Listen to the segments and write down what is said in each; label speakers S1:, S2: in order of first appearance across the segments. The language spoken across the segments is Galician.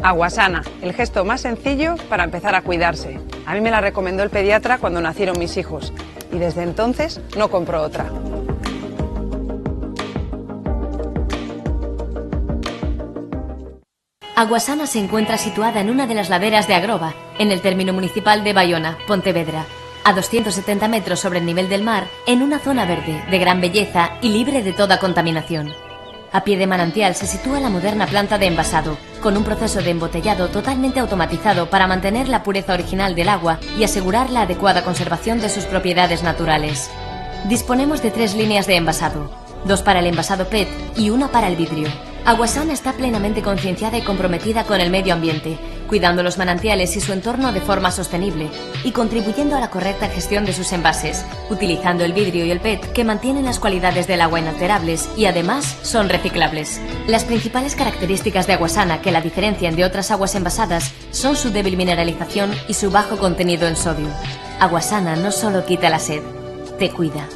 S1: Aguasana, el gesto más sencillo para empezar a cuidarse. A mí me la recomendó el pediatra cuando nacieron mis hijos y desde entonces no compro otra.
S2: Aguasana se encuentra situada en una de las laderas de Agrova, en el término municipal de Baiona, Pontevedra, a 270 metros sobre el nivel del mar, en una zona verde, de gran belleza y libre de toda contaminación. A pie de manantial se sitúa la moderna planta de envasado, con un proceso de embotellado totalmente automatizado para mantener la pureza original del agua y asegurar la adecuada conservación de sus propiedades naturales. Disponemos de 3 líneas de envasado, 2 para el envasado PET y 1 para el vidrio. Aguasana está plenamente concienciada y comprometida con el medio ambiente, cuidando los manantiales y su entorno de forma sostenible y contribuyendo a la correcta gestión de sus envases, utilizando el vidrio y el PET que mantienen las cualidades del agua inalterables y además son reciclables. Las principales características de Aguasana que la diferencian de otras aguas envasadas son su débil mineralización y su bajo contenido en sodio. Aguasana no solo quita la sed, te cuida.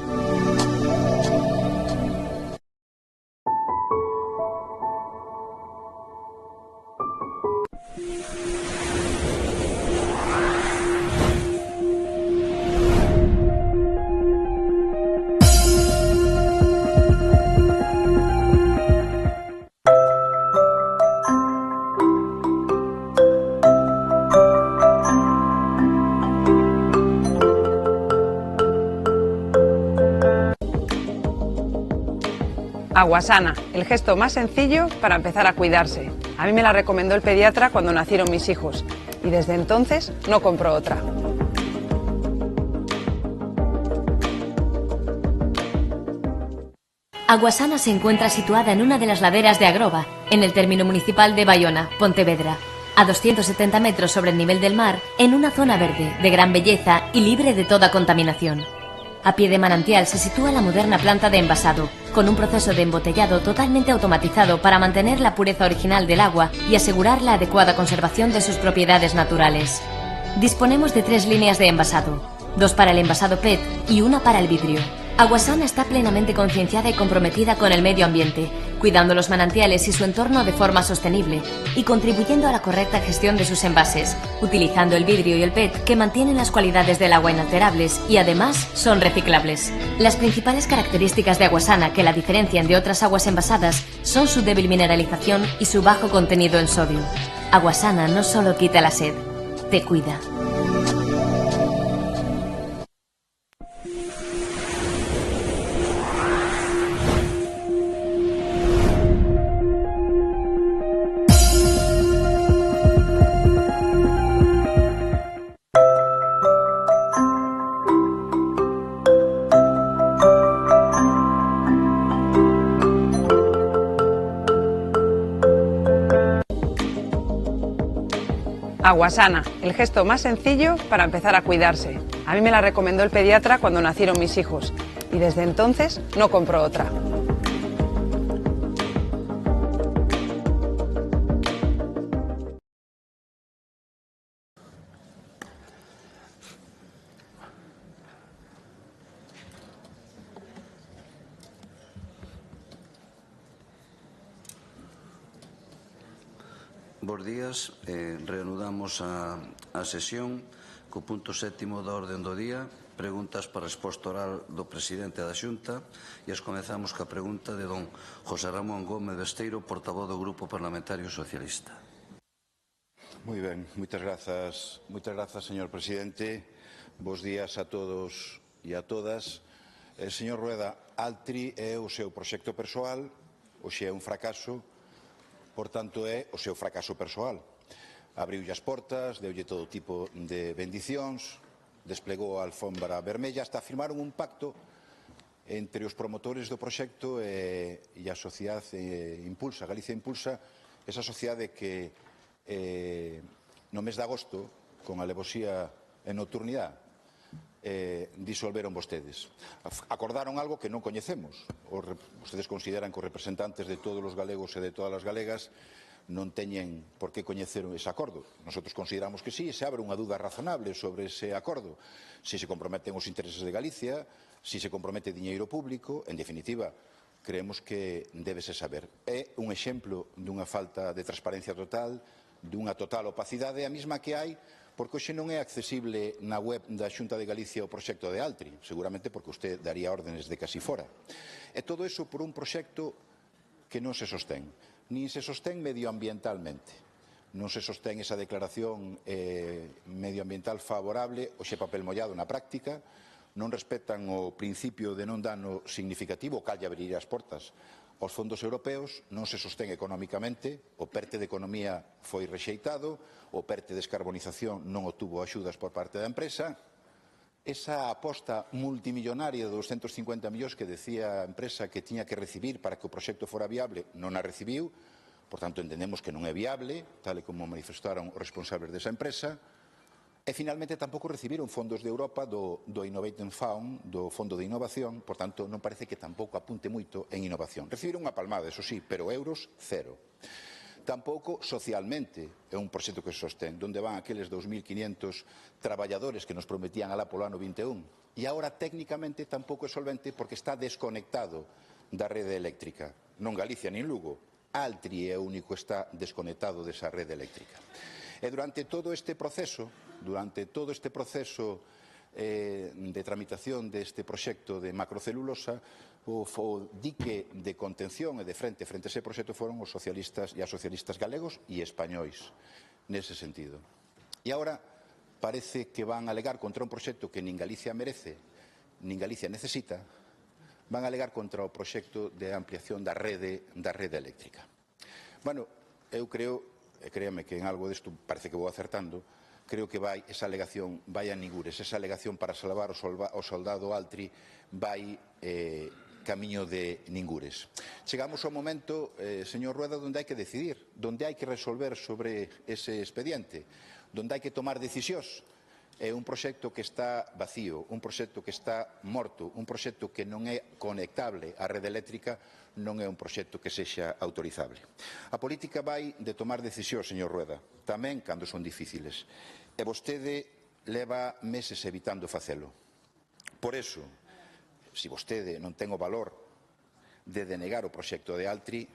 S1: Aguasana, el gesto más sencillo para empezar a cuidarse. A mí me la recomendó el pediatra cuando nacieron mis hijos y desde entonces no compro otra.
S2: Aguasana se encuentra situada en una de las laderas de Agrova, en el término municipal de Baiona, Pontevedra, a 270 metros sobre el nivel del mar, en una zona verde, de gran belleza y libre de toda contaminación. A pie de manantial se sitúa la moderna planta de envasado, con un proceso de embotellado totalmente automatizado para mantener la pureza original del agua y asegurar la adecuada conservación de sus propiedades naturales. Disponemos de 3 líneas de envasado, 2 para el envasado PET y 1 para el vidrio. Aguasana está plenamente concienciada y comprometida con el medio ambiente, cuidando los manantiales y su entorno de forma sostenible y contribuyendo a la correcta gestión de sus envases, utilizando el vidrio y el PET que mantienen las cualidades del agua inalterables y además son reciclables. Las principales características de Aguasana que la diferencian de otras aguas envasadas son su débil mineralización y su bajo contenido en sodio. Aguasana no solo quita la sed, te cuida.
S1: Aguasana, el gesto más sencillo para empezar a cuidarse. A mí me la recomendó el pediatra cuando nacieron mis hijos y desde entonces no compro otra.
S3: Bos días, reanudamos a sesión co punto 7º da orde do día, preguntas para resposta oral do presidente da Xunta e as comezamos ca pregunta de don José Ramón Gómez Besteiro, portavoz do Grupo Parlamentario Socialista.
S4: Moi ben, moitas grazas, señor presidente. Bos días a todos e a todas. Señor Rueda, Altri é o seu proxecto persoal, hoxe é un fracaso, por tanto é o seu fracaso persoal. Abriulle as portas, deulle todo tipo de bendicións, desplegou a alfombra vermella, hasta firmaron un pacto entre os promotores do proxecto e a sociedade Impulsa, Galicia Impulsa, esa sociedade que no mes de agosto, con alevosía e nocturnidade, disolveron vostedes. Acordaron algo que non coñecemos. Vostedes consideran que os representantes de todos os galegos e de todas as galegas non teñen por que coñecer ese acordo. Nosotros consideramos que sí, se abre unha dúda razonable sobre ese acordo. Si se comprometen os intereses de Galicia, si se compromete diñeiro público, en definitiva, creemos que débese saber. É un exemplo dunha falta de transparencia total, dunha total opacidade, a mesma que hai porque hoxe non é accesible na web da Xunta de Galicia o proxecto de Altri, seguramente porque usted daría órdenes de que así fora. E todo iso por un proxecto que non se sostén, nin se sostén medioambientalmente. Non se sostén esa declaración medioambiental favorable, hoxe papel mollado na práctica, non respetan o principio de non dano significativo, cal lle abrir as portas aos fondos europeos, non se sostén económicamente, o PERTE de Economía foi rexeitado, o PERTE de Descarbonización non obtuvo axudas por parte da empresa, esa aposta multimillonaria de 250 millóns que decía a empresa que tiña que recibir para que o proxecto fora viable, non a recibiu, por tanto entendemos que non é viable, tal e como manifestaron os responsables desa empresa, e finalmente tampouco recibiron fondos de Europa do Innovation Fund, do Fondo de Innovación, por tanto non parece que tampouco apunte moito en innovación. Recibiron unha palmada, eso sí, pero euros, cero. Tampouco socialmente é un proxecto que se sostén, donde van aqueles 2.500 traballadores que nos prometían alá polo ano 21. E agora técnicamente tampouco é solvente porque está desconectado da rede eléctrica. Non Galicia nin Lugo, Altri é o único que está desconectado desa rede eléctrica. E durante todo este proceso de tramitación deste proxecto de macrocelulosa, o dique de contención e de frente a ese proxecto foron os socialistas e as socialistas galegos e españois, nese sentido. E agora parece que van a alegar contra un proxecto que nin Galicia merece, nin Galicia necesita, van a alegar contra o proxecto de ampliación da rede eléctrica. Bueno, eu creo, e créame que en algo desto parece que vou acertando, creo que esa alegación vai a ningures, esa alegación para salvar o soldado Altri vai camiño de ningures. Chegamos ao momento, señor Rueda, onde hai que decidir, onde hai que resolver sobre ese expediente, onde hai que tomar decisións. É un proxecto que está vacío, un proxecto que está morto, un proxecto que non é conectable á rede eléctrica, non é un proxecto que sexa autorizable. A política vai de tomar decisións, señor Rueda, tamén cando son difíciles. E vostede leva meses evitando facelo. Por eso, se vostede non ten o valor de denegar o proxecto de Altri,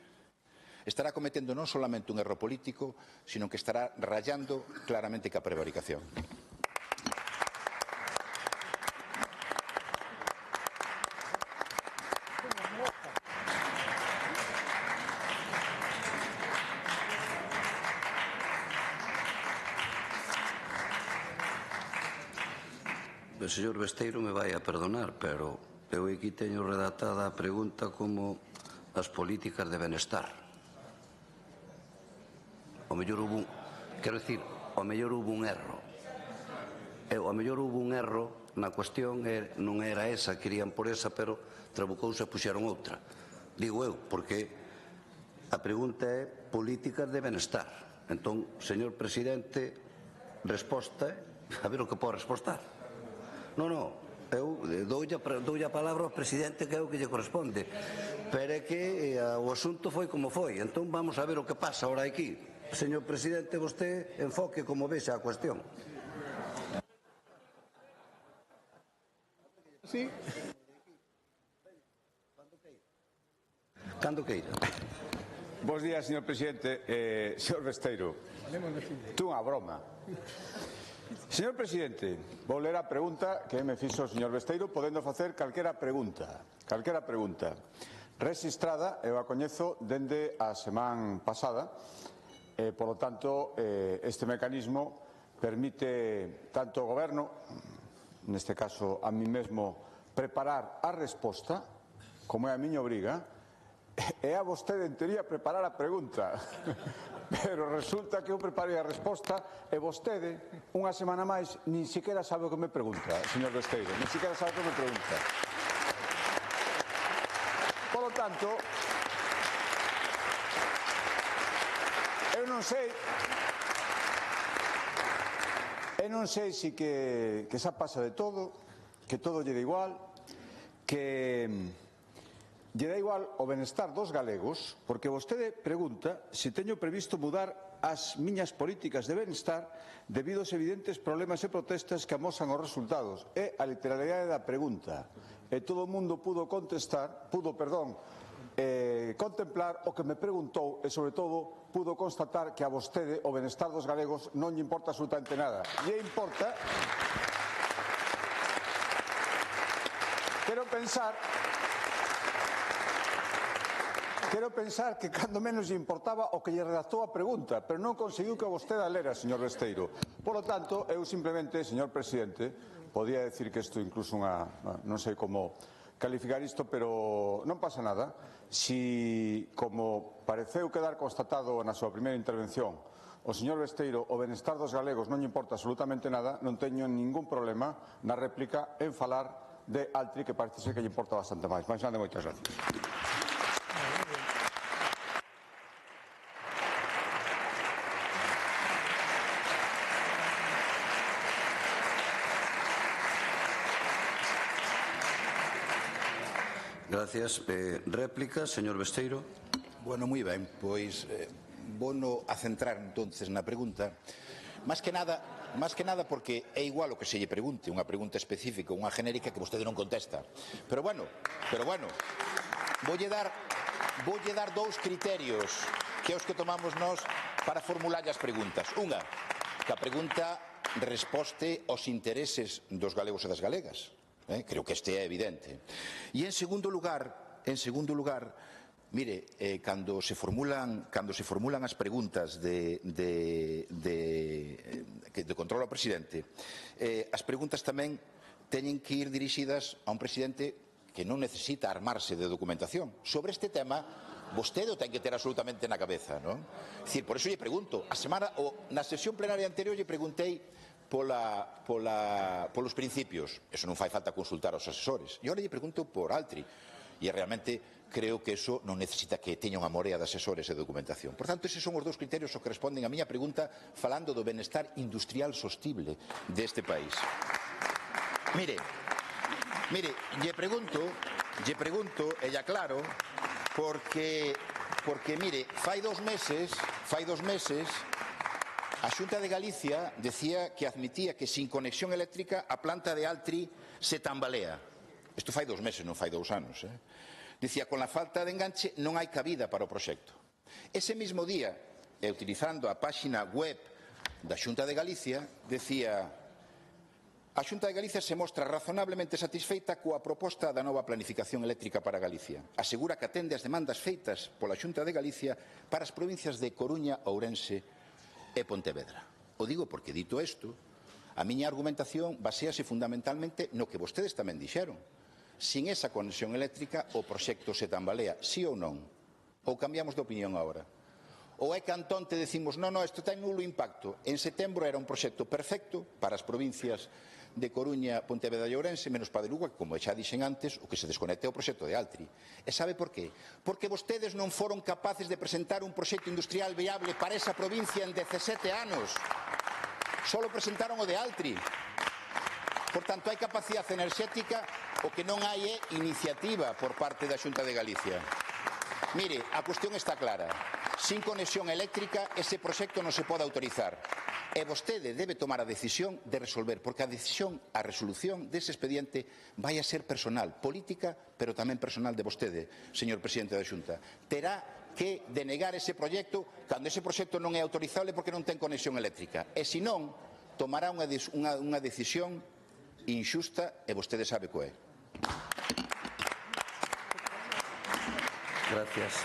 S4: estará cometendo non solamente un erro político, sino que estará rayando claramente ca prevaricación.
S3: O señor Besteiro me vai a perdonar, pero eu aquí teño redactada a pregunta como as políticas de benestar. O mellor hubo un erro. O mellor hubo un erro na cuestión, non era esa, querían por esa, pero trabucouse e puxeron outra. Digo eu, porque a pregunta é políticas de benestar. Entón, señor presidente, resposta, a ver o que pode respostar. Non, eu doulle a palabra ao presidente que é o que lle corresponde, pero é que o asunto foi como foi, entón vamos a ver o que pasa ahora aquí. Señor presidente, vostede enfoque como vexa a cuestión.
S5: Sí.
S3: Cando queira.
S5: Bos días, señor presidente. Señor Besteiro, tú unha broma. Señor presidente, vou ler a pregunta que me fixo o señor Besteiro, podendo facer calquera pregunta. Registrada, eu a coñezo dende a semana pasada, por lo tanto, este mecanismo permite tanto ao Goberno, neste caso a mí mesmo, preparar a resposta, como é a miña obriga, e a vostede, en teoría, preparar a pregunta. Pero resulta que eu preparei a resposta e vostede, unha semana máis, nin siquiera sabe o que me pregunta, señor Besteiro, nin siquiera sabe o que me pregunta. Por lo tanto, eu non sei se que xa pasa de todo, que todo lle dá igual, que lle dá igual o benestar dos galegos, porque vostede pregunta se teño previsto mudar as miñas políticas de benestar debido aos evidentes problemas e protestas que amosan os resultados. É a literalidade da pregunta. E todo o mundo pudo contemplar o que me preguntou e, sobre todo, pudo constatar que a vostede o benestar dos galegos non lle importa absolutamente nada. Lle importa... Quero pensar que cando menos lle importaba o que lle redactou a pregunta, pero non conseguiu que vostede a lera, señor Besteiro. Por lo tanto, eu simplemente, señor presidente, podía decir que isto incluso non sei como calificar isto, pero non pasa nada. Si, como pareceu quedar constatado na súa primeira intervención, o señor Besteiro, o benestar dos galegos non lle importa absolutamente nada, non teño ningún problema na réplica en falar de Altri, que parece ser que lle importa bastante máis. Máis nada, moitas gracias.
S3: Gracias. Réplica, señor Besteiro.
S4: Bueno, moi ben, pois vono a centrar entonces na pregunta. Máis que nada porque é igual o que se lle pregunte, unha pregunta específica, unha genérica que vostede non contesta. Pero bueno, voulle dar dous criterios que é os que tomamos nós para formular as preguntas. Unha, que a pregunta resposte aos intereses dos galegos e das galegas. Creo que este é evidente. E en segundo lugar, mire, cando se formulan as preguntas de control ao presidente, as preguntas tamén teñen que ir dirixidas a un presidente que non necesita armarse de documentación. Sobre este tema, vostede o ten que ter absolutamente na cabeza, non? É dicir, por iso lle pregunto, na sesión plenaria anterior lle preguntei polos principios. Eso non fai falta consultar aos asesores. E agora lle pregunto por Altri. E realmente creo que eso non necesita que teña unha morea de asesores e documentación. Por tanto, eses son os dous criterios que responden a miña pregunta falando do benestar industrial sostible deste país. Mire, lle pregunto, e lle aclaro, porque mire, fai dos meses, a Xunta de Galicia decía que admitía que sin conexión eléctrica a planta de Altri se tambalea. Isto fai 2 meses, non fai 2 anos. Dicía, con la falta de enganche non hai cabida para o proxecto. Ese mismo día, utilizando a páxina web da Xunta de Galicia, decía: a Xunta de Galicia se mostra razonablemente satisfeita coa proposta da nova planificación eléctrica para Galicia. Asegura que atende as demandas feitas pola Xunta de Galicia para as provincias de Coruña, Ourense e Pontevedra. O digo porque, dito isto, a miña argumentación baséase fundamentalmente no que vostedes tamén dixeron. Sin esa conexión eléctrica o proxecto se tambalea, sí ou non? Ou cambiamos de opinión agora? Ou é que antonte decimos, non, isto ten nulo impacto. En setembro era un proxecto perfecto para as provincias de Coruña, Pontevedra e Ourense, menos para de Lugo, que, como xa dixen antes, o que se desconecte é o proxecto de Altri. E sabe por qué? Porque vostedes non foron capaces de presentar un proxecto industrial viable para esa provincia en 17 anos. Solo presentaron o de Altri. Por tanto, hai capacidade enerxética, o que non hai é iniciativa por parte da Xunta de Galicia. Mire, a cuestión está clara. Sin conexión eléctrica, ese proxecto non se pode autorizar. E vostede debe tomar a decisión de resolver, porque a resolución dese expediente vai a ser personal, política, pero tamén personal de vostede, señor presidente da Xunta. Terá que denegar ese proxecto cando ese proxecto non é autorizable porque non ten conexión eléctrica. E se non, tomará unha decisión injusta e vostede sabe co é.
S3: Gracias.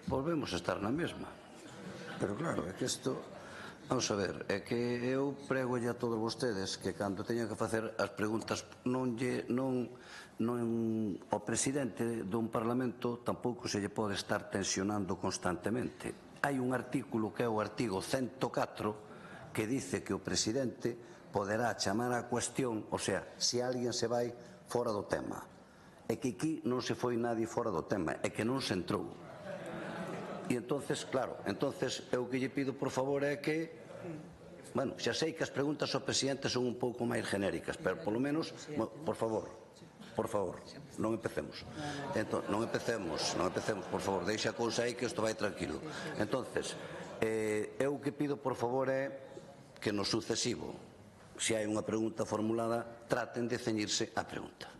S3: Volvemos a estar na mesma. Pero claro, é que isto... Vamos a ver, é que eu pregolle a todos vostedes que cando teñan que facer as preguntas o presidente dun Parlamento tampouco se lle pode estar tensionando constantemente. Hai un artículo que é o artigo 104 que dice que o presidente poderá chamar a cuestión, o sea, se alguén se vai fora do tema. É que aquí non se foi nadie fora do tema, é que non se entrou. E entonces, claro, eu que lle pido por favor é que, bueno, xa sei que as preguntas ao presidente son un pouco máis genéricas, pero polo menos, por favor. por favor, non empecemos. Entón, non empecemos, por favor, deixa a cousa aí que isto vai tranquilo. Entonces, eu o que pido, por favor, é que no sucesivo, se hai unha pregunta formulada, traten de ceñirse á pregunta.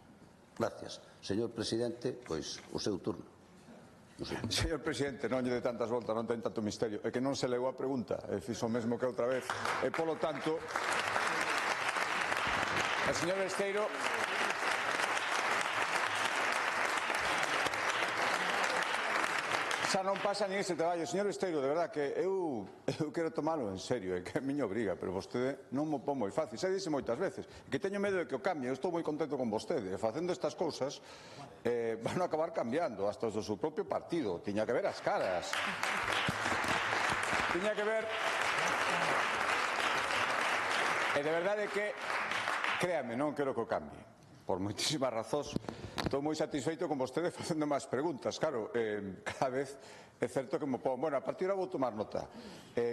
S3: Gracias. Señor Presidente, pois, o seu turno.
S5: Señor Presidente, non lle de tantas voltas, non ten tanto misterio. É que non se leu a pregunta, fiz o mesmo que outra vez. E, polo tanto, o señor Besteiro... Xa non pasa nin ese traballo. Señor Besteiro, de verdad que eu quero tomalo en serio, é que é a miña obriga, pero vostede non mo pon moi fácil. Xa dise moitas veces, que teño medo de que o cambie. Eu estou moi contento con vostede. Facendo estas cousas, van a acabar cambiando, hasta os do seu propio partido. Tiña que ver as caras. Tiña que ver... E de verdade que, créame, non quero que o cambie. Por moitísimas razóns. Estou moi satisfeito con vostede facendo máis preguntas. Claro, cada vez é certo que me pon... Bueno, a partir de vou tomar nota.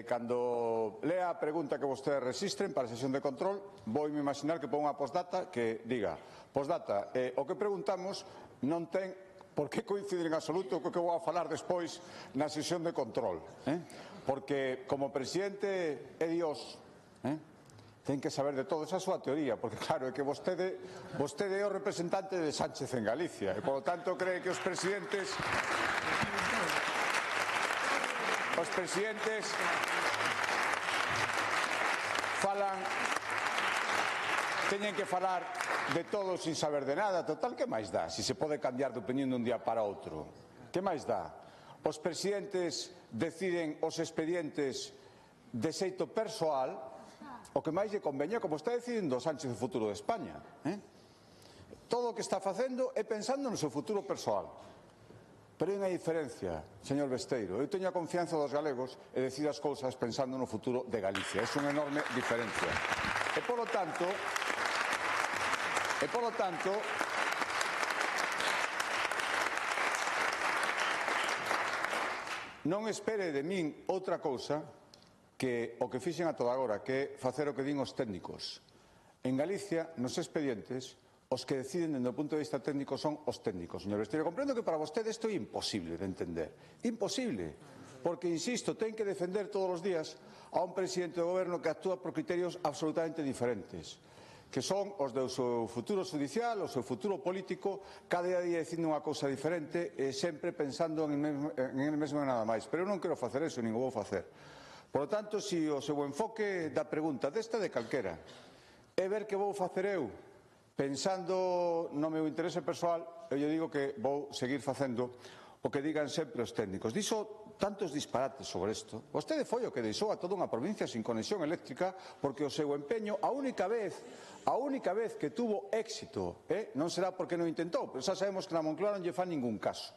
S5: Cando lea a pregunta que vostedes resisten para a sesión de control, vou me imaginar que pon unha postdata que diga: postdata, o que preguntamos non ten por que coincidir en absoluto co que vou a falar despois na sesión de control. Porque como presidente é Dios, ten que saber de todo, esa súa teoría, porque claro, é que vostede é o representante de Sánchez en Galicia, e polo tanto cree que os presidentes falan, teñen que falar de todo sin saber de nada. Total, que máis dá? Si se pode cambiar de opinión dun día para outro, que máis dá? Os presidentes deciden os expedientes de xeito persoal. O que máis lle conveña, como está decidindo Sánchez o futuro de España. Todo o que está facendo é pensando no seu futuro persoal. Pero hai unha diferencia, señor Besteiro. Eu teño a confianza dos galegos e decido as cousas pensando no futuro de Galicia. É unha enorme diferencia. E polo tanto, non espere de min outra cousa que o que fixen a toda agora, que é facer o que din os técnicos. En Galicia, nos expedientes, os que deciden dende o punto de vista técnico son os técnicos. Señor Besteiro, comprendo que para vostede isto é imposible de entender. Imposible, porque, insisto, ten que defender todos os días a un presidente do goberno que actúa por criterios absolutamente diferentes, que son os do seu futuro judicial, o seu futuro político, cada día dicindo unha cousa diferente e sempre pensando en el mesmo e nada máis. Pero eu non quero facer eso, nin o vou facer. Por lo tanto, se o seu enfoque da pregunta desta de calquera é ver que vou facer eu pensando no meu interese persoal, eu lle digo que vou seguir facendo o que digan sempre os técnicos. Dixo tantos disparates sobre isto. Vostede foi o que deixou a toda unha provincia sin conexión eléctrica porque o seu empeño, a única vez que tuvo éxito, non será porque non intentou, pero xa sabemos que na Moncloa non lle fan ningún caso.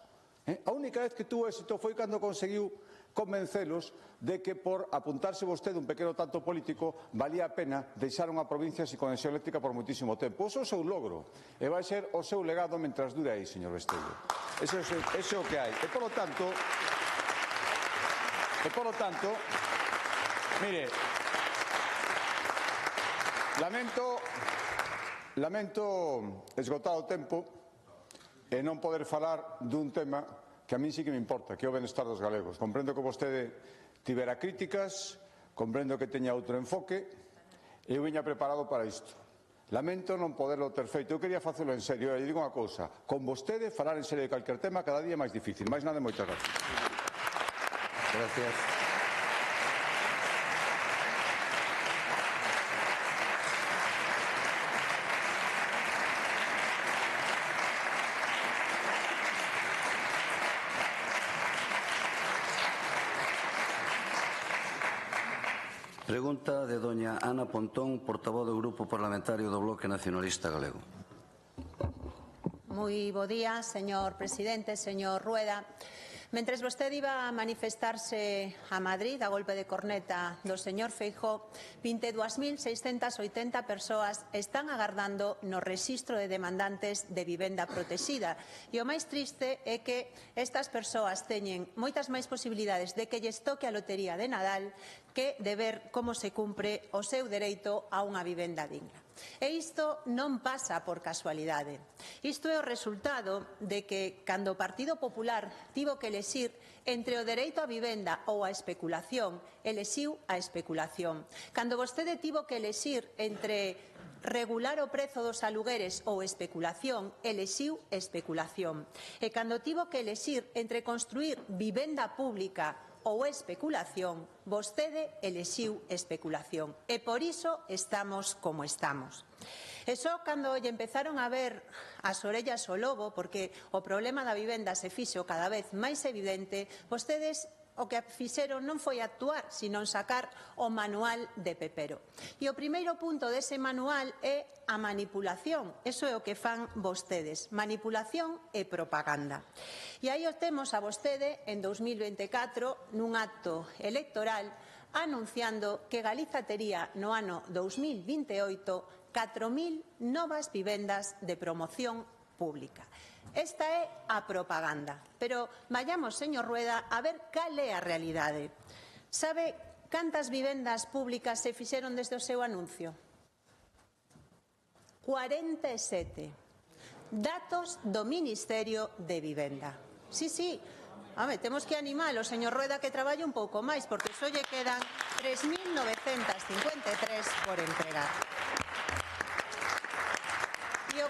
S5: A única vez que tuvo éxito foi cando conseguiu convencelos de que por apuntarse vostede un pequeno tanto político valía a pena deixar unha provincia sin conexión eléctrica por moitísimo tempo. Iso é o seu logro e vai ser o seu legado mentras dure aí, señor Besteiro. Ese é o que hai. E polo tanto, mire, lamento esgotar o tempo e non poder falar dun tema que a mí sí que me importa, que é o benestar dos galegos. Comprendo que vostede tivera críticas, comprendo que teña outro enfoque, e eu viña preparado para isto. Lamento non poderlo ter feito. Eu quería facelo en serio. E digo unha cousa, con vostede falar en serio de calquer tema cada día é máis difícil. Máis nada, moitas gracias.
S3: Gracias. Pregunta de doña Ana Pontón, portavoz do Grupo Parlamentario do Bloque Nacionalista Galego.
S6: Moi bo día, señor presidente, señor Rueda. Mentres vostede iba a manifestarse a Madrid a golpe de corneta do señor Feijóo, 22.680 persoas están agardando no rexistro de demandantes de vivenda protexida. E o máis triste é que estas persoas teñen moitas máis posibilidades de que lles toque a lotería de Nadal que de ver como se cumpre o seu dereito a unha vivenda digna. E isto non pasa por casualidade. Isto é o resultado de que, cando o Partido Popular tivo que elexir entre o dereito á vivenda ou a especulación, elexiu a especulación. Cando vostede tivo que elexir entre regular o prezo dos alugueres ou especulación, elexiu especulación. E cando tivo que elexir entre construir vivenda pública ou especulación, vostede elexiu especulación. E por iso estamos como estamos. E só cando lle empezaron a ver as orellas ao lobo, porque o problema da vivenda se fixo cada vez máis evidente, vostedes o que fixeron non foi actuar, sino sacar o manual de Pepero. E o primeiro punto dese manual é a manipulación. Eso é o que fan vostedes, manipulación e propaganda. E aí o temos a vostede en 2024 nun acto electoral anunciando que Galiza tería no ano 2028 4.000 novas vivendas de promoción pública. Esta é a propaganda. Pero vayamos, señor Rueda, a ver cal é a realidade. Sabe cantas vivendas públicas se fixeron desde o seu anuncio? 47. Datos do Ministerio de Vivenda. Sí, sí. Home, temos que animalo, señor Rueda, que traballe un pouco máis, porque só lle quedan 3.953 por entregar. E o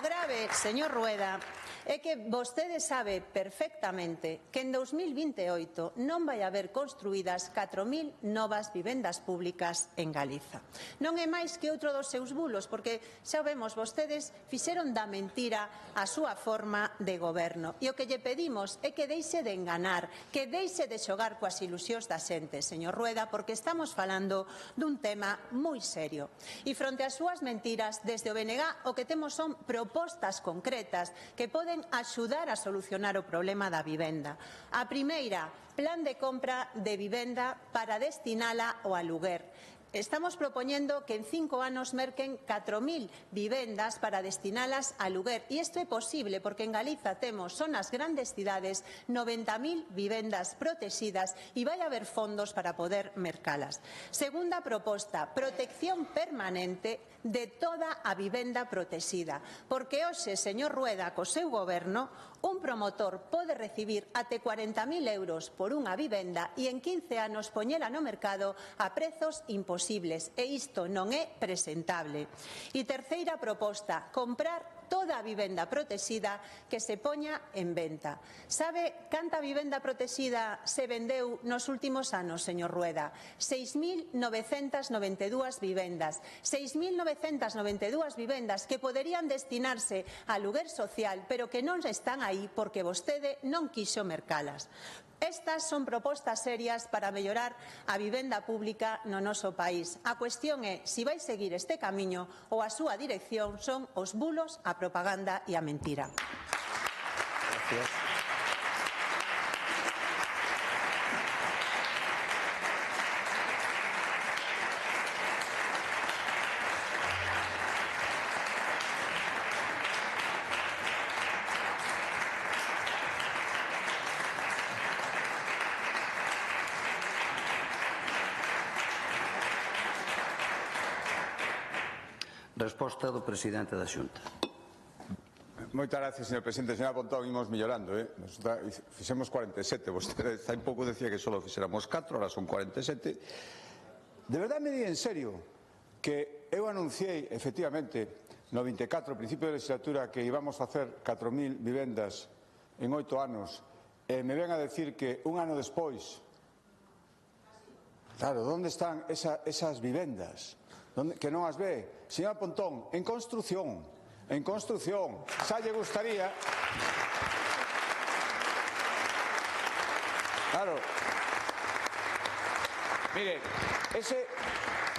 S6: grave, señor Rueda, é que vostede sabe perfectamente que en 2028 non vai haber construídas 4.000 novas vivendas públicas en Galiza. Non é máis que outro dos seus bulos, porque xa vemos, vostedes fixeron da mentira a súa forma de goberno. E o que lle pedimos é que deixe de enganar, que deixe de xogar coas ilusións da xente, señor Rueda, porque estamos falando dun tema moi serio. E fronte ás súas mentiras, desde o BNG o que temos son propostas concretas que poden axudar a solucionar o problema da vivenda. A primeira, plan de compra de vivenda para destinala ao aluguer. Estamos propoñendo que en 5 anos merquen 4.000 vivendas para destinalas a aluguer. E isto é posible porque en Galiza temos, son as grandes cidades, 90.000 vivendas protegidas e vai haber fondos para poder mercalas. Segunda proposta, protección permanente de toda a vivenda protegida. Porque hoxe, señor Rueda, co seu goberno, un promotor pode recibir até 40.000 euros por unha vivenda e en 15 anos poñela no mercado a prezos imposibles. E isto non é presentable. E terceira proposta, comprar toda a vivenda protegida que se poña en venta. Sabe canta vivenda protegida se vendeu nos últimos anos, señor Rueda? 6.992 vivendas. 6.992 vivendas que poderían destinarse a aluguer social, pero que non están aí porque vostede non quixo mercalas. Estas son propostas serias para mellorar a vivenda pública no noso país. A cuestión é se vai seguir este camiño ou a súa dirección son os bulos, a propaganda e a mentira.
S4: Gracias.
S3: Resposta do presidente da Xunta.
S5: Moitas gracias, señor presidente. Señora Pontón, imos mellorando, fixemos 47, vostede hai pouco decía que só fixéramos 4, ahora son 47. De verdade me di en serio que eu anunciei, efectivamente, no 24, principio de legislatura, que íbamos a facer 4.000 vivendas en 8 anos, e me ven a decir que un ano despois, claro, onde están esas vivendas? Que non as ve? Señora Pontón, en construción, xa lle gustaría. Claro, mire, ese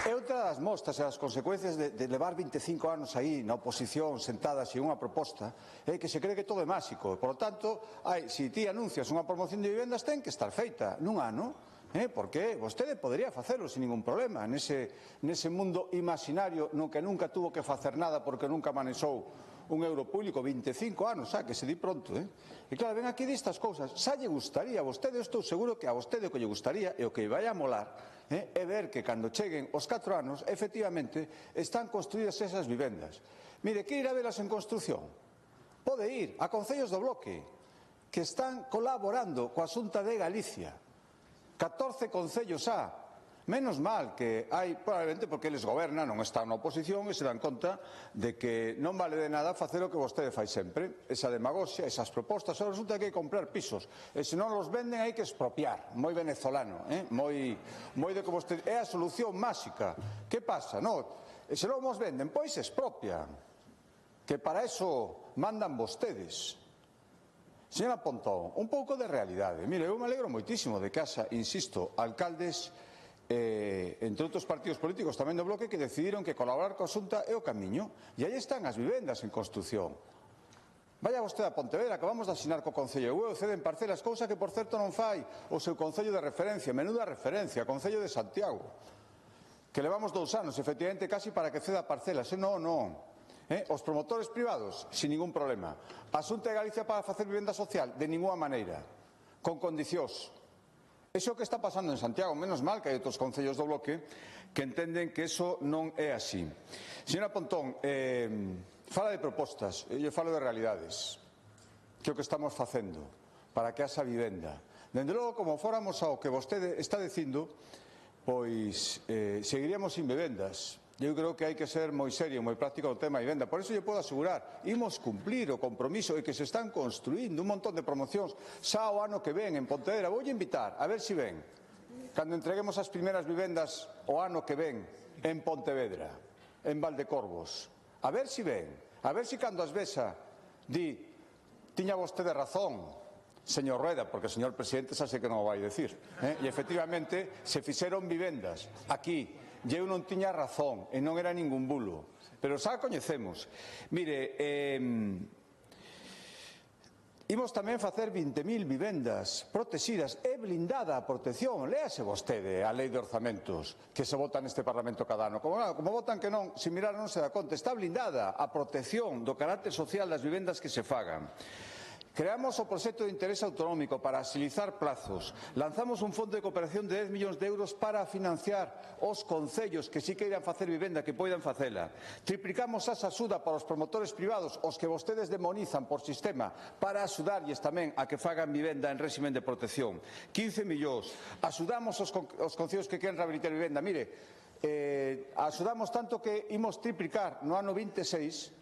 S5: é outra das mostras e as consecuencias de levar 25 anos aí na oposición sentada sin unha proposta, é que se cree que todo é máxico. Por lo tanto, se ti anuncias unha promoción de vivendas, ten que estar feita nun ano. Porque vostede podería facelo sin ningún problema nese mundo imaginario no que nunca tuvo que facer nada porque nunca manexou un euro público, 25 anos, xa, que se di pronto, E claro, ven aquí destas cousas, xa lle gustaría a vostede, estou seguro que a vostede o que lle gustaría e o que vai a molar é ver que cando cheguen os 4 anos, efectivamente, están construídas esas vivendas. Mire, que ir a velas en construción? Pode ir a concellos do bloque que están colaborando coa Xunta de Galicia. 14 concellos xa. Menos mal que hai, probablemente porque eles gobernan, non están na oposición e se dan conta de que non vale de nada facer o que vostede fai sempre. Esa demagoxia, esas propostas, só resulta que hai que comprar pisos. E se non los venden hai que expropiar. Moi venezolano, moi de que vostede... É a solución máxica. Que pasa? E se non os venden, pois expropian. Que para eso mandan vostedes. Señora Pontón, un pouco de realidade. Mire, eu me alegro moitísimo de que haxa, insisto, alcaldes, entre outros partidos políticos tamén do bloque, que decidiron que colaborar coa Xunta é o camiño. E aí están as vivendas en construción. Vaya vostede a Pontevedra, acabamos de asinar co Concello de Bueu, ceden parcelas, cousa que por certo non fai o seu Concello de referencia, menuda referencia, Concello de Santiago, que levamos 2 anos, efectivamente, casi para que ceda parcelas. Non. Os promotores privados, sin ningún problema. A Xunta de Galicia para facer vivenda social, de ninguna maneira, con condicións. Iso que está pasando en Santiago, menos mal que hai outros concellos do bloque que entenden que eso non é así. Señora Pontón, fala de propostas, eu falo de realidades, que é o que estamos facendo para que haxa vivenda. Dende logo, como fóramos ao que vostede está dicindo, pois seguiríamos sin vivendas. Eu creo que hai que ser moi serio, moi práctico no tema de vivenda. Por iso lle podo asegurar, imos cumplir o compromiso de que se están construindo un montón de promocións xa o ano que ven en Pontevedra. Voulle invitar, a ver se ven, cando entreguemos as primeiras vivendas o ano que ven en Pontevedra, en Valdecorvos. A ver se ven, a ver se cando as vexa di, tiña vostede razón, señor Rueda, porque o señor presidente xa sei que non o vai dicir. E efectivamente se fixeron vivendas aquí. E eu non tiña razón, e non era ningún bulo, pero xa coñecemos. Mire, imos tamén facer 20.000 vivendas protegidas, é blindada a protección. Léase vostede a lei de orzamentos que se vota neste Parlamento cada ano. Como votan que non, se mirar non se dá conta, está blindada a protección do carácter social das vivendas que se fagan. Creamos o proxecto de interés autonómico para agilizar plazos. Lanzamos un fondo de cooperación de 10 millóns de euros para financiar os concellos que si queiran facer vivenda, que poidan facela. Triplicamos as axuda para os promotores privados, os que vostedes demonizan por sistema, para axudarlles tamén a que fagan vivenda en réximen de protección. 15 millóns. Axudamos os concellos que queren rehabilitar vivenda. Mire, axudamos tanto que imos triplicar no ano 26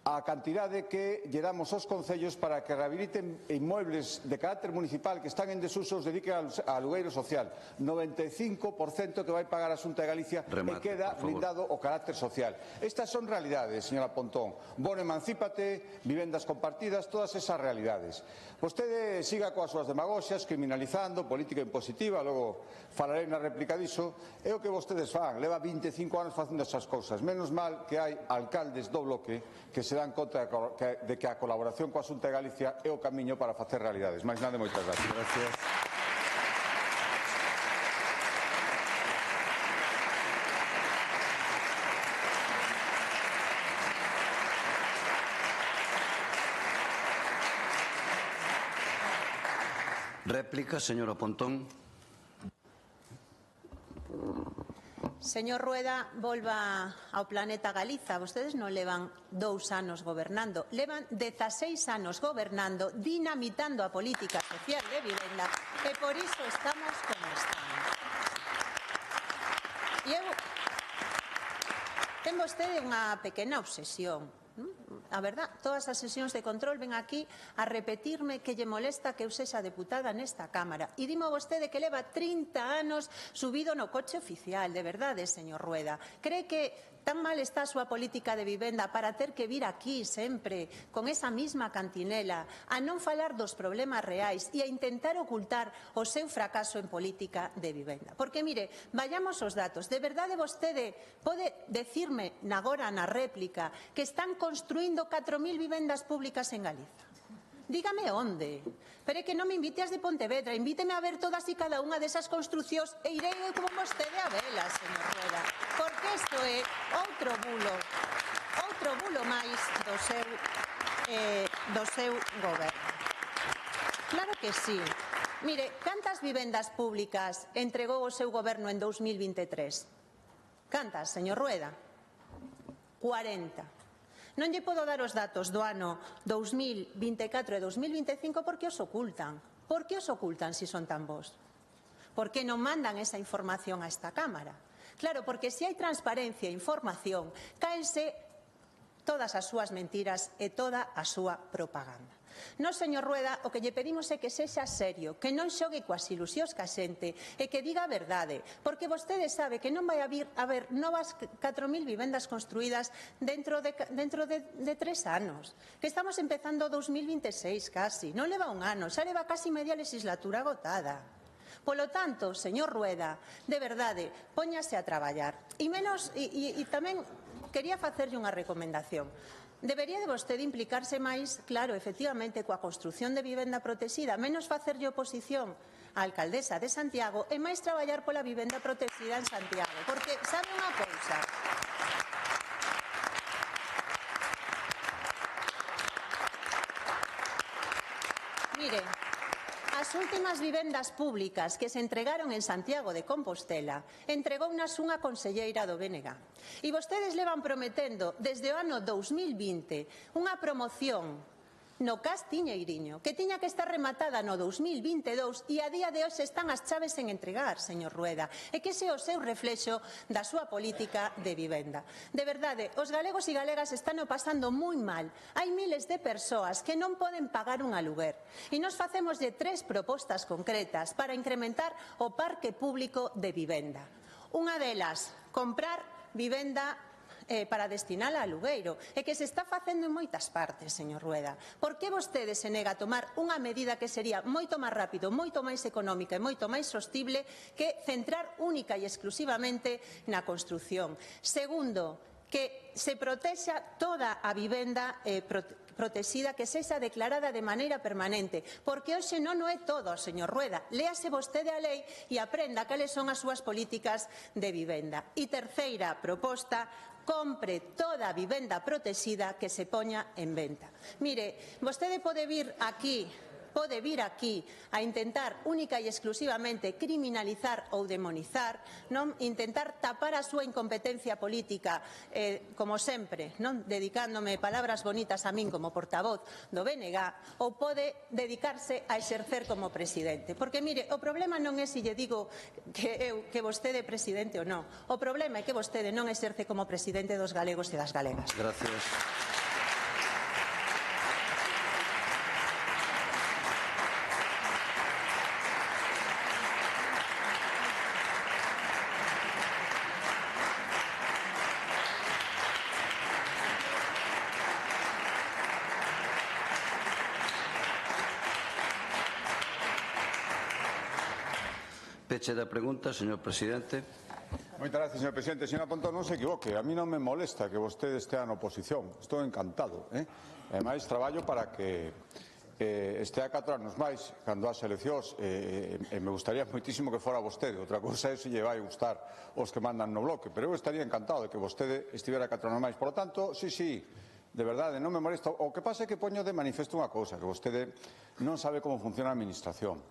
S5: a cantidade que lle damos aos concellos para que rehabiliten inmuebles de carácter municipal que están en desuso, os dediquen a alugueiro social. 95% que vai pagar a Xunta de Galicia e queda blindado o carácter social. Estas son realidades, señora Pontón. Bono emancípate, vivendas compartidas, todas esas realidades. Vostede siga coas súas demagoxias, criminalizando, política impositiva, logo falarei na réplica diso, é o que vostedes fan. Leva 25 anos facendo esas cousas. Menos mal que hai alcaldes do bloque que se dan conta de que a colaboración coa Xunta de Galicia é o camiño para facer realidades. Mais nada, moitas gracias.
S3: Gracias. Réplica, señora Pontón.
S6: Señor Rueda, volva ao planeta Galiza. Vostedes non levan 2 anos gobernando, levan 16 anos gobernando, dinamitando a política social de vivenda, e por iso estamos como estamos. Ten vostede unha pequena obsesión. A verdad, todas as sesións de control ven aquí a repetirme que lle molesta que eu sexa deputada nesta Cámara. E dimo vostede que leva 30 anos subido no coche oficial. De verdade, señor Rueda. Cree que tan mal está a súa política de vivenda para ter que vir aquí sempre con esa mesma cantinela a non falar dos problemas reais e a intentar ocultar o seu fracaso en política de vivenda. Porque, mire, vayamos aos datos. De verdade vostede pode decirme agora na réplica que están construindo 4.000 vivendas públicas en Galiza? Dígame onde. Pero é que non me invite as de Pontevedra, invíteme a ver todas e cada unha desas construcións e irei con vostede a velas, señor Rueda. Porque isto é outro outro bulo máis do seu goberno. Claro que sí. Mire, cantas vivendas públicas entregou o seu goberno en 2023? Cantas, señor Rueda? 40. Non lle podo dar os datos do ano 2024 e 2025 porque os ocultan. Por que os ocultan se son tan bons? Por que non mandan esa información a esta Cámara? Claro, porque se hai transparencia e información, cáense todas as súas mentiras e toda a súa propaganda. Nós, señor Rueda, o que lle pedimos é que sexa serio, que non xogue coas ilusións ca xente e que diga a verdade, porque vostede sabe que non vai haber novas 4.000 vivendas construídas dentro de 3 anos, que estamos empezando 2026 casi, non leva un ano, xa leva casi media legislatura agotada. Polo tanto, señor Rueda, de verdade, póñase a traballar. E tamén quería facerlle unha recomendación. Debería de vostede implicarse máis, claro, efectivamente, coa construción de vivenda protexida, menos facerlle oposición á alcaldesa de Santiago e máis traballar pola vivenda protexida en Santiago. Porque, sabe unha cousa? Mire, as últimas vivendas públicas que se entregaron en Santiago de Compostela entregounas unha conselleira do BNG. E vostedes levan prometendo desde o ano 2020 unha promoción no Castiñeiriño que tiña que estar rematada no 2022 e a día de hoxe están as chaves en entregar, señor Rueda. E que ese é o seu reflexo da súa política de vivenda. De verdade, os galegos e galegas están o pasando moi mal. Hai miles de persoas que non poden pagar un aluguer. E nos facemos de 3 propostas concretas para incrementar o parque público de vivenda. Unha delas, comprar vivenda para destinar a alugueiro, e que se está facendo en moitas partes, señor Rueda. Por que vostede se nega a tomar unha medida que sería moito máis rápido, moito máis económica e moito máis sostible que centrar única e exclusivamente na construción? Segundo, que se protexa toda a vivenda protexida, que sexa declarada de maneira permanente, porque hoxe non o é todo, señor Rueda. Léase vostede a lei e aprenda cales son as súas políticas de vivenda. E terceira proposta, compre toda a vivenda protexida que se poña en venta. Mire, vostede pode vir aquí a intentar única e exclusivamente criminalizar ou demonizar, non intentar tapar a súa incompetencia política, como sempre, non dedicándome palabras bonitas a min como portavoz do BNG, ou pode dedicarse a exercer como presidente. Porque, mire, o problema non é se lle digo que vostede é presidente ou non. O problema é que vostede non exerce como presidente dos galegos e das galegas.
S3: Gracias. Peche da pregunta, señor presidente.
S5: Moitas gracias, señor presidente. Señora Pontón, non se equivoque. A mí non me molesta que vostede estea na oposición. Estou encantado. Ademais, traballo para que estea 4 anos máis cando as eleccións, e me gustaría moitísimo que fora vostede. Outra cousa é se lle vai gustar os que mandan no bloque, pero eu estaría encantado de que vostede estivera 4 anos máis. Por lo tanto, sí, de verdade, non me molesta. O que pasa é que poño de manifesto unha cousa, que vostede non sabe como funciona a administración.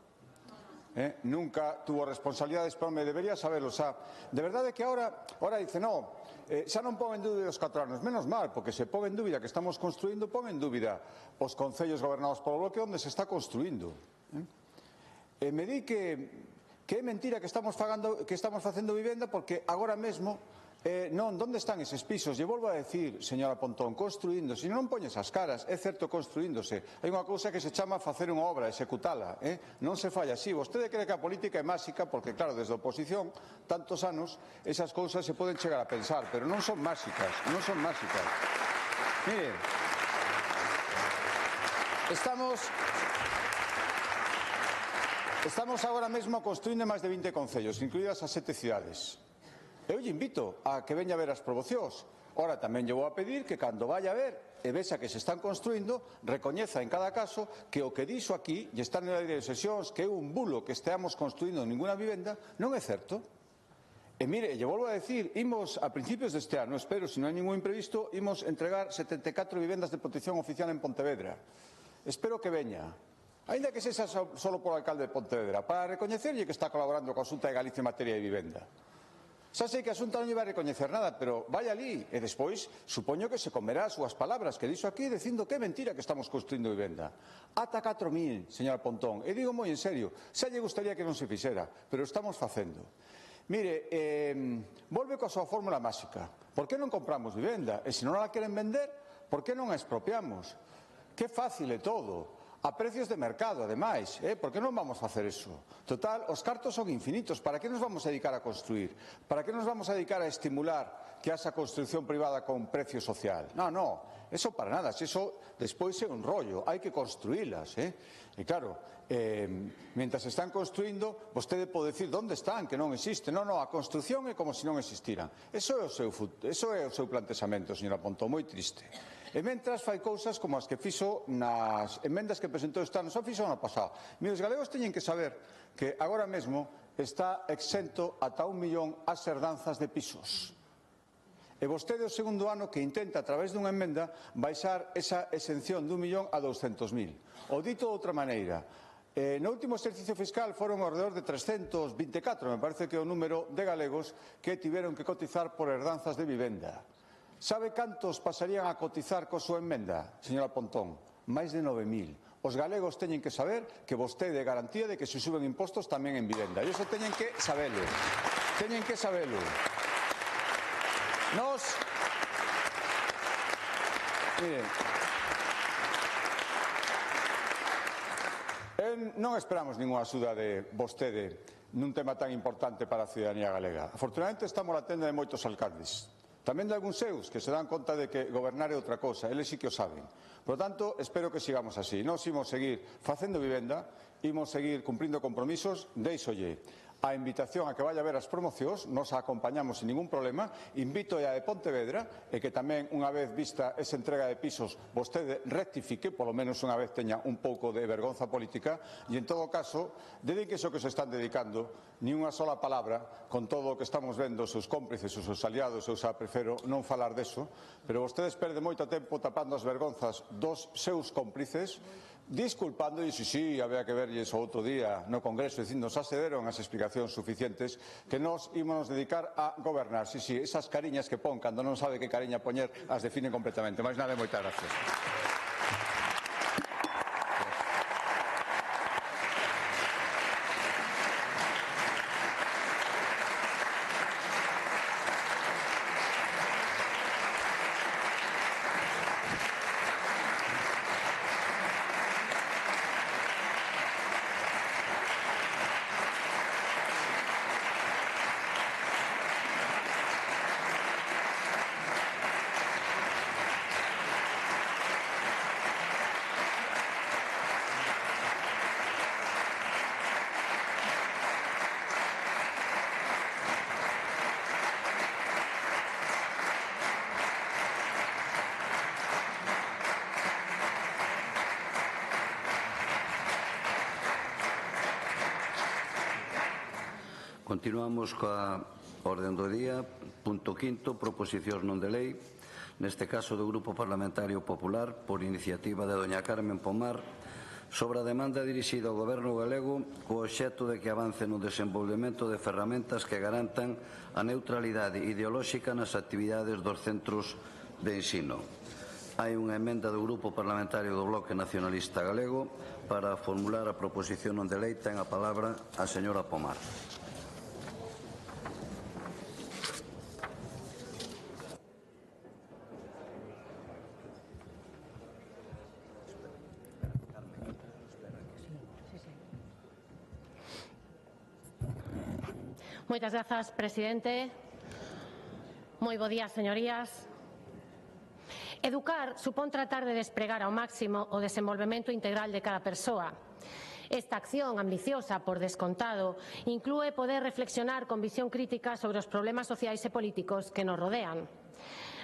S5: Nunca tuvo responsabilidades, pero me debería saberlo. De verdade que ahora dice, no, xa non pon en dúbida os 4 anos. Menos mal, porque se pon en dúbida que estamos construindo, pon en dúbida os concellos gobernados polo bloque onde se está construindo. Me di que é mentira que estamos facendo vivenda, porque agora mesmo non, onde están eses pisos? E volvo a decir, señora Pontón, construíndose, non poñes as caras, é certo construíndose. Hai unha cousa que se chama facer unha obra, executala, non se falla así. Vostede cree que a política é máxica, porque claro, desde a oposición, tantos anos, esas cousas se poden chegar a pensar, pero non son máxicas, non son máxicas. Mire, estamos agora mesmo construindo máis de 20 concellos, incluídas as 7 cidades. Eu lle invito a que veña a ver as promocións. Ora, tamén lle vou a pedir que cando vaya a ver e vexa que se están construindo, recoñeza en cada caso que o que dixo aquí, e está na lei de sesións, que é un bulo que esteamos construindo ninguna vivenda, non é certo. E mire, lle volvo a decir, imos a principios deste ano, espero, se non hai ningún imprevisto, imos entregar 74 vivendas de protección oficial en Pontevedra. Espero que veña, aínda que sexa só polo alcalde de Pontevedra, para recoñecerlle que está colaborando coa Xunta de Galicia en materia de vivenda. Xa sei que a Xunta non lle vai recoñecer nada, pero vai ali e despois supoño que se comerá as súas palabras que dixo aquí dicindo que é mentira que estamos construindo vivenda. Ata 4.000, señora Pontón, e digo moi en serio, xa lle gustaría que non se fixera, pero estamos facendo. Mire, volve coa súa fórmula máxica. Por que non compramos vivenda? E se non a queren vender, por que non a expropiamos? Que fácil é todo. A precios de mercado, ademais, por que non vamos a facer eso? Total, os cartos son infinitos, para que nos vamos a dedicar a construir? Para que nos vamos a dedicar a estimular que haxa construcción privada con precio social? Non, eso para nada, se eso despois é un rollo, hai que construílas, E claro, mentras están construindo, vostede pode dicir onde están, que non existe. Non, a construcción é como se non existiran. Eso é o seu plantexamento, señora Pontón, moi triste. E mentras fai cousas como as que fixo nas emendas que presentou este ano, só fixo ano pasado. Os galegos teñen que saber que agora mesmo está exento ata 1 millón as herdanzas de pisos. E vostede o segundo ano que intenta a través dunha emenda baixar esa exención de 1 millón a 200.000. O dito de outra maneira, no último exercicio fiscal foron ao redor de 324, me parece que é o número de galegos que tiveron que cotizar por herdanzas de vivenda. Sabe cantos pasarían a cotizar coa súa emenda, señora Pontón? Máis de 9.000. Os galegos teñen que saber que vostede é garantía de que se suben impostos tamén en vivenda. E iso teñen que sabelo. Teñen que sabelo. Nos... Miren, non esperamos ninguna axuda de vostede nun tema tan importante para a ciudadanía galega. Afortunadamente estamos na tenda de moitos alcaldes. Tamén de algúns seus que se dan conta de que gobernar é outra cosa, eles sí que o saben. Por lo tanto, espero que sigamos así. Nós imos seguir facendo vivenda, imos seguir cumprindo compromisos, deixolle a invitación a que vaya a ver as promocións, nos a acompañamos sin ningún problema, invito a de Pontevedra e que tamén unha vez vista esa entrega de pisos vostede rectifique, polo menos unha vez teña un pouco de vergonza política e en todo caso, dedíquese o que se están dedicando, ni unha sola palabra con todo o que estamos vendo os seus cómplices, os seus aliados, eu xa prefiro non falar deso, pero vostedes perden moito tempo tapando as vergonzas dos seus cómplices, disculpando, e si, había que verlles o outro día no Congreso dicindo xa se deron as explicacións suficientes que nos ímonos dedicar a gobernar. Si, esas cariñas que pon cando non sabe que cariña poñer as define completamente. Mais nada, moitas gracias.
S3: Continuamos coa orden do día. Punto quinto, proposicións non de lei, neste caso do Grupo Parlamentario Popular, por iniciativa de doña Carmen Pomar, sobre a demanda dirixida ao Goberno galego co obxecto de que avance no desenvolvemento de ferramentas que garantan a neutralidade ideolóxica nas actividades dos centros de ensino. Hai unha emenda do Grupo Parlamentario do Bloque Nacionalista Galego para formular a proposición non de lei. Ten a palabra a señora Pomar.
S7: Moitas grazas, presidente. Moi bo día, señorías. Educar supón tratar de despregar ao máximo o desenvolvemento integral de cada persoa. Esta acción ambiciosa, por descontado, inclúe poder reflexionar con visión crítica sobre os problemas sociais e políticos que nos rodean.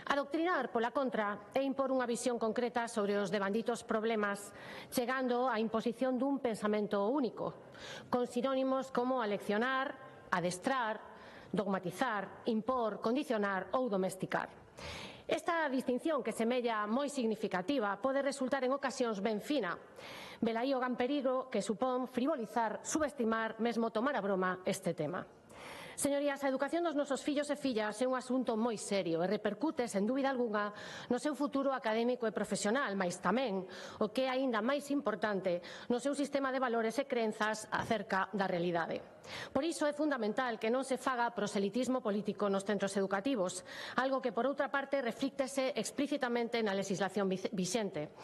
S7: Adoctrinar, pola contra, é impor unha visión concreta sobre os devanditos problemas, chegando á imposición dun pensamento único, con sinónimos como aleccionar, adestrar, dogmatizar, impor, condicionar ou domesticar. Esta distinción, que semella moi significativa, pode resultar en ocasións ben fina. Velaí o gran perigo que supón frivolizar, subestimar, mesmo tomar a broma este tema. Señorías, a educación dos nosos fillos e fillas é un asunto moi serio e repercute, sen dúbida algunha, no seu futuro académico e profesional, mais tamén, o que é aínda máis importante, no seu sistema de valores e crenzas acerca da realidade. Por iso é fundamental que non se faga proselitismo político nos centros educativos, algo que, por outra parte, reflíctese explícitamente na legislación vixente.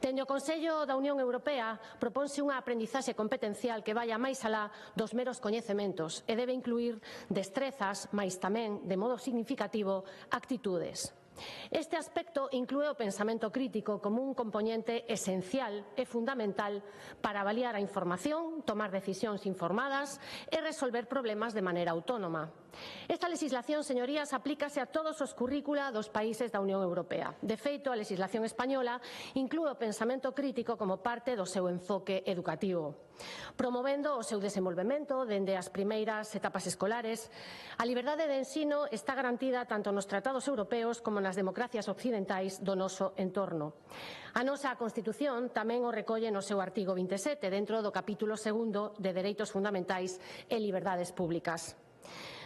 S7: Dende o Consello da Unión Europea proponse unha aprendizaxe competencial que vaya máis alá dos meros coñecementos e debe incluir destrezas, mais tamén, de modo significativo, actitudes. Este aspecto inclúe o pensamento crítico como un componente esencial e fundamental para avaliar a información, tomar decisións informadas e resolver problemas de maneira autónoma. Esta legislación, señorías, aplícase a todos os currícula dos países da Unión Europea. De feito, a legislación española inclúe o pensamento crítico como parte do seu enfoque educativo, promovendo o seu desenvolvemento dende as primeiras etapas escolares. A liberdade de ensino está garantida tanto nos tratados europeos como nas democracias occidentais do noso entorno. A nosa Constitución tamén o recolle no seu artigo 27, dentro do capítulo 2 de Dereitos Fundamentais e Liberdades Públicas.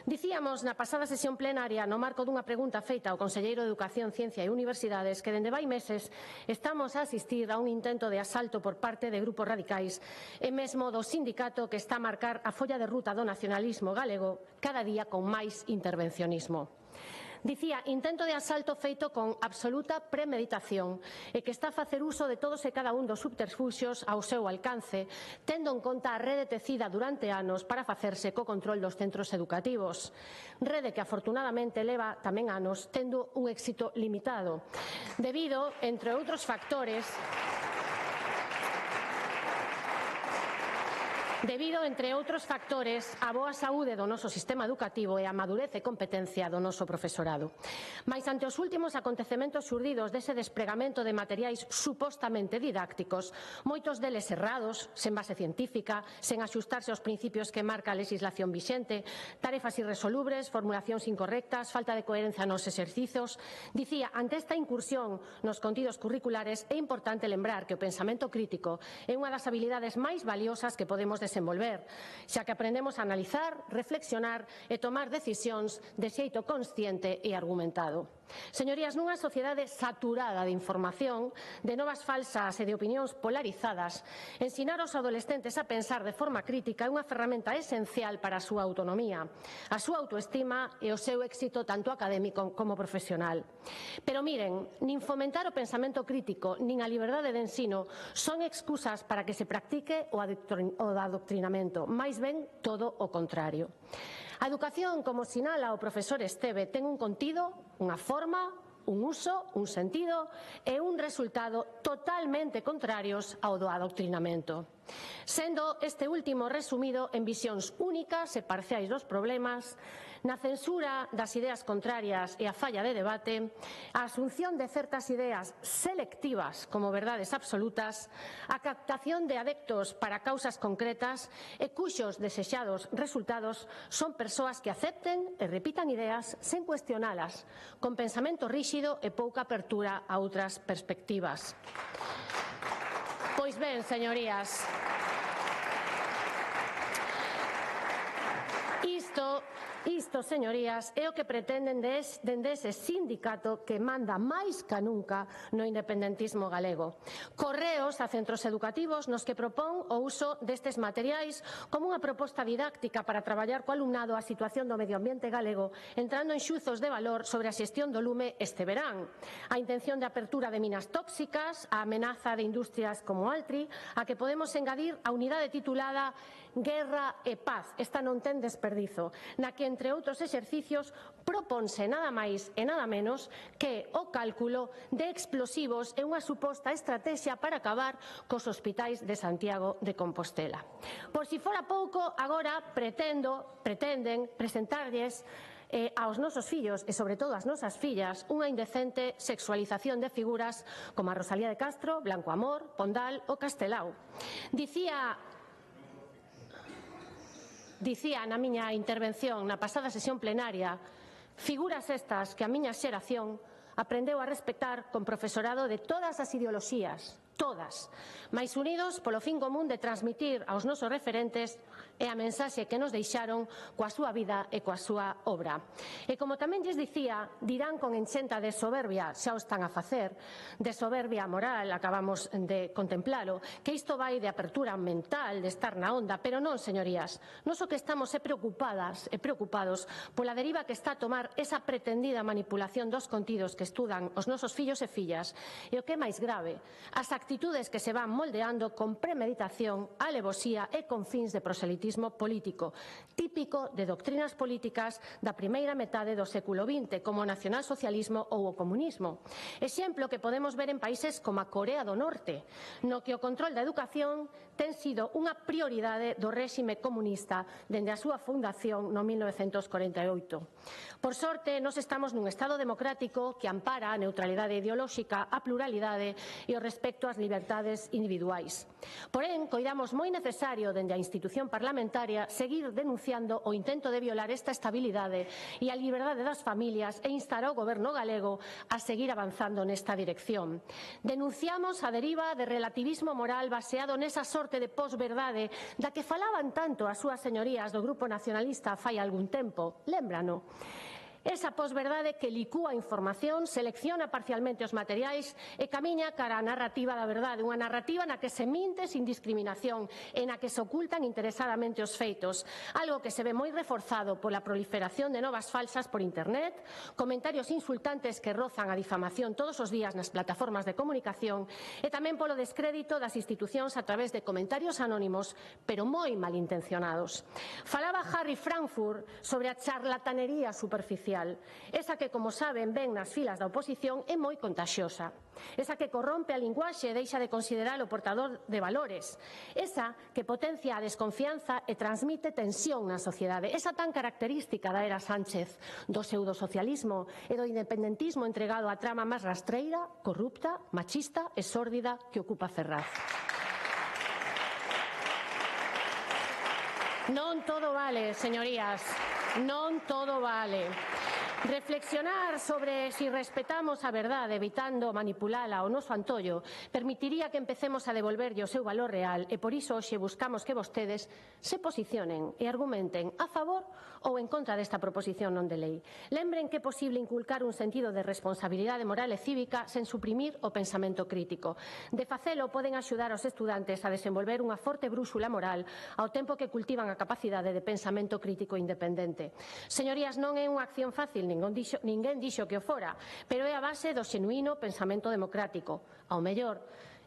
S7: Dicíamos na pasada sesión plenaria, no marco dunha pregunta feita ao Conselleiro de Educación, Ciencia e Universidades, que dende vai meses estamos a asistir a un intento de asalto por parte de grupos radicais e mesmo do sindicato que está a marcar a folla de ruta do nacionalismo galego cada día con máis intervencionismo. Dicía, intento de asalto feito con absoluta premeditación e que está a facer uso de todos e cada un dos subterfuxios ao seu alcance, tendo en conta a rede tecida durante anos para facerse co control dos centros educativos. Rede que afortunadamente leva tamén anos tendo un éxito limitado, debido, entre outros factores, á boa saúde do noso sistema educativo e á madurez e competencia do noso profesorado. Mais ante os últimos acontecementos xurdidos dese despregamento de materiais supostamente didácticos, moitos deles errados, sen base científica, sen axustarse aos principios que marca a legislación vixente, tarefas irresolubres, formulacións incorrectas, falta de coherencia nos exercicios, dicía, ante esta incursión nos contidos curriculares é importante lembrar que o pensamento crítico é unha das habilidades máis valiosas que podemos desenvolver, xa que aprendemos a analizar, reflexionar e tomar decisións de xeito consciente e argumentado. Señorías, nunha sociedade saturada de información, de novas falsas e de opinións polarizadas, ensinar aos adolescentes a pensar de forma crítica é unha ferramenta esencial para a súa autonomía, a súa autoestima e o seu éxito tanto académico como profesional. Pero miren, nin fomentar o pensamento crítico nin a liberdade de ensino son excusas para que se practique o adoctrinamento, máis ben todo o contrario. A educación, como sinala o profesor Esteve, ten un contido, unha forma, un uso, un sentido e un resultado totalmente contrarios ao do adoctrinamento, sendo este último resumido en visións únicas e parciais dos problemas, na censura das ideas contrarias e a falla de debate, a asunción de certas ideas selectivas como verdades absolutas, a captación de adeptos para causas concretas e cuxos desexados resultados son persoas que acepten e repitan ideas sen cuestionalas, con pensamento ríxido e pouca apertura a outras perspectivas. Pois ben, señorías, Isto, señorías, é o que pretenden dende ese sindicato que manda máis ca nunca no independentismo galego. Correos a centros educativos nos que propón o uso destes materiais como unha proposta didáctica para traballar co alumnado a situación do medio ambiente galego, entrando en xuzos de valor sobre a xestión do lume este verán, a intención de apertura de minas tóxicas, a amenaza de industrias como Altri, a que podemos engadir a unidade titulada Guerra e Paz, esta non ten desperdizo, na que, entre outros exercicios, proponse nada máis e nada menos que o cálculo de explosivos e unha suposta estrategia para acabar cos hospitais de Santiago de Compostela. Por si fora pouco, agora pretenden presentarlles aos nosos fillos e, sobre todo, ás nosas fillas, unha indecente sexualización de figuras como a Rosalía de Castro, Blanco Amor, Pondal ou Castelao. Dicía dicía na miña intervención na pasada sesión plenaria, figuras estas que a miña xeración aprendeu a respetar con profesorado de todas as ideoloxías, todas, mais unidos polo fin común de transmitir aos nosos referentes e a mensaxe que nos deixaron coa súa vida e coa súa obra. E como tamén lles dicía, dirán con enchenta de soberbia, xa o están a facer, de soberbia moral, acabamos de contemplalo, que isto vai de apertura mental, de estar na onda, pero non, señorías, nos o que estamos preocupadas e preocupados pola deriva que está a tomar esa pretendida manipulación dos contidos que estudan os nosos fillos e fillas, e o que é máis grave, as actitudes que se van moldeando con premeditación, alevosía e con fins de proselitismo político, típico de doctrinas políticas da primeira metade do século XX, como o nacionalsocialismo ou o comunismo. Exemplo que podemos ver en países como a Corea do Norte, no que o control da educación ten sido unha prioridade do réxime comunista dende a súa fundación no 1948. Por sorte, nós estamos nun Estado democrático que ampara a neutralidade ideolóxica, a pluralidade e o respecto ás liberdades individuais. Porén, coidamos moi necesario dende a institución parlamentaria seguir denunciando o intento de violar esta estabilidade e a liberdade das familias e instar ao Goberno galego a seguir avanzando nesta dirección. Denunciamos a deriva de relativismo moral baseado nesa sorte de posverdade da que falaban tanto as súas señorías do Grupo Nacionalista fai algún tempo, lémbrano. Esa posverdade que licúa a información, selecciona parcialmente os materiais e camiña cara á narrativa da verdade, unha narrativa na que se minte sin discriminación e na que se ocultan interesadamente os feitos, algo que se ve moi reforzado pola proliferación de novas falsas por internet, comentarios insultantes que rozan a difamación todos os días nas plataformas de comunicación e tamén polo descrédito das institucións a través de comentarios anónimos, pero moi malintencionados. Falaba Harry Frankfurt sobre a charlatanería superficial, esa que, como saben, ven nas filas da oposición é moi contaxiosa, esa que corrompe a linguaxe e deixa de considerar o portador de valores, esa que potencia a desconfianza e transmite tensión na sociedade, esa tan característica da era Sánchez, do pseudosocialismo e do independentismo entregado á trama máis rastreira, corrupta, machista e sórdida que ocupa Ferraz. Non todo vale, señorías, non todo vale. Reflexionar sobre si respetamos a verdade evitando manipulala ao noso antollo permitiría que empecemos a devolverlle o seu valor real e por iso hoxe buscamos que vostedes se posicionen e argumenten a favor ou en contra desta proposición non de lei. Lembren que é posible inculcar un sentido de responsabilidade moral e cívica sen suprimir o pensamento crítico. De facelo poden axudar aos estudantes a desenvolver unha forte brúxula moral ao tempo que cultivan a capacidade de pensamento crítico independente. Señorías, non é unha acción fácil, ninguén dixo que o fora, pero é a base do xenuíno pensamento democrático. Ao mellor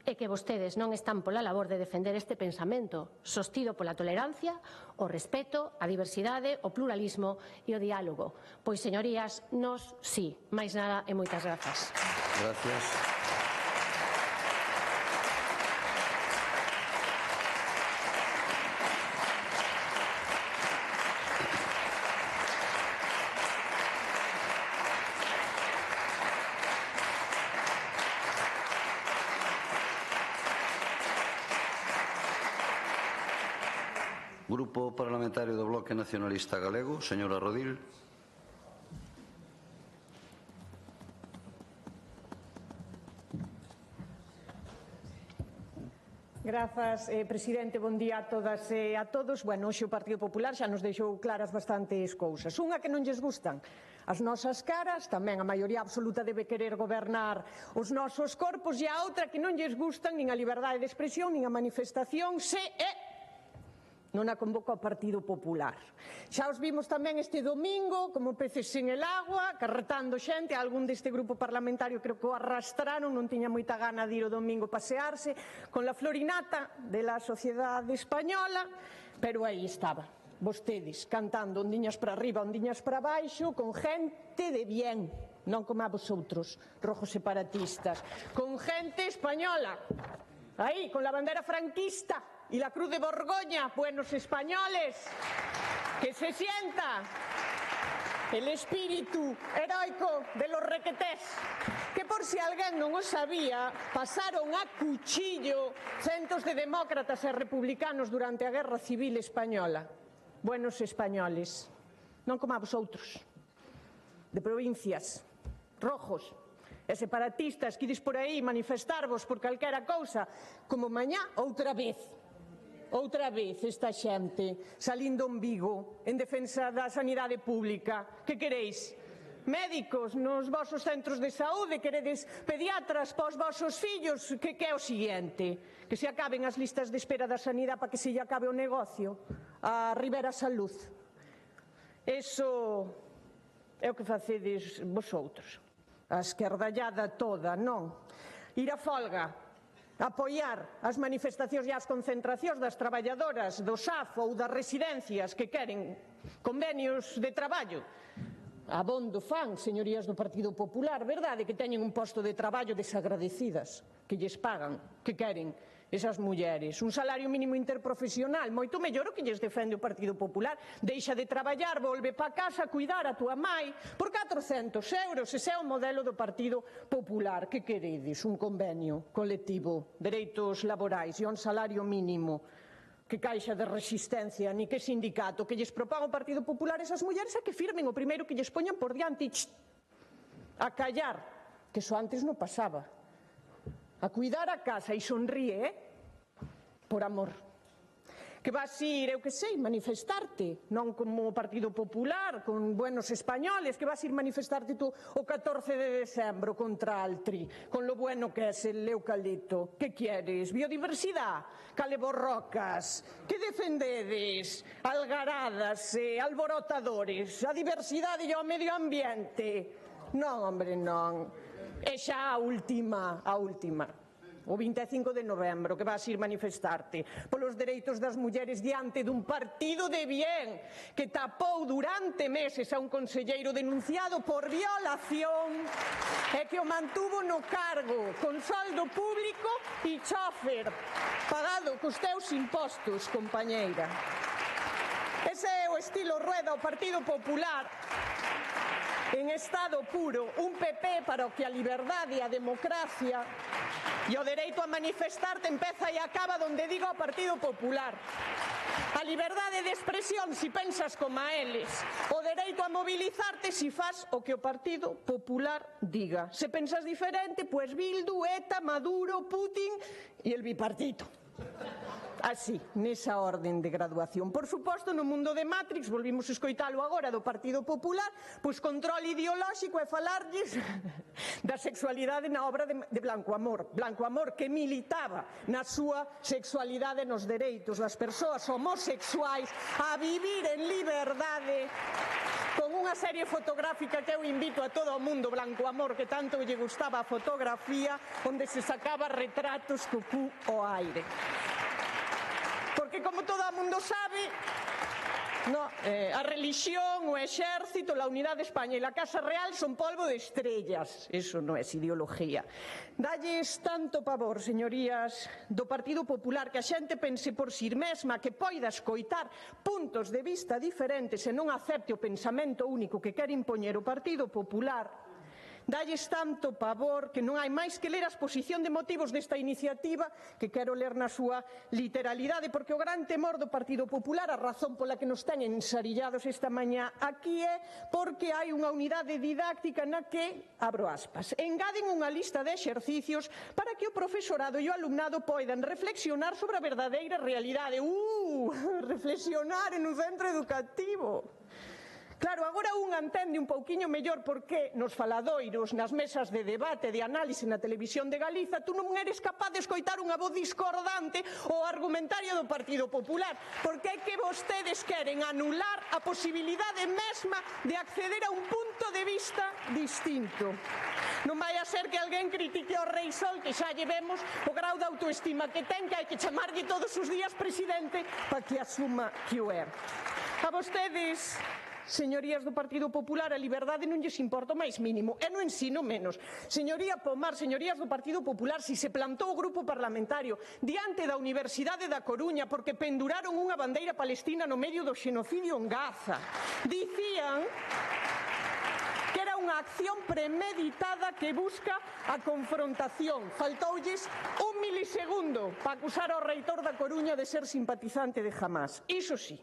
S7: é que vostedes non están pola labor de defender este pensamento, sostido pola tolerancia, o respeto, a diversidade, o pluralismo e o diálogo. Pois, señorías, nós sí. Máis nada e moitas grazas.
S3: Gracias. Grupo Parlamentario do Bloque Nacionalista Galego, señora Rodil.
S8: Grazas, presidente. Bon día a todas e a todos. Bueno, hoxe o Partido Popular xa nos deixou claras bastantes cousas. Unha que non lles gustan as nosas caras, tamén a maioría absoluta debe querer gobernar os nosos corpos, e a outra que non lles gustan nin a liberdade de expresión nin a manifestación se non a convoca o Partido Popular. Xa os vimos tamén este domingo como peces en el agua, carretando xente, algún deste grupo parlamentario creo que o arrastraron, non tiña moita gana de ir o domingo pasearse con la florinata de la sociedade española, pero aí estaba, vostedes, cantando ondiñas para arriba, ondiñas para baixo, con gente de bien, non como a vosotros, rojos separatistas, con gente española, aí, con la bandera franquista, y la Cruz de Borgoña, buenos españoles, que se sienta el espíritu heroico de los requetés, que por si alguén non o sabía, pasaron a cuchillo centos de demócratas e republicanos durante a Guerra Civil Española. buenos españoles, non como a vosotros, de provincias, rojos e separatistas que ides por aí manifestarvos por calquera cousa, como mañá outra vez esta xente salindo en Vigo en defensa da sanidade pública. Que queréis? Médicos nos vosos centros de saúde, queredes pediatras para os vosos fillos, que é o seguinte? Que se acaben as listas de espera da sanidade para que se lle acabe o negocio a Rivera Salud. Eso é o que facedes vosoutros. A esquerdallada toda, non? Ir a folga, apoiar as manifestacións e as concentracións das traballadoras do SAF ou das residencias que queren convenios de traballo. Abondo fan, señorías do Partido Popular, verdade que teñen un posto de traballo desagradecidas, que lles pagan, que queren esas mulleres. Un salario mínimo interprofesional, moito mellor o que lles defende o Partido Popular. Deixa de traballar, volve pa casa a cuidar a túa mai por 400 euros. Ese é o modelo do Partido Popular. Que queredes? Un convenio colectivo, dereitos laborais e un salario mínimo. Que caixa de resistencia, ni que sindicato que lles propaga o Partido Popular esas mulleres é que firmen o primeiro que lles poñan por diante a callar, que eso antes non pasaba, a cuidar a casa e sonríe, por amor. Que vas ir, eu que sei, manifestarte, non como o Partido Popular, con buenos españoles, que vas ir manifestarte tú o 14 de decembro contra Altri, con lo bueno que es el eucalipto. Que queres? Biodiversidade? Caleborrocas? Que defendedes? Algaradas e alborotadores? A diversidade e o medio ambiente? Non, hombre, non. E xa a última. O 25 de novembro, que vas ir manifestarte polos dereitos das mulleres diante dun partido de bien que tapou durante meses a un conselleiro denunciado por violación e que o mantuvo no cargo con soldo público e chofer pagado cos teus impostos, compañeira. Ese é o estilo Rueda, o Partido Popular en estado puro, un PP para o que a liberdade e a democracia e o dereito a manifestarte empeza e acaba donde diga o Partido Popular. A liberdade de expresión si pensas como a eles. O dereito a mobilizarte si fas o que o Partido Popular diga. Se pensas diferente, pues Bildu, ETA, Maduro, Putin e el bipartito. Así, nesa orden de graduación. Por suposto, no mundo de Matrix, volvimos a escoitalo agora do Partido Popular, pois control ideolóxico é falarlles da sexualidade na obra de Blanco Amor. Blanco Amor que militaba na súa sexualidade nos dereitos das persoas homosexuais a vivir en liberdade con unha serie fotográfica que eu invito a todo o mundo, Blanco Amor, que tanto lle gustaba a fotografía, onde se sacaba retratos co cu ao aire. Porque, como todo o mundo sabe, a religión, o exército, la unidade de España e la Casa Real son polvo de estrellas. Eso non é ideología. Dalles tanto pavor, señorías, do Partido Popular, que a xente pense por si mesma que poida escoitar puntos de vista diferentes e non acepte o pensamento único que quere impoñer o Partido Popular. Dalles tanto pavor que non hai máis que ler a exposición de motivos desta iniciativa, que quero ler na súa literalidade, porque o gran temor do Partido Popular, a razón pola que nos teñen ensarillados esta mañá aquí é porque hai unha unidade didáctica na que, abro aspas, engaden unha lista de exercicios para que o profesorado e o alumnado poidan reflexionar sobre a verdadeira realidade. Reflexionar en un centro educativo. Claro, agora un entende un pouquiño mellor porque nos faladoiros, nas mesas de debate, de análise na televisión de Galiza, tú non eres capaz de escoitar unha voz discordante ao argumentario do Partido Popular, porque é que vostedes queren anular a posibilidade mesma de acceder a un punto de vista distinto. Non vai a ser que alguén critique ao Rei Sol, que xa lle vemos o grau de autoestima que ten, que hai que chamarlle todos os días presidente para que asuma que o é. A vostedes, señorías do Partido Popular, a liberdade non lles importa o máis mínimo, e no ensino menos. Señoría Pomar, señorías do Partido Popular, si se plantou o grupo parlamentario diante da Universidade da Coruña porque penduraron unha bandeira palestina no medio do xenocidio en Gaza, dicían que era unha acción premeditada que busca a confrontación. Faltoulles un milisegundo para acusar ao reitor da Coruña de ser simpatizante de Hamás. Iso sí,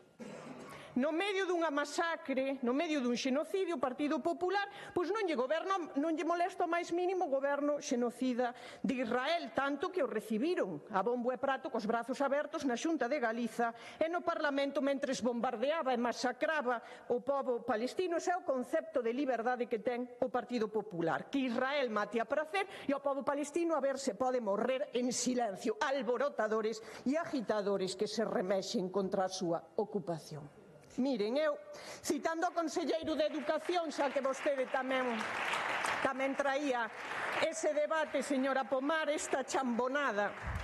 S8: no medio dunha masacre, no medio dun xenocidio, o Partido Popular, pois non lle molesta o máis mínimo o goberno xenocida de Israel, tanto que o recibiron a bombo e prato cos brazos abertos na Xunta de Galiza e no Parlamento mentres bombardeaba e masacraba o pobo palestino. Ese é o concepto de liberdade que ten o Partido Popular, que Israel mate a prazer e o pobo palestino a ver se pode morrer en silencio, alborotadores e agitadores que se remexen contra a súa ocupación. Miren, eu, citando o conselleiro de Educación, xa que vostede tamén traía ese debate, señora Pomar, esta chambonada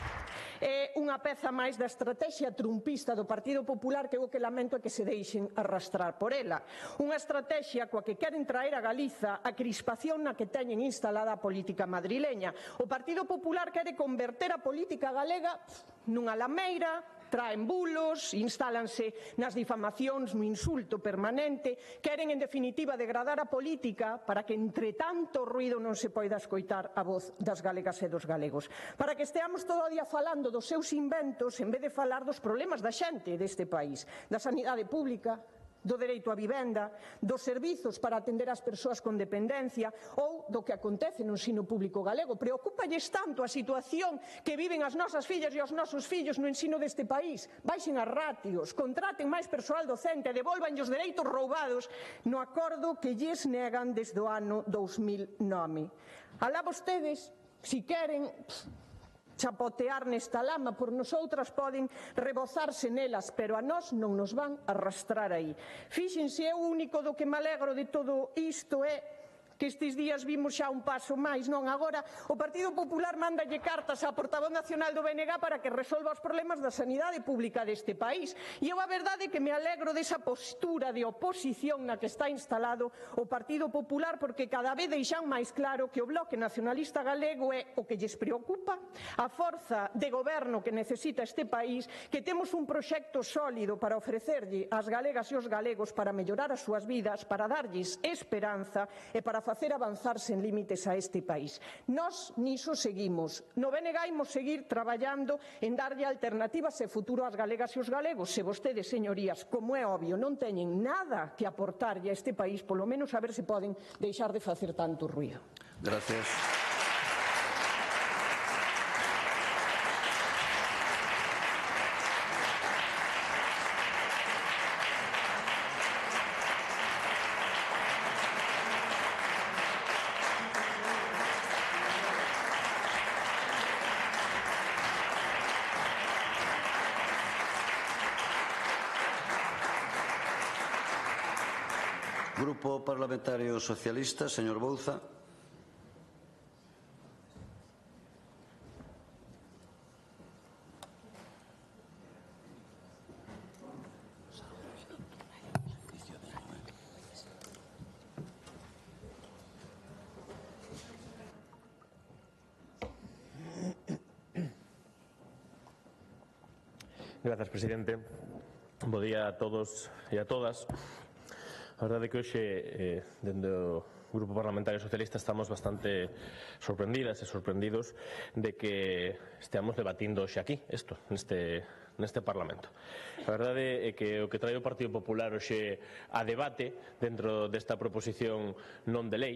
S8: é unha peza máis da estrategia trumpista do Partido Popular que o que lamento é que se deixen arrastrar por ela. Unha estrategia coa que queren traer a Galiza a crispación na que teñen instalada a política madrileña. O Partido Popular quere converter a política galega nunha lameira, traen bulos, instálanse nas difamacións, no insulto permanente, queren en definitiva degradar a política para que entre tanto ruído non se poida escoitar a voz das galegas e dos galegos, para que esteamos todo o día falando dos seus inventos en vez de falar dos problemas da xente deste país, da sanidade pública, do dereito á vivenda, dos servizos para atender as persoas con dependencia ou do que acontece no ensino público galego. Preocúpalles tanto a situación que viven as nosas fillas e os nosos fillos no ensino deste país. Baixen as ratios, contraten máis persoal docente, devolvanlle os dereitos roubados no acordo que lles negan desde o ano 2009. Alá vostedes, si queren chapotear nesta lama, por nosoutras poden rebozarse nelas, pero a nós non nos van arrastrar aí. Fíxense, o único do que me alegro de todo isto é que estes días vimos xa un paso máis, non? Agora o Partido Popular mándalle cartas á portavoz nacional do BNG para que resolva os problemas da sanidade pública deste país. E eu a verdade é que me alegro desa postura de oposición na que está instalado o Partido Popular, porque cada vez deixan máis claro que o Bloque Nacionalista Galego é o que lles preocupa, a forza de goberno que necesita este país, que temos un proxecto sólido para ofrecerlle ás galegas e aos galegos para mellorar as súas vidas, para darlles esperanza e para facer avanzar sen límites a este país. Nós niso seguimos. No BNG imos seguir traballando en darlle alternativas e futuro ás galegas e aos galegos. Se vostedes, señorías, como é obvio, non teñen nada que aportarlle a este país, polo menos a ver se poden deixar de facer tanto ruído.
S3: Gracias. Grupo Parlamentario Socialista, señor Bouza.
S9: Grazas, presidente. Bo día a todos e a todas. A verdade é que hoxe, dende o Grupo Parlamentario Socialista, estamos bastante sorprendidas e sorprendidos de que esteamos debatindo hoxe aquí, isto, neste Parlamento. A verdade é que o que trae o Partido Popular hoxe a debate dentro desta proposición non de lei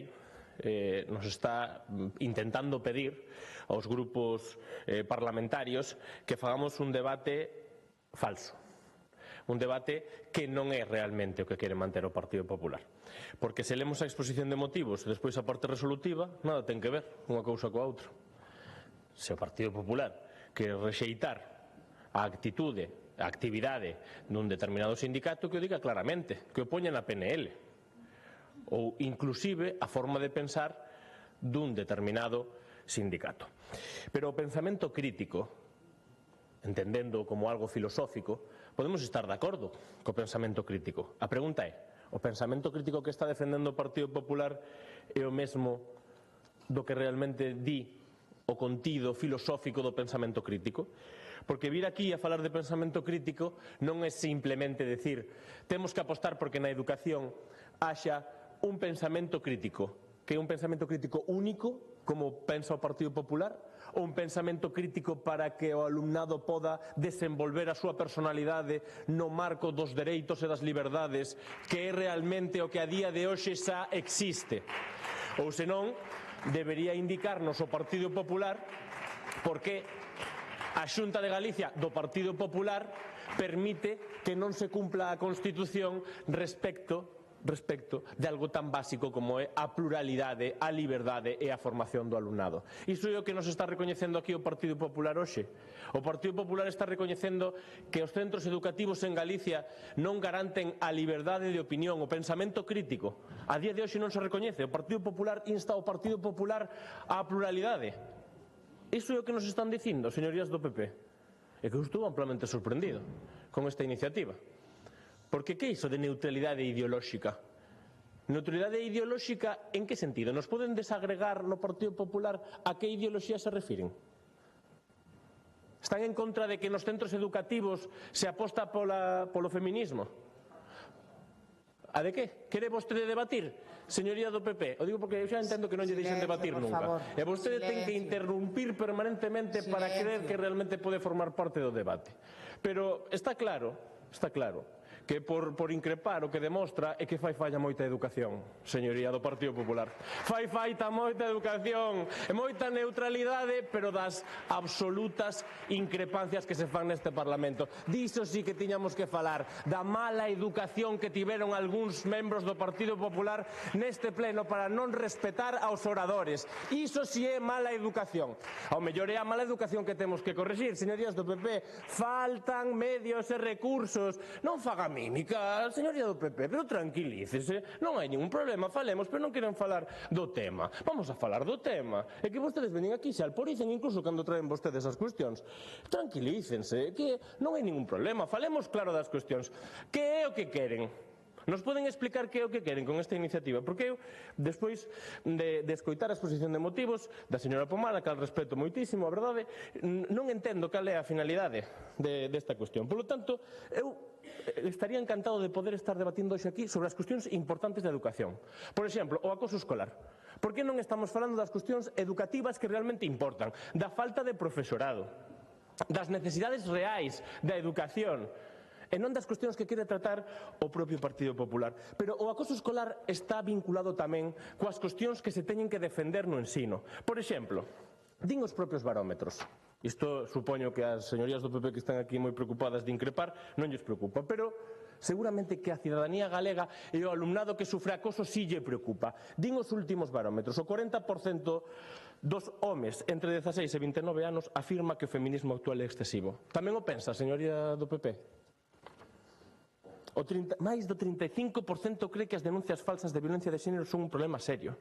S9: nos está intentando pedir aos grupos parlamentarios que fagamos un debate falso. Un debate que non é realmente o que quere manter o Partido Popular. Porque se lemos a exposición de motivos e despois a parte resolutiva, nada ten que ver unha cousa coa outra. Se o Partido Popular quere rexeitar a actitude, a actividade dun determinado sindicato, que o diga claramente, que o poña na PNL. Ou inclusive a forma de pensar dun determinado sindicato. Pero o pensamento crítico, entendendo como algo filosófico, podemos estar de acordo co pensamento crítico. A pregunta é, o pensamento crítico que está defendendo o Partido Popular é o mesmo do que realmente di o contido filosófico do pensamento crítico? Porque vir aquí a falar de pensamento crítico non é simplemente decir temos que apostar porque na educación haxa un pensamento crítico, que é un pensamento crítico único, como pensa o Partido Popular, ou un pensamento crítico para que o alumnado poda desenvolver a súa personalidade no marco dos dereitos e das liberdades, que é realmente o que a día de hoxe xa existe. Ou senón, debería indicarnos o Partido Popular porque a Xunta de Galicia do Partido Popular permite que non se cumpla a Constitución respecto de algo tan básico como é a pluralidade, a liberdade e a formación do alumnado. Iso é o que nos está recoñecendo aquí o Partido Popular hoxe. O Partido Popular está recoñecendo que os centros educativos en Galicia non garanten a liberdade de opinión, o pensamento crítico. A día de hoxe non se recoñece. O Partido Popular insta ao Partido Popular á pluralidade. Iso é o que nos están dicindo, señorías do PP. É que eu estou amplamente sorprendido con esta iniciativa. Porque que é iso de neutralidade ideolóxica? Neutralidade ideolóxica en que sentido? Nos poden desagregar no Partido Popular a que ideoloxía se refiren? Están en contra de que nos centros educativos se aposta polo feminismo? A de que? Quere vostede debatir? Señoría do PP, o digo porque eu xa entendo que non lle deixen debatir nunca. E vostede ten que interrumpir permanentemente para creer que realmente pode formar parte do debate. Pero está claro que por increpar o que demostra é que fai falla moita educación, señoría do Partido Popular. Fai falta moita educación e moita neutralidade, pero das absolutas increpancias que se fan neste Parlamento. Diso sí que tiñamos que falar, da mala educación que tiveron algúns membros do Partido Popular neste pleno para non respetar aos oradores. Iso sí é mala educación. Ao mellor é a mala educación que temos que corrixir, señorías do PP. Faltan medios e recursos. Non faga mímica, señoría do PP, pero tranquilícese, non hai ningún problema, falemos, pero non queren falar do tema. Vamos a falar do tema. É que vostedes veñen aquí, se alporicen incluso cando traen vostedes as cuestións. Tranquilícense, que non hai ningún problema, falemos claro das cuestións. Que é o que queren? Nos poden explicar que é o que queren con esta iniciativa? Porque eu, despois de escoitar a exposición de motivos da señora Pomala, que al respeto moitísimo, a verdade, non entendo cal é a finalidade desta cuestión. Por lo tanto, eu estaría encantado de poder estar debatindo hoxe aquí sobre as cuestións importantes da educación. Por exemplo, o acoso escolar. Por que non estamos falando das cuestións educativas que realmente importan? Da falta de profesorado, das necesidades reais da educación, e non das cuestións que quere tratar o propio Partido Popular. Pero o acoso escolar está vinculado tamén coas cuestións que se teñen que defender no ensino. Por exemplo, din os propios barómetros. Isto supoño que as señorías do PP que están aquí moi preocupadas de increpar non lles preocupa, pero seguramente que a cidadanía galega e o alumnado que sufre acoso sí lle preocupa. Din os últimos barómetros, o 40% dos homes entre 16 e 29 anos afirma que o feminismo actual é excesivo. Tamén o pensa, señoría do PP? Máis do 35% cree que as denuncias falsas de violencia de xénero son un problema serio.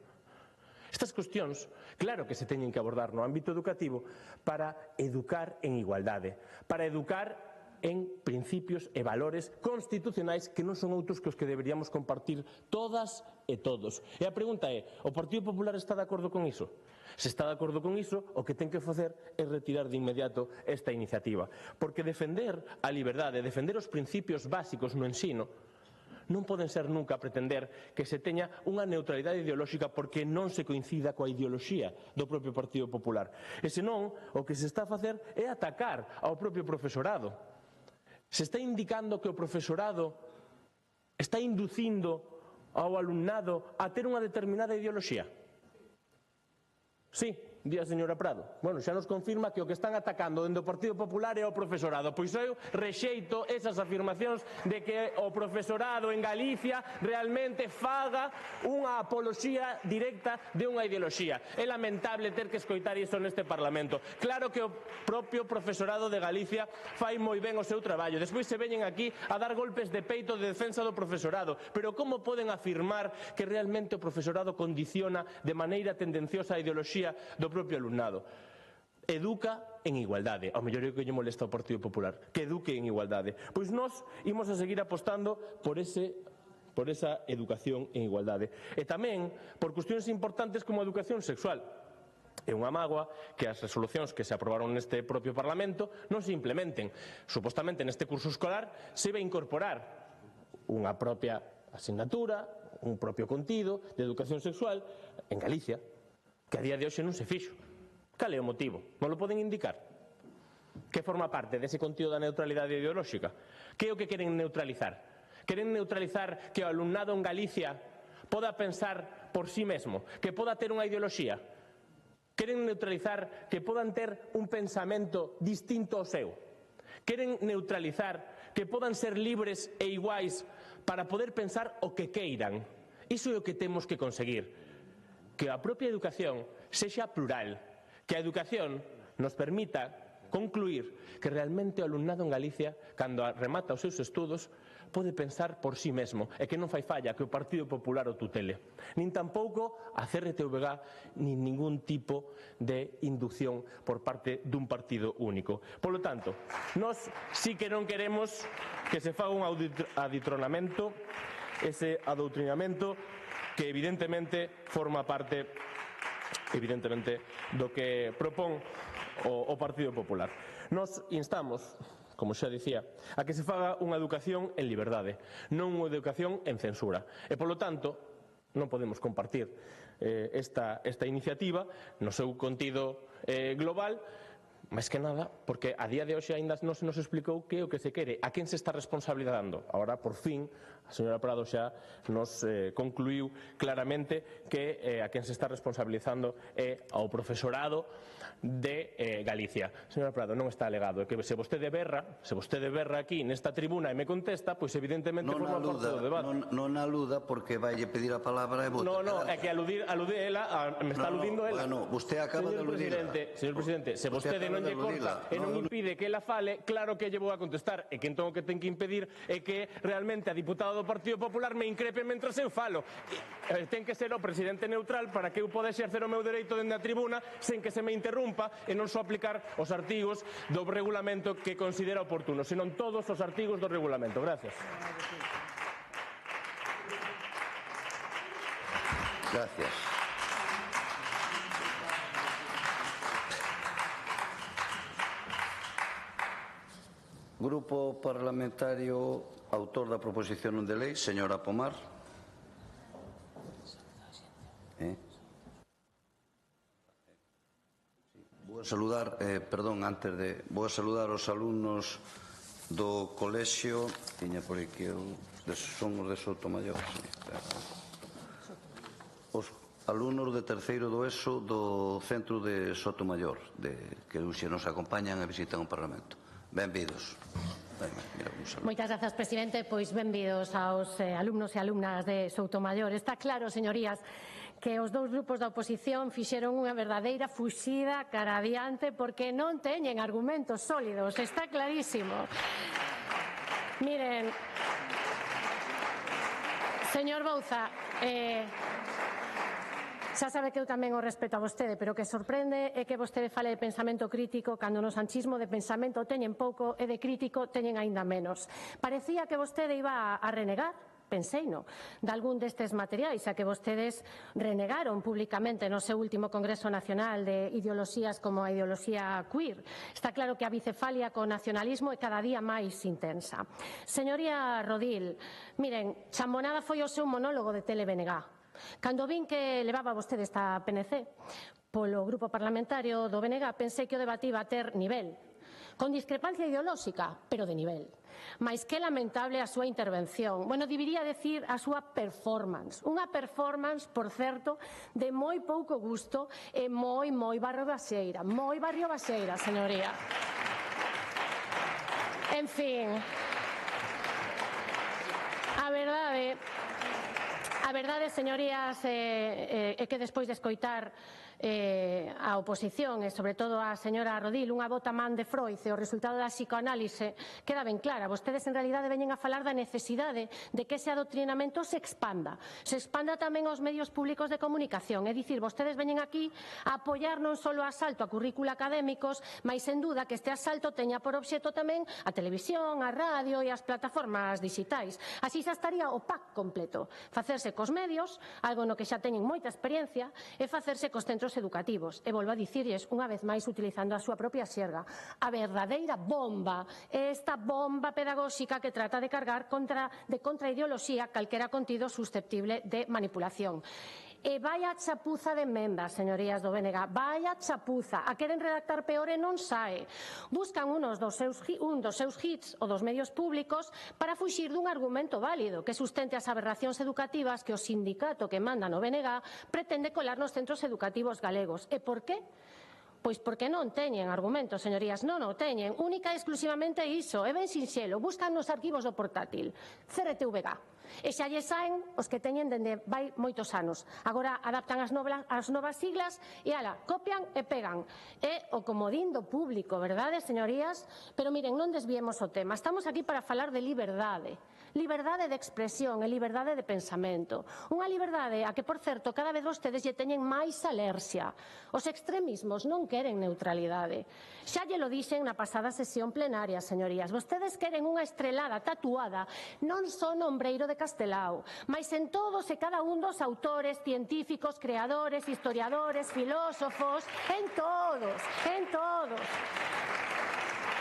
S9: Estas cuestións, claro que se teñen que abordar no ámbito educativo para educar en igualdade, para educar en principios e valores constitucionais que non son outros que os que deberíamos compartir todas e todos. E a pregunta é, o Partido Popular está de acordo con iso? Se está de acordo con iso, o que ten que facer é retirar de inmediato esta iniciativa. Porque defender a liberdade, defender os principios básicos no ensino, non poden ser nunca pretender que se teña unha neutralidade ideolóxica porque non se coincida coa ideoloxía do propio Partido Popular. E senón, o que se está a facer é atacar ao propio profesorado. Se está indicando que o profesorado está inducindo ao alumnado a ter unha determinada ideoloxía. Sí, di a señora Prado. Bueno, xa nos confirma que o que están atacando dentro do Partido Popular é o profesorado. Pois eu rexeito esas afirmacións de que o profesorado en Galicia realmente faga unha apoloxía directa de unha ideoloxía. É lamentable ter que escoitar iso neste Parlamento. Claro que o propio profesorado de Galicia fai moi ben o seu traballo. Despois se veñen aquí a dar golpes de peito de defensa do profesorado. Pero como poden afirmar que realmente o profesorado condiciona de maneira tendenciosa a ideoloxía do propio alumnado? Educa en igualdade. Ao mellor é o que lle molesta ao Partido Popular, que eduque en igualdade. Pois nós imos a seguir apostando por esa educación en igualdade. E tamén por cuestións importantes como a educación sexual. É unha mágoa que as resolucións que se aprobaron neste propio Parlamento non se implementen. Supostamente neste curso escolar se vai incorporar unha propia asignatura, un propio contido de educación sexual en Galicia, que a día de hoxe non se fixo, Cal é o motivo? Non lo poden indicar? Que forma parte dese contido da neutralidade ideolóxica? Que é o que queren neutralizar? Queren neutralizar que o alumnado en Galicia poda pensar por sí mesmo, que poda ter unha ideoloxía? Queren neutralizar que podan ter un pensamento distinto ao seu? Queren neutralizar que podan ser libres e iguais para poder pensar o que queiran? Iso é o que temos que conseguir. Que a propia educación sexa plural, que a educación nos permita concluir que realmente o alumnado en Galicia, cando remata os seus estudos, pode pensar por sí mesmo e que non fai falla que o Partido Popular o tutele. Nin tampouco a CRTVG nin ningún tipo de inducción por parte dun partido único. Polo tanto, nós sí que non queremos que se faga un aditronamento, ese adoutrinamento que evidentemente forma parte do que propón o Partido Popular. Nos instamos, como xa dicía, a que se faga unha educación en liberdade, non unha educación en censura. E, polo tanto, non podemos compartir esta iniciativa no seu contido global, máis que nada, porque a día de hoxe ainda non se nos explicou que é o que se quere, a quen se está responsabilizando. Agora, por fin, a señora Prado xa nos concluiu claramente que a quen se está responsabilizando é ao profesorado de Galicia. Señora Prado, non está alegado, que se vostede berra aquí nesta tribuna e me contesta, pois evidentemente forma parte do debate.
S3: Non aluda porque vaille pedir a palabra e vota.
S9: Non, é que alude ela, me está aludindo ela.
S3: Bueno, usted acaba de aludirla.
S9: Señor Presidente, se vostede non lle corta e non impide que ela fale, claro que lle vou a contestar, e que entón o que ten que impedir é que realmente a diputada do Partido Popular me increpe mentre eu falo. Ten que ser o presidente neutral para que eu poda exercer o meu dereito dende a tribuna sen que se me interrumpa e non só aplicar os artigos do regulamento que considera oportuno, senón todos os artigos do regulamento. Gracias.
S3: Gracias. Grupo parlamentario autor da proposición non de lei, señora Pomar. Vou a saludar, vou a saludar os alumnos do colexio, tiña por aquí, son os de Sotomayor, os alumnos de terceiro do ESO do centro de Sotomayor, que hoxe nos acompañan e visitan o Parlamento. Benvidos.
S7: Moitas grazas, presidente. Pois benvidos aos alumnos e alumnas de Soutomaior. Está claro, señorías, que os dous grupos da oposición fixeron unha verdadeira fuxida cara adiante porque non teñen argumentos sólidos. Está clarísimo. Miren, señor Bouza, xa sabe que eu tamén o respeto a vostede, pero o que sorprende é que vostede fale de pensamento crítico cando no sanchismo de pensamento teñen pouco e de crítico teñen aínda menos. Parecía que vostede iba a renegar, penseino, de algún destes materiais, a que vostedes renegaron públicamente no seu último Congreso Nacional de ideoloxías como a ideoloxía queer. Está claro que a bicefalia co nacionalismo é cada día máis intensa. Señoría Rodil, miren, champonada foi o seu monólogo de TeleBNG. Cando vin que levaba vostede esta PNC polo grupo parlamentario do BNG, pensei que o debate iba a ter nivel, con discrepancia ideolóxica, pero de nivel. Mais que lamentable a súa intervención. Bueno, debería decir a súa performance. Unha performance, por certo, de moi pouco gusto e moi barrio baseira. Moi barrio baseira, señoría. En fin, a verdade, señorías, é que despois de escoitar a oposición e sobre todo a señora Rodil unha bota man de Freud e o resultado da psicoanálise queda ben clara. Vostedes en realidade veñen a falar da necesidade de que ese adoctrinamento se expanda tamén aos medios públicos de comunicación, é dicir, vostedes veñen aquí a apoiar non só o asalto a currículo académicos, mas sen duda que este asalto teña por obxecto tamén a televisión, a radio e as plataformas digitais. Así xa estaría o pack completo, facerse cos medios, algo no que xa teñen moita experiencia, e facerse cos centros educativos. E volvo a dicirlles, unha vez máis, utilizando a súa propia xerga, a verdadeira bomba é esta bomba pedagóxica que trata de cargar de contraideoloxía calquera contido susceptible de manipulación. E vaya chapuza de emendas, señorías do BNG, vaya chapuza. A queren redactar peor e non sae. Buscan un dos seus hits ou dos medios públicos para fuxir dun argumento válido que sustente as aberracións educativas que o sindicato que manda no BNG pretende colar nos centros educativos galegos. E por qué? Pois porque non teñen argumentos, señorías, non o teñen. Única e exclusivamente iso, é ben sinxelo, buscan nos arquivos do portátil, CRTVG. E xa lle saen os que teñen dende vai moitos anos. Agora adaptan as novas siglas e ala, copian e pegan. É o comodín do público, verdade, señorías? Pero miren, non desviemos o tema. Estamos aquí para falar de liberdade. Liberdade de expresión e liberdade de pensamento. Unha liberdade a que, por certo, cada vez vostedes lle teñen máis alerxia. Os extremismos non queren neutralidade. Xa lle lo dixen na pasada sesión plenaria, señorías. Vostedes queren unha estrelada tatuada non só no ombreiro de Castelao, mais en todos e cada un dos autores, científicos, creadores, historiadores, filósofos, en todos,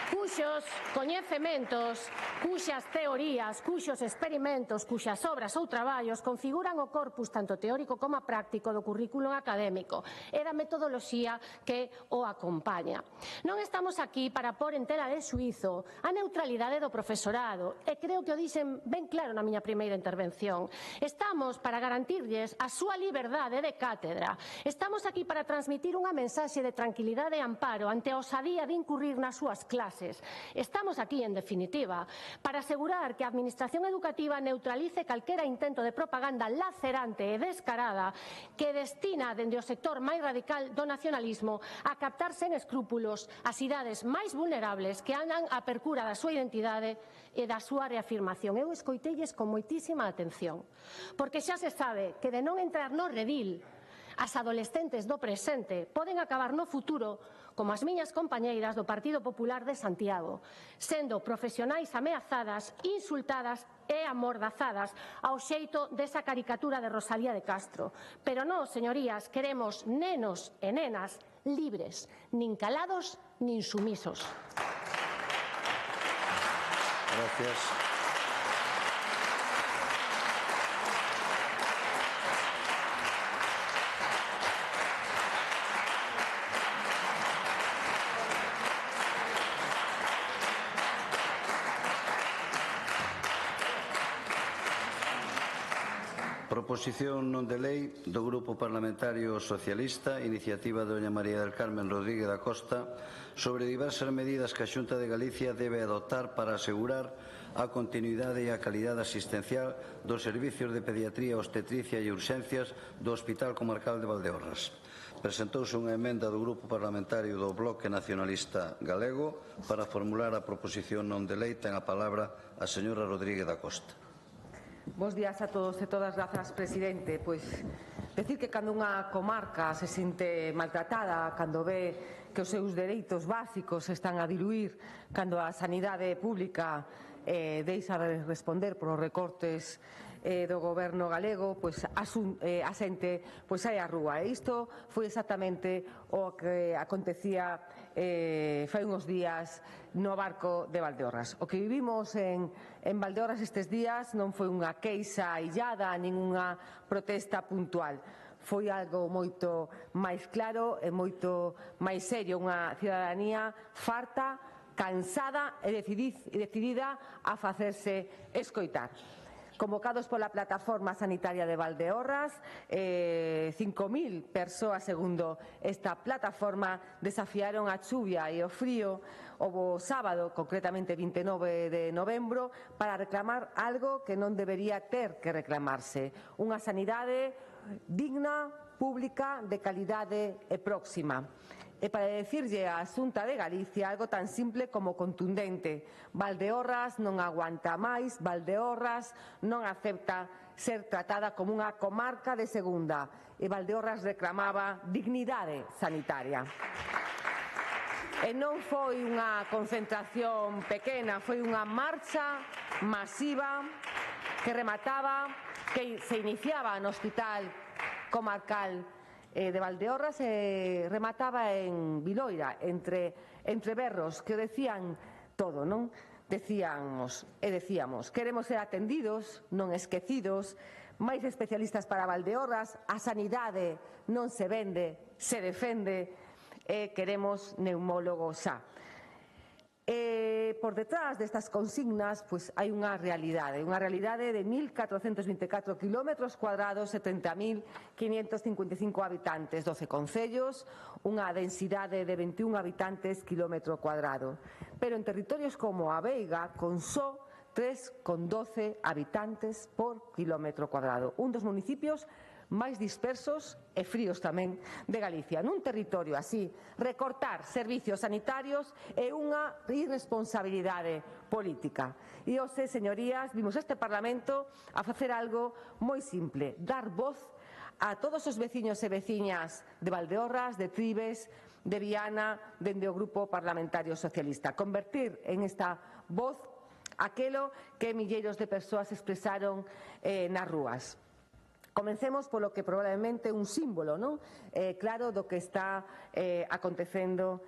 S7: cuxos coñecementos, cuxas teorías, cuxos experimentos, cuxas obras ou traballos configuran o corpus tanto teórico como práctico do currículum académico e da metodoloxía que o acompaña. Non estamos aquí para pôr en tela de xuízo a neutralidade do profesorado e creo que o dixen ben claro na miña primeira intervención. Estamos para garantirlles a súa liberdade de cátedra. Estamos aquí para transmitir unha mensaxe de tranquilidade e amparo ante a osadía de incurrir nas súas clases. Estamos aquí, en definitiva, para asegurar que a Administración Educativa neutralice calquera intento de propaganda lacerante e descarada que destina dende o sector máis radical do nacionalismo a captar sen escrúpulos as idades máis vulnerables que andan á percura da súa identidade e da súa reafirmación. Eu escoitelles con moitísima atención, porque xa se sabe que de non entrar no redil as adolescentes do presente poden acabar no futuro como as miñas compañeiras do Partido Popular de Santiago, sendo profesionais ameazadas, insultadas e amordazadas ao xeito desa caricatura de Rosalía de Castro. Pero non, señorías, queremos nenos e nenas libres, nin calados nin sumisos.
S3: Gracias. Proposición non de lei do Grupo Parlamentario Socialista, iniciativa de doña María del Carmen Rodríguez da Costa, sobre diversas medidas que a Xunta de Galicia debe adoptar para asegurar a continuidade e a calidade asistencial dos servicios de pediatría, obstetricia e urxencias do Hospital Comarcal de Valdeorras. Presentouse unha emenda do Grupo Parlamentario do Bloque Nacionalista Galego para formular a proposición non de lei. Ten a palabra a señora Rodríguez da Costa.
S10: Bos días a todos e todas, grazas, presidente. Pois, decir que cando unha comarca se sinte maltratada, cando ve que os seus dereitos básicos están a diluir, cando a sanidade pública deixa de responder por os recortes do goberno galego, pois a xente sai á rúa. E isto foi exactamente o que acontecía fai uns días no barco de Valdeorras. O que vivimos en Valdeorras estes días non foi unha queixa illada, nin unha protesta puntual. Foi algo moito máis claro e moito máis serio, unha cidadanía farta, cansada e decidida a facerse escoitar. Convocados pola Plataforma Sanitaria de Valdeorras, 5.000 persoas, segundo esta plataforma, desafiaron a chuvia e o frío o sábado, concretamente 29 de novembro, para reclamar algo que non debería ter que reclamarse: unha sanidade digna, pública, de calidade e próxima. E para decirlle á Xunta de Galicia algo tan simple como contundente: Valdeorras non aguanta máis, Valdeorras non acepta ser tratada como unha comarca de segunda, e Valdeorras reclamaba dignidade sanitaria. E non foi unha concentración pequena, foi unha marcha masiva que remataba, que se iniciaba no Hospital Comarcal de Valdeorras e remataba en Viloira, entre berros que decían todo, non? decíamos, queremos ser atendidos, non esquecidos, máis especialistas para Valdeorras, a sanidade non se vende, se defende, e queremos neumólogo xa. Por detrás destas consignas hai unha realidade de 1.424 km cuadrados e 30.555 habitantes, 12 concellos, unha densidade de 21 habitantes kilómetro cuadrado. Pero en territorios como a Veiga, con só 3,12 habitantes por kilómetro cuadrado, un dos municipios máis dispersos e fríos tamén de Galicia. Nun territorio así, recortar servicios sanitarios é unha irresponsabilidade política. E hoxe, señorías, vimos este Parlamento a facer algo moi simple, dar voz a todos os veciños e veciñas de Valdeorras, de Trives, de Viana, dende o Grupo Parlamentario Socialista. Convertir en esta voz aquelo que milleiros de persoas expresaron nas rúas. Comencemos polo que probablemente é un símbolo, non? Claro, do que está acontecendo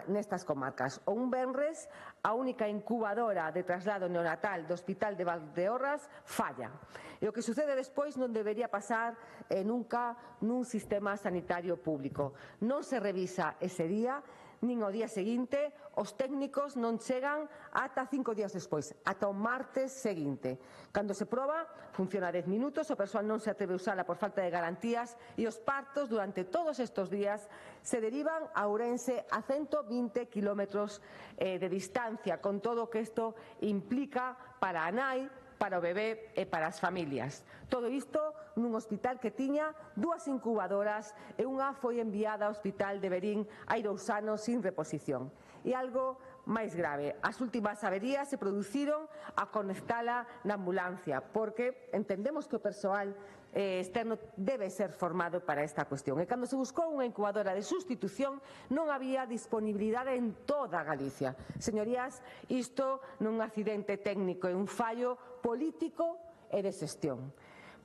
S10: nestas comarcas. O un venres, a única incubadora de traslado neonatal do Hospital de Valdeorras falla. E o que sucede despois non debería pasar nunca nun sistema sanitario público. Non se revisa ese día, nin o día seguinte, os técnicos non chegan ata 5 días despois, ata o martes seguinte. Cando se proba, funciona 10 minutos, o persoal non se atreve a usala por falta de garantías e os partos durante todos estes días se derivan a Ourense a 120 kilómetros de distancia, con todo o que isto implica para a nai, para o bebé e para as familias. Todo isto nun hospital que tiña 2 incubadoras e unha foi enviada ao hospital de Verín hai 2 anos sin reposición. E algo máis grave, as últimas averías se produciron a conectala na ambulancia, porque entendemos que o persoal externo debe ser formado para esta cuestión. E cando se buscou unha incubadora de sustitución non había disponibilidade en toda Galicia. Señorías, isto non é un accidente técnico, é un fallo político e de xestión.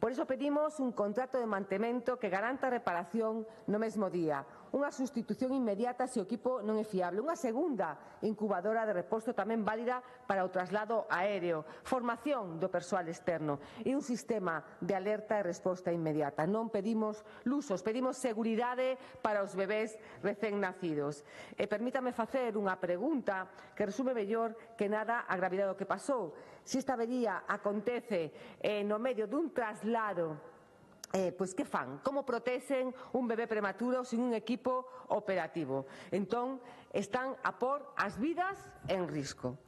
S10: Por iso pedimos un contrato de mantemento que garanta reparación no mesmo día, unha sustitución inmediata se o equipo non é fiable, unha segunda incubadora de reposto tamén válida para o traslado aéreo, formación do persoal externo e un sistema de alerta e resposta inmediata. Non pedimos luxos, pedimos seguridade para os bebés recén nacidos. E permítame facer unha pregunta que resume mellor que nada a gravidade do que pasou. Se esta avería acontece no medio dun traslado, pois que fan? Como protexen un bebé prematuro sin un equipo operativo? Entón, están a por as vidas en risco.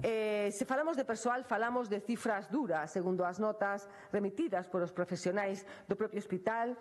S10: Se falamos de persoal, falamos de cifras duras, segundo as notas remitidas por os profesionais do propio hospital.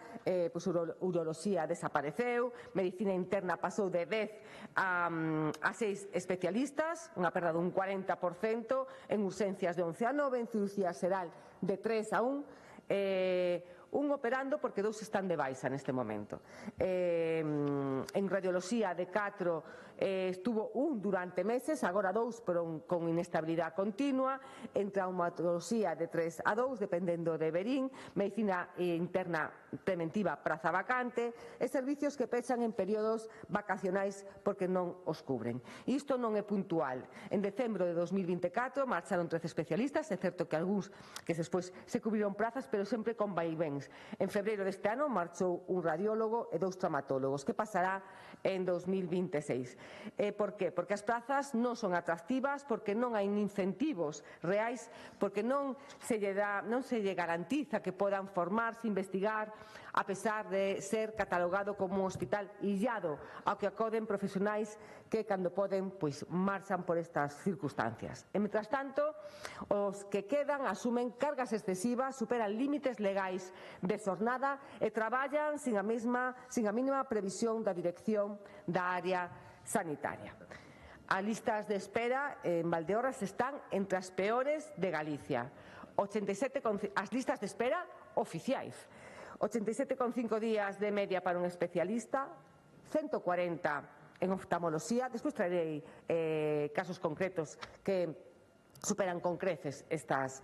S10: Uroloxía desapareceu, medicina interna pasou de 10 a 6 especialistas, unha perda dun 40%, en urxencias de 11 a 9, en cirugía xeral de 3 a 1, un operando porque 2 están de baixa neste momento. En radioloxía de 4 estuvo un durante meses, agora 2 pero con inestabilidade continua. En traumatoloxía de 3 a 2, dependendo de Verín. Medicina interna preventiva, praza vacante, e servicios que pechan en períodos vacacionais porque non os cubren. Isto non é puntual. En decembro de 2024 marcharon 13 especialistas, é certo que algúns que despois se cubriron prazas, pero sempre con vaivéns. En febreiro deste ano marchou un radiólogo e 2 traumatólogos. Que pasará en 2026? Por qué? Porque as prazas non son atractivas, porque non hai incentivos reais, porque non se lle garantiza que podan formarse, investigar, a pesar de ser catalogado como un hospital illado ao que acoden profesionais que cando poden marchan por estas circunstancias. E, mentras tanto, os que quedan asumen cargas excesivas, superan límites legais de xornada e traballan sin a mínima previsión da dirección da área sanitaria. As listas de espera en Valdeorras están entre as peores de Galicia. As listas de espera oficiais. 87,5 días de media para un especialista, 140 en oftalmoloxía. Despois traerei casos concretos que superan con creces estas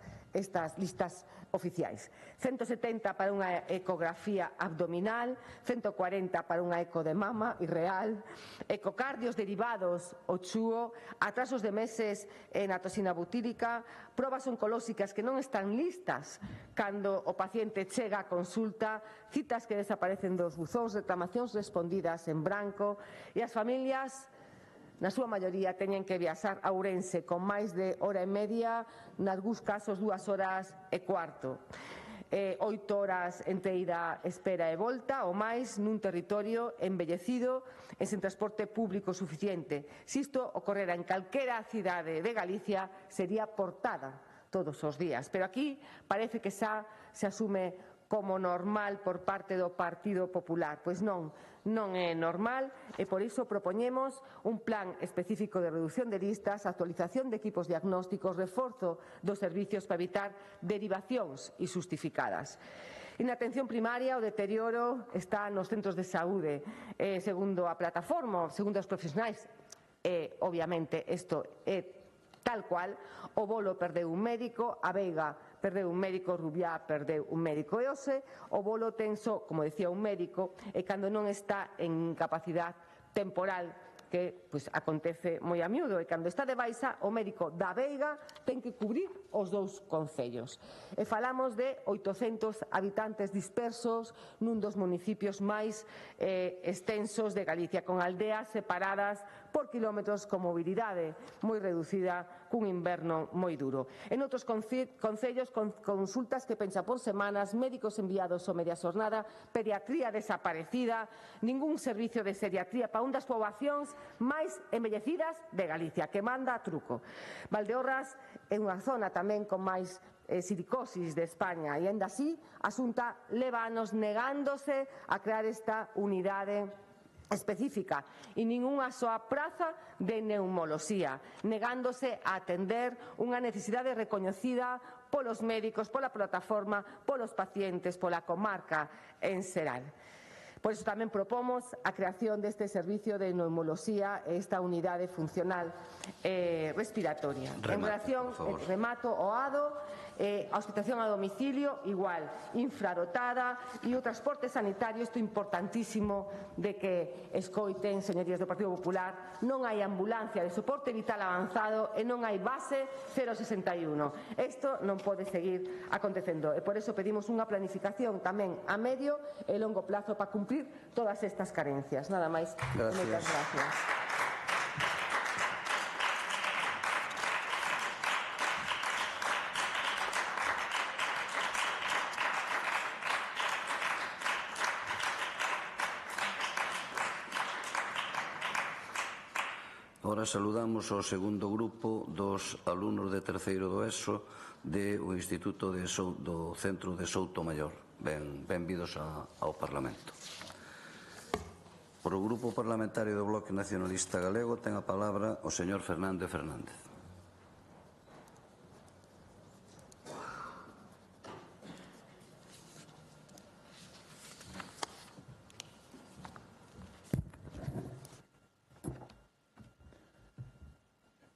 S10: listas oficiais. 170 para unha ecografía abdominal, 140 para unha eco de mama irreal, ecocardios derivados ao chúo, atrasos de meses na toxina butírica, probas oncolóxicas que non están listas cando o paciente chega a consulta, citas que desaparecen dos buzóns, reclamacións respondidas en branco, e as familias, na súa maioría, teñen que viaxar a Ourense con máis de hora e media, nalgúns casos 2 horas e cuarto. 8 horas entre ida, espera e volta, ou máis nun territorio embellecido e sen transporte público suficiente. Se isto ocorrera en calquera cidade de Galicia, sería portada todos os días. Pero aquí parece que xa se asume como normal por parte do Partido Popular. Pois non é normal e por iso propoñemos un plan específico de reducción de listas, actualización de equipos diagnósticos, reforzo dos servicios para evitar derivacións injustificadas. E na atención primaria o deterioro está nos centros de saúde. Segundo a plataforma, segundo os profesionais, obviamente isto é tal cual, o Bolo perdeu un médico, a Veiga perdeu un médico, Rubiá perdeu un médico e hoxe o Bolo ten só, como decía, un médico e cando non está en capacidade temporal que acontece moi a miúdo e cando está de baixa o médico da Veiga ten que cubrir os 2 concellos. E falamos de 800 habitantes dispersos nun dos municipios máis extensos de Galicia, con aldeas separadas por quilómetros con mobilidade moi reducida, cun inverno moi duro. En outros concellos, con consultas que pensa por semanas, médicos enviados ao media xornada, pediatría desaparecida, ningún servicio de seriatría para un das poboacións máis embellecidas de Galicia, que manda a truco. Valdeorras é unha zona tamén con máis silicosis de España e, ainda así, a Xunta leva anos negándose a crear esta unidade específica e ningunha soa praza de neumoloxía, negándose a atender unha necesidade recoñecida polos médicos, pola plataforma, polos pacientes, pola comarca en xeral. Por iso tamén propomos a creación deste servicio de neumoloxía e esta unidade funcional respiratoria. En relación, remato o ADO, a hospitalización a domicilio, igual, infradotada e o transporte sanitario, isto é importantísimo de que escoiten, señorías do Partido Popular, non hai ambulancia de soporte vital avanzado e non hai base 061. Isto non pode seguir acontecendo e por iso pedimos unha planificación tamén a medio e longo plazo para cumprir todas estas carencias. Nada máis. Moitas gracias.
S3: Ahora saludamos ao segundo grupo dos alumnos de terceiro do ESO do Instituto do Centro de Soutomaior. Benvidos ao Parlamento. Por o Grupo Parlamentario do Bloque Nacionalista Galego ten a palabra o señor Fernández Fernández.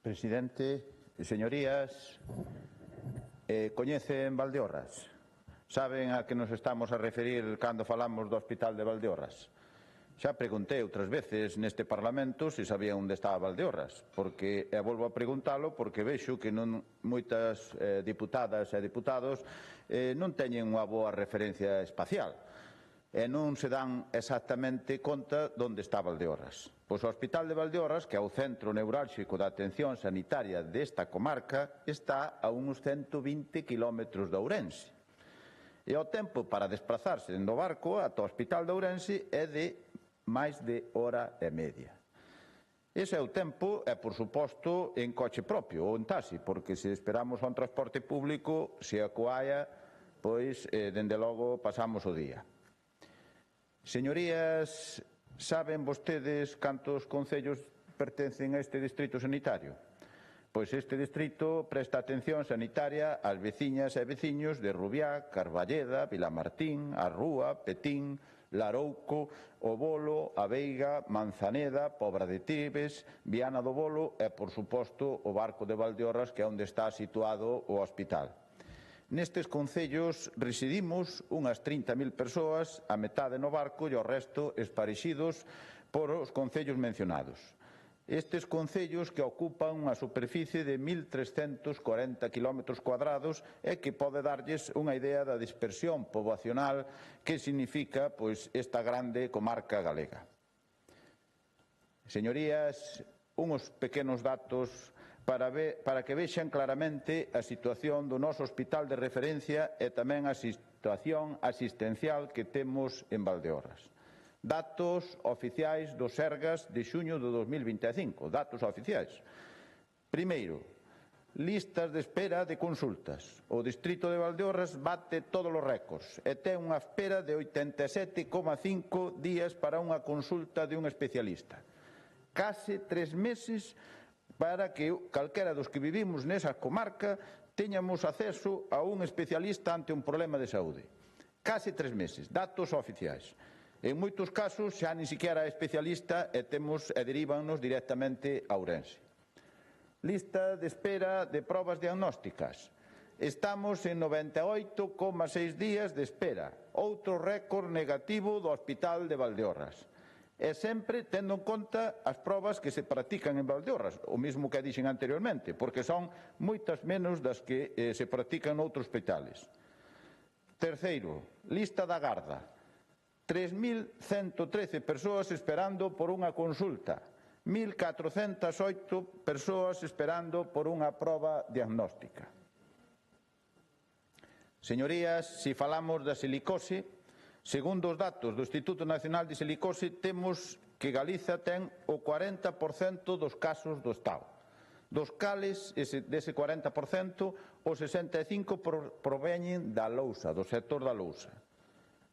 S4: Presidente, señorías, coñecen Valdeorras? Saben a que nos estamos a referir cando falamos do Hospital de Valdeorras? Xa preguntei outras veces neste Parlamento se sabían onde estaba Valdeorras, porque volvo a preguntalo porque vexo que moitas diputadas e deputados non teñen unha boa referencia espacial e non se dan exactamente conta onde está Valdeorras. Pois o Hospital de Valdeorras, que é o centro neurálxico da atención sanitaria desta comarca, está a uns 120 km de Ourense. E o tempo para desplazarse no barco ata o Hospital de Ourense é de máis de hora e media. Ese é o tempo, e por suposto, en coche propio ou en taxi, porque se esperamos a un transporte público, se a coaia, pois, dende logo, pasamos o día. Señorías, saben vostedes cantos concellos pertencen a este distrito sanitario? Pois este distrito presta atención sanitaria ás veciñas e veciños de Rubiá, Carballeda, Vilamartín, A Rúa, Petín,
S5: Larouco, O Bolo, A Veiga, Manzaneda, Pobra de Tibes, Viana do Bolo e, por suposto, o Barco de Valdeorras, que é onde está situado o hospital. Nestes concellos residimos unhas 30.000 persoas, a metade no barco e o resto esparexidos por os concellos mencionados. Estes concellos que ocupan unha superficie de 1.340 km cuadrados e que pode darlles unha idea da dispersión poboacional que significa esta grande comarca galega. Señorías, uns pequenos datos para que vexan claramente a situación do noso hospital de referencia e tamén a situación asistencial que temos en Valdeorras. Datos oficiais do Sergas de xuño de 2025, datos oficiais. Primeiro, listas de espera de consultas. O distrito de Valdeorras bate todos os récords e ten unha espera de 87,5 días para unha consulta de un especialista. Case 3 meses para que calquera dos que vivimos nesa comarca teñamos acceso a un especialista ante un problema de saúde. Case 3 meses, datos oficiais. En moitos casos xa nin siquiera é especialista e deríbannos directamente a Ourense. Lista de espera de probas diagnósticas. Estamos en 98,6 días de espera, outro récord negativo do Hospital de Valdeorras. E sempre tendo en conta as probas que se practican en Valdeorras, o mesmo que dixen anteriormente, porque son moitas menos das que se practican noutros hospitales. Terceiro, lista da garda. 3.113 persoas esperando por unha consulta, 1.408 persoas esperando por unha proba diagnóstica. Señorías, se falamos da silicose, segundo os datos do Instituto Nacional de Silicose, temos que Galiza ten o 40% dos casos do Estado. Dos cales, dese 40%, o 65% proveñen da lousa, do sector da lousa.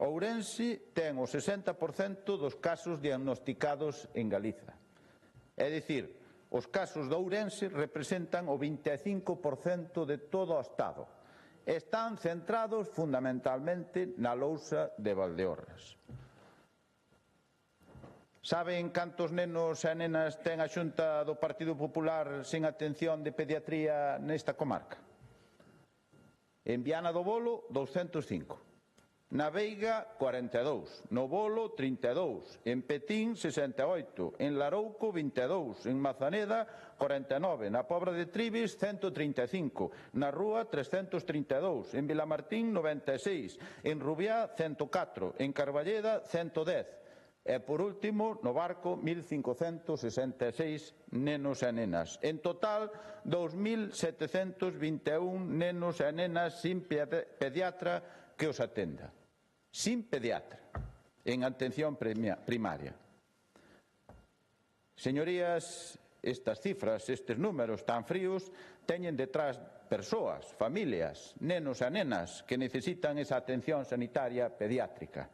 S5: Ourense ten o 60% dos casos diagnosticados en Galiza. É dicir, os casos de Ourense representan o 25% de todo o Estado. Están centrados fundamentalmente na lousa de Valdeorras. Saben cantos nenos e nenas ten a Xunta do Partido Popular sen atención de pediatría nesta comarca? En Viana do Bolo, 205. Na Veiga, 42, no Bolo, 32, en Petín, 68, en Larouco, 22, en Mazaneda, 49, na Pobra de Tribes, 135, na Rúa, 332, en Vilamartín, 96, en Rubiá, 104, en Carballeda, 110, e, por último, no Barco, 1.566 nenos e nenas. En total, 2.721 nenos e nenas sin pediatra que os atenda. Sin pediatra, en atención primaria. Señorías, estas cifras, estes números tan fríos, teñen detrás persoas, familias, nenos e nenas que necesitan esa atención sanitaria pediátrica.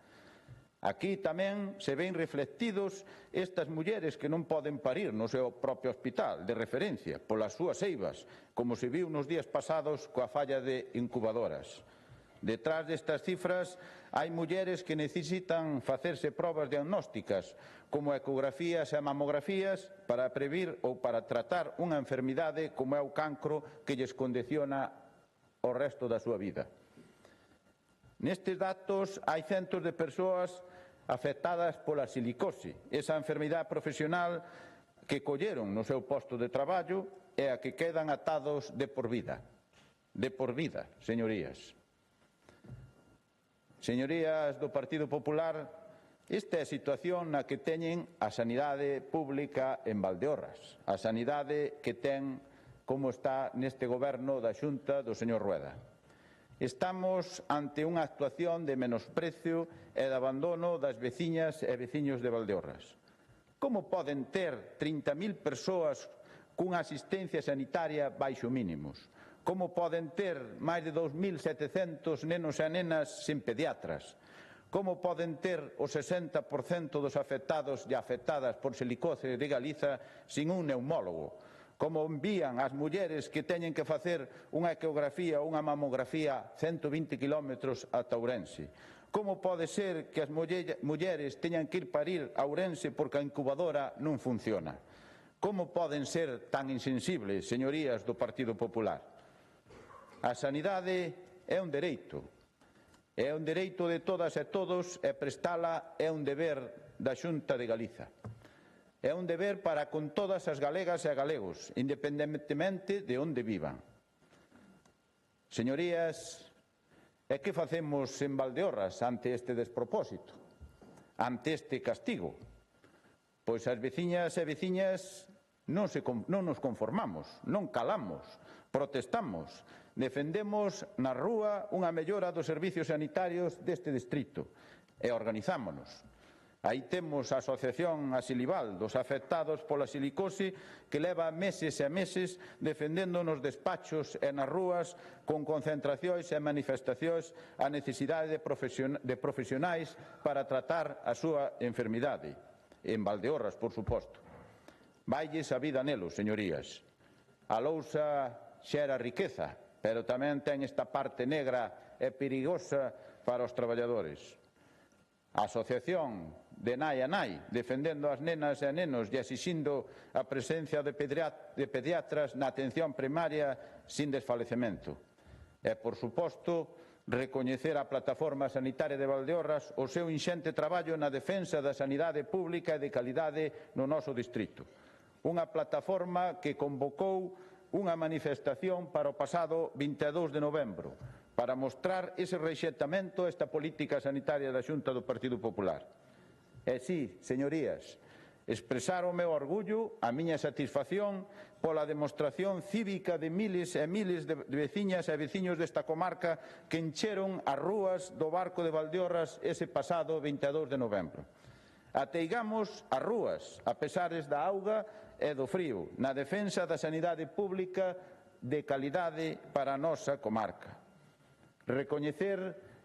S5: Aquí tamén se ven reflectidos estas mulleres que non poden parir no seu propio hospital de referencia polas súas eivas, como se viu nos días pasados coa falla de incubadoras. Detrás destas cifras hai mulleres que necesitan facerse probas diagnósticas como ecografías e mamografías para previr ou para tratar unha enfermidade como é o cancro que lles condiciona o resto da súa vida. Nestes datos hai centos de persoas afectadas pola silicose, esa enfermidade profesional que colleron no seu posto de traballo e a que quedan atados de por vida. De por vida, señorías. Señorías do Partido Popular, esta é a situación na que teñen a sanidade pública en Valdeorras, a sanidade que ten como está neste goberno da Xunta do señor Rueda. Estamos ante unha actuación de menosprecio e de abandono das veciñas e veciños de Valdeorras. Como poden ter 30.000 persoas cunha asistencia sanitaria baixo mínimos? Como poden ter máis de 2.700 nenos e nenas sen pediatras? Como poden ter o 60% dos afectados e afectadas por silicose de Galiza sin un neumólogo? Como envían as mulleres que teñen que facer unha ecografía ou unha mamografía 120 km ata Ourense?
S4: Como pode ser que as mulleres teñan que ir parir a Ourense porque a incubadora non funciona? Como poden ser tan insensibles, señorías do Partido Popular? A sanidade é un dereito. É un dereito de todas e todos e prestala é un deber da Xunta de Galiza. É un deber para con todas as galegas e galegos, independentemente de onde vivan. Señorías, e que facemos en Valdeorras ante este despropósito, ante este castigo? Pois as veciñas e veciñas non nos conformamos, non calamos, protestamos, defendemos na rúa unha mellora dos servicios sanitarios deste distrito e organizámonos. Aí temos a Asociación Asilival dos afectados pola silicose que leva meses e meses defendendo nos despachos e nas rúas con concentracións e manifestacións a necesidade de profesionais para tratar a súa enfermidade. En Valdeorras, por suposto. Vailles a vida nelos, señorías. A lousa xera riqueza, pero tamén ten esta parte negra e perigosa para os traballadores. A Asociación de Nai a Nai, defendendo as nenas e nenos e exixindo a presencia de pediatras na atención primaria sin desfalecemento. E, por suposto, recoñecer a Plataforma Sanitaria de Valdeorras o seu inxente traballo na defensa da sanidade pública e de calidade no noso distrito. Unha plataforma que convocou unha manifestación para o pasado 22 de novembro para mostrar ese rexeitamento a esta política sanitaria da Xunta do Partido Popular. E sí, señorías, expresar o meu orgullo, a miña satisfacción pola demostración cívica de miles e miles de veciñas e veciños desta comarca que encheron as rúas do Barco de Valdeorras ese pasado 22 de novembro. Ateigamos as rúas, a pesares da auga e do frío, na defensa da sanidade pública de calidade para a nosa comarca. Recoñecer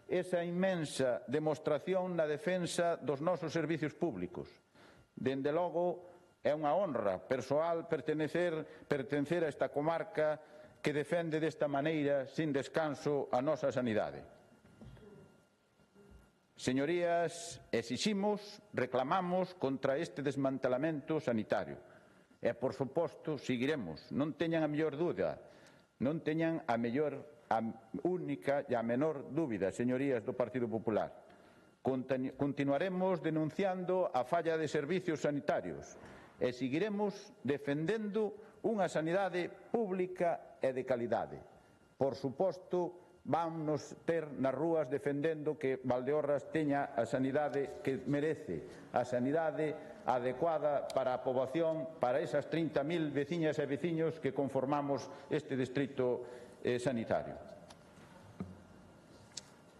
S4: esa inmensa demostración na defensa dos nosos servicios públicos. Dende logo, é unha honra persoal pertencer a esta comarca que defende desta maneira, sin descanso, a nosa sanidade. Señorías, exiximos, reclamamos contra este desmantelamento sanitario. E, por suposto, seguiremos. Non teñan a mellor dúbida, non teñan a única e a menor dúbida, señorías do Partido Popular. Continuaremos denunciando a falla de servicios sanitarios e seguiremos defendendo unha sanidade pública e de calidade. Por suposto, vamos ter nas rúas defendendo que Valdeorras teña a sanidade que merece, a sanidade adecuada para a poboación, para esas 30.000 veciñas e veciños que conformamos este distrito sanitario.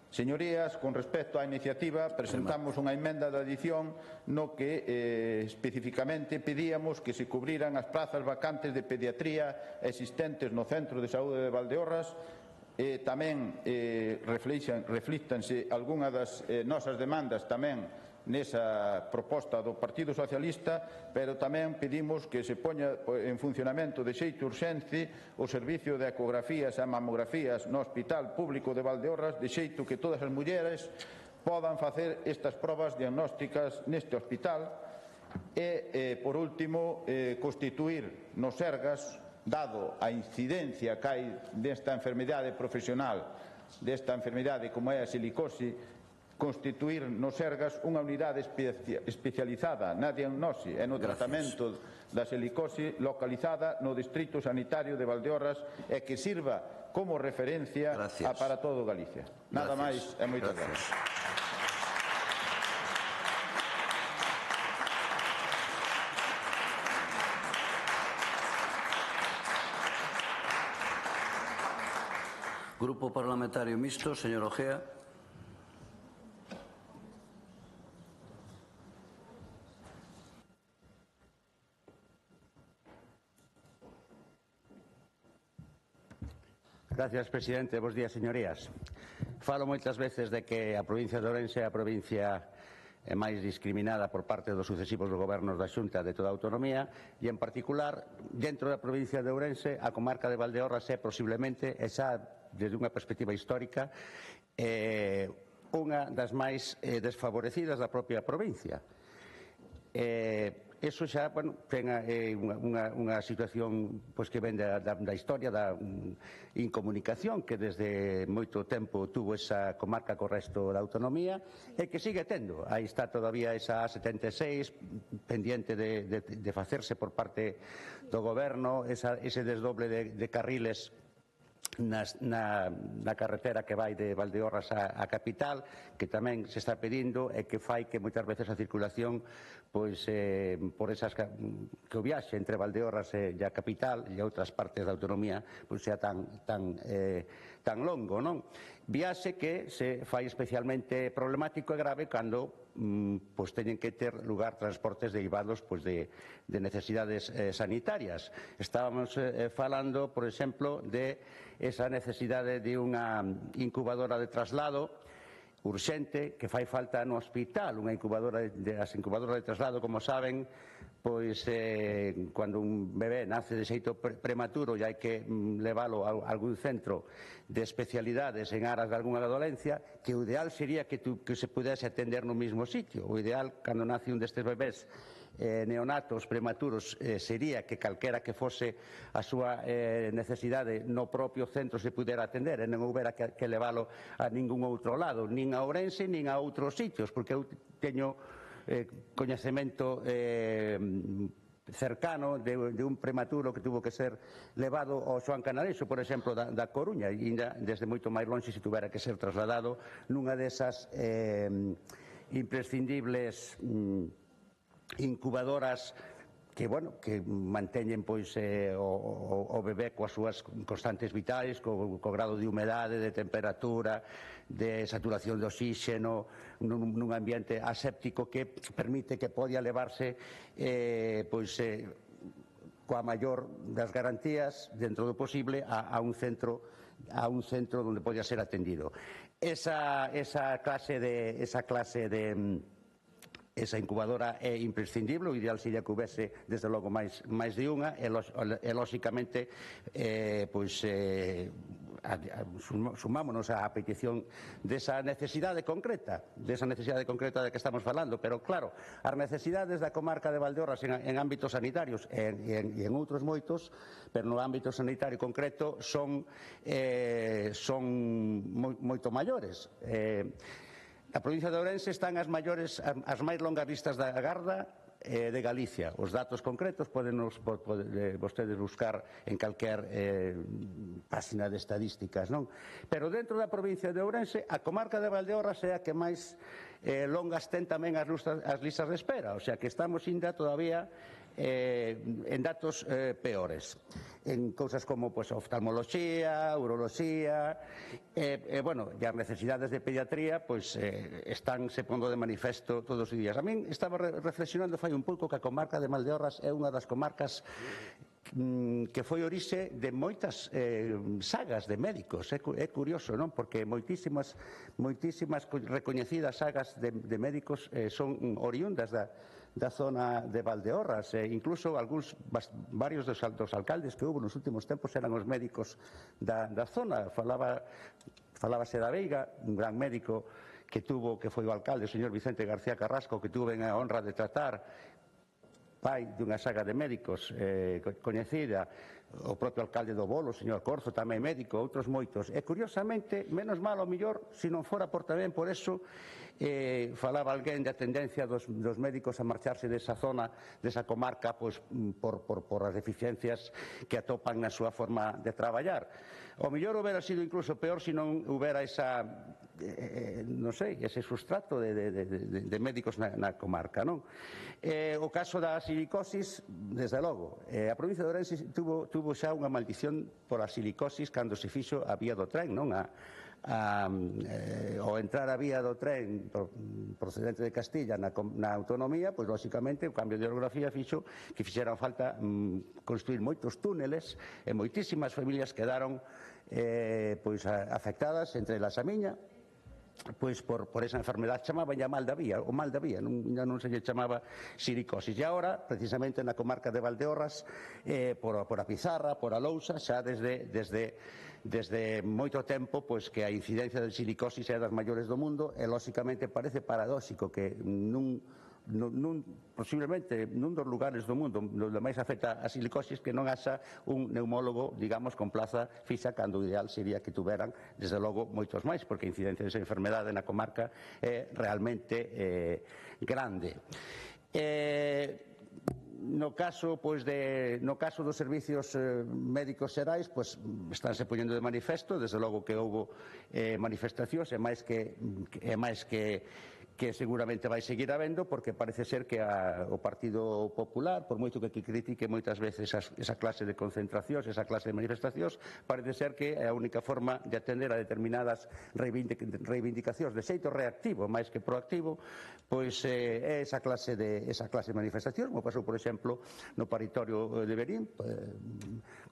S4: Señorías, con respecto á iniciativa, presentamos unha emenda de adición no que especificamente pedíamos que se cubriran as plazas vacantes de pediatría existentes no Centro de Saúde de Valdeorras. Tamén reflíctanse algunhas das nosas demandas tamén nesa proposta do Partido Socialista, pero tamén pedimos que se poña en funcionamento de xeito urxente o servicio de ecografías e mamografías no Hospital Público de Valdeorras, de xeito que todas as mulleres podan facer estas probas diagnósticas neste hospital e, por último, constituir nos Sergas, dado a incidencia que hai desta enfermidade profesional, desta enfermidade como é a silicose, constituir nos Sergas unha unidade especializada na diagnose e no tratamento da silicose localizada no Distrito Sanitario de Valdeorras e que sirva como referencia para todo Galicia. Nada máis e moitas gracias.
S3: Grupo Parlamentario Mixto, señor Ojea.
S11: Gracias, presidente. Bos días, señorías. Falo moitas veces de que a provincia de Ourense é a provincia máis discriminada por parte dos sucesivos gobernos da Xunta de toda a autonomía e, en particular, dentro da provincia de Ourense, a comarca de Valdeorras é posiblemente, xa desde unha perspectiva histórica, unha das máis desfavorecidas da propia provincia. Eso xa, bueno, ten unha situación que ven da historia da incomunicación que desde moito tempo tuvo esa comarca co resto da autonomía e que sigue tendo. Aí está todavía esa A76 pendiente de facerse por parte do goberno, ese desdoble de carriles na carretera que vai de Valdeorras á capital, que tamén se está pedindo e que fai que moitas veces a circulación por esas que o viaxe entre Valdeorras e a capital e outras partes da autonomía sea tan longo, non? Viaxe que se fai especialmente problemático e grave cando teñen que ter lugar transportes derivados de necesidades sanitarias. Estábamos falando, por exemplo, de esa necesidade de unha incubadora de traslado urxente que fai falta no hospital. As incubadoras de traslado, como saben, cando un bebé nace de xeito prematuro e hai que leválo a algún centro de especialidades en aras de algunha dolencia, que o ideal sería que se pudese atender no mesmo sitio. O ideal, cando nace un destes bebés neonatos prematuros, sería que calquera que fose a súa necesidade no propio centro se pudera atender e non houbera que leválo a ningún outro lado, nin a Ourense nin a outros sitios, porque eu teño coñecemento cercano de un prematuro que tuvo que ser levado ao Xoán Canarexo, por exemplo, da Coruña, e desde moito máis longe se tuvera que ser trasladado nunha desas imprescindibles incubadoras que manteñen o bebé coas súas constantes vitais, co grado de humedade, de temperatura, de saturación de oxígeno, nun ambiente aséptico que permite que poida levarse coa maior das garantías, dentro do posible, a un centro onde poida ser atendido. Esa incubadora é imprescindible, o ideal sería que houvese, desde logo, máis de unha, e lóxicamente sumámonos á petición desa necesidade concreta da que estamos falando, pero claro, as necesidades da comarca de Valdeorras en ámbitos sanitarios e en outros moitos, pero no ámbito sanitario concreto son moito maiores. Na provincia de Ourense están as máis longas listas da garda de Galicia. Os datos concretos poden vostedes buscar en calquer página de estadísticas, non? Pero dentro da provincia de Ourense, a comarca de Valdeorras é a que máis longas ten tamén as listas de espera, o sea que estamos ainda todavía en datos peores, en cousas como oftalmoloxía, uroloxía, e as necesidades de pediatría están se pondo de manifesto todos os días. A min estaba reflexionando fai un pouco que a comarca de Valdeorras é unha das comarcas que foi orixe de moitas sagas de médicos. É curioso, non? Porque moitísimas recoñecidas sagas de médicos son oriundas da zona de Valdeorras, incluso varios dos alcaldes que houve nos últimos tempos eran os médicos da zona. Falábase da Veiga, un gran médico que foi o alcalde, o señor Vicente García Carrasco, que tuve a honra de tratar, pai dunha saga de médicos coñecida, o propio alcalde do Bolo, o señor Corzo, tamén médico, outros moitos. E, curiosamente, menos mal ao mellor, se non fora tamén por eso, falaba alguén da tendencia dos médicos a marcharse desa zona, desa comarca, por as deficiencias que atopan na súa forma de traballar. O mellor houbera sido incluso peor se non houbera ese sustrato de médicos na comarca, non? O caso da silicosis, desde logo, a provincia de Ourense tuvo xa unha maldición por a silicosis cando se fixo a vía do tren, non? Ao entrar a vía do tren procedente de Castilla na autonomía, lóxicamente o cambio de orografía fixo que fixeran falta construir moitos túneles e moitísimas familias quedaron afectadas, entre elas a miña, por esa enfermedad chamaban ya mal da vía, non se lle chamaba silicosis. E agora, precisamente na comarca de Valdeorras, por a Pizarra, por a Lousa, xa desde desde moito tempo que a incidencia de silicosis é das maiores do mundo e, lóxicamente, parece paradóxico que posiblemente nun dos lugares do mundo onde máis afecta a silicosis que non haxa un neumólogo, digamos, con plaza fixa, cando o ideal sería que tuveran, desde logo, moitos máis, porque a incidencia desa enfermedade na comarca é realmente grande. No caso dos servicios médicos xerais, estánse poñendo de manifesto, desde logo que houbo manifestacións, e máis que seguramente vai seguir habendo, porque parece ser que o Partido Popular, por moito que critique moitas veces esa clase de concentracións, esa clase de manifestacións, parece ser que é a única forma de atender a determinadas reivindicacións de xeito reactivo, máis que proactivo, pois é esa clase de manifestacións, como pasou, por exemplo, no paritorio de Verín.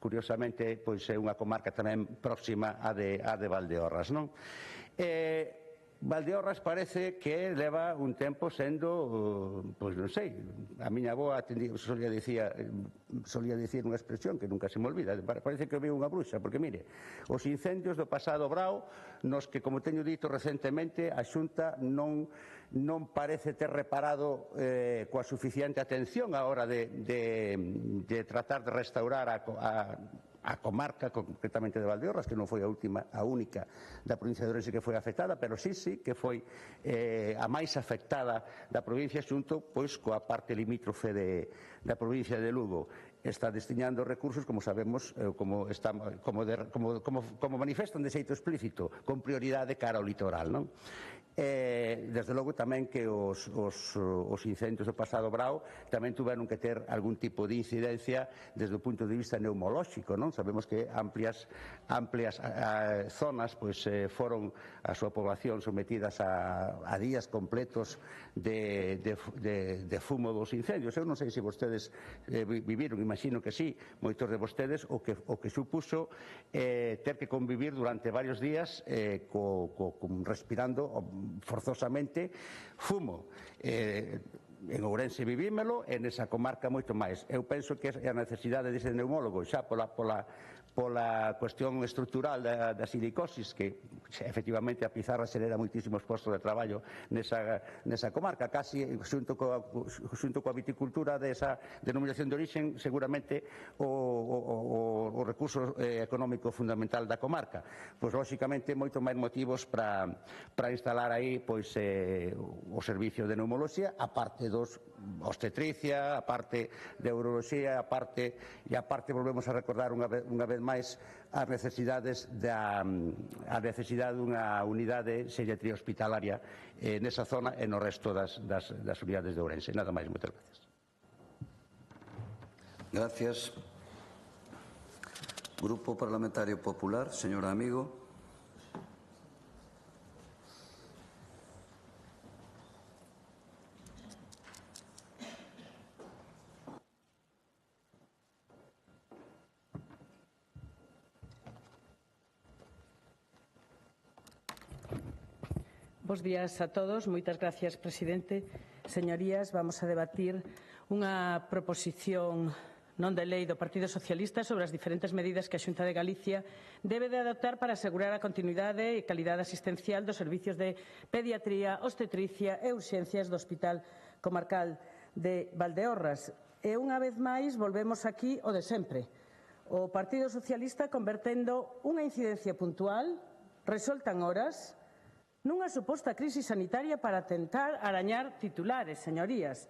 S11: Curiosamente, pois é unha comarca tamén próxima á de Valdeorras, non? Valdeorras parece que leva un tempo sendo, pois non sei, a miña avoa solía dicir unha expresión que nunca se me olvida, parece que viu unha bruxa, porque mire, os incendios do pasado brao, nos que, como teño dito recentemente, a Xunta non parece ter reparado coa suficiente atención á hora de tratar de restaurar a comarca, concretamente de Valdeorras, que non foi a única da provincia de Ourense que foi afectada, pero sí que foi a máis afectada da provincia, xunto coa parte limítrofe da provincia de Lugo. Está destinando recursos, como sabemos, como manifestan de xeito explícito, con prioridade cara ao litoral, non? Desde logo tamén que os incendios do pasado brao tamén tuveron que ter algún tipo de incidencia desde o punto de vista neumolóxico, non? Sabemos que amplias zonas foron a súa población sometidas a días completos de fumo dos incendios. Eu non sei se vostedes viviron, imagino que sí, moitos de vostedes, o que supuso ter que convivir durante varios días respirando forzosamente fumo. En Ourense vivímelo e nesa comarca moito máis. Eu penso que a necesidade dese neumólogo xa pola cuestión estrutural da silicosis, que efectivamente a pizarra xera moitísimos postos de traballo nesa comarca, casi xunto coa viticultura desa denominación de origen, seguramente o recurso económico fundamental da comarca. Pois, lóxicamente, moito máis motivos para instalar aí o servicio de neumoloxía, a parte dos obstetricia, a parte de uroloxía, a parte volvemos a recordar unha vez máis as necesidades dunha unidade de psiquiatría hospitalaria nesa zona e no resto das unidades de Ourense. Nada máis, moitas gracias.
S3: Gracias. Grupo Parlamentario Popular, señora Amigo.
S12: Bos días a todos. Moitas gracias, presidente. Señorías, vamos a debatir unha proposición non de lei do Partido Socialista sobre as diferentes medidas que a Xunta de Galicia debe de adoptar para asegurar a continuidade e calidade asistencial dos servicios de pediatría, obstetricia e urxencias do Hospital Comarcal de Valdeorras. E unha vez máis volvemos aquí o de sempre. O Partido Socialista convertendo unha incidencia puntual, resolta en horas, nunha suposta crise sanitaria para tentar arañar titulares, señorías.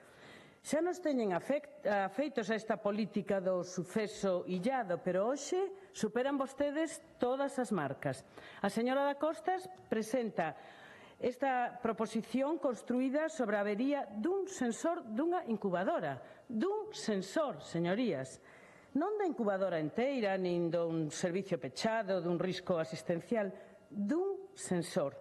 S12: Xa nos teñen afeitos a esta política do suceso illado, pero hoxe superan vostedes todas as marcas. A señora Dacostas presenta esta proposición construída sobre a avería dun sensor dunha incubadora. Dun sensor, señorías. Non da incubadora enteira, nin dun servicio pechado, dun risco asistencial, dun sensor.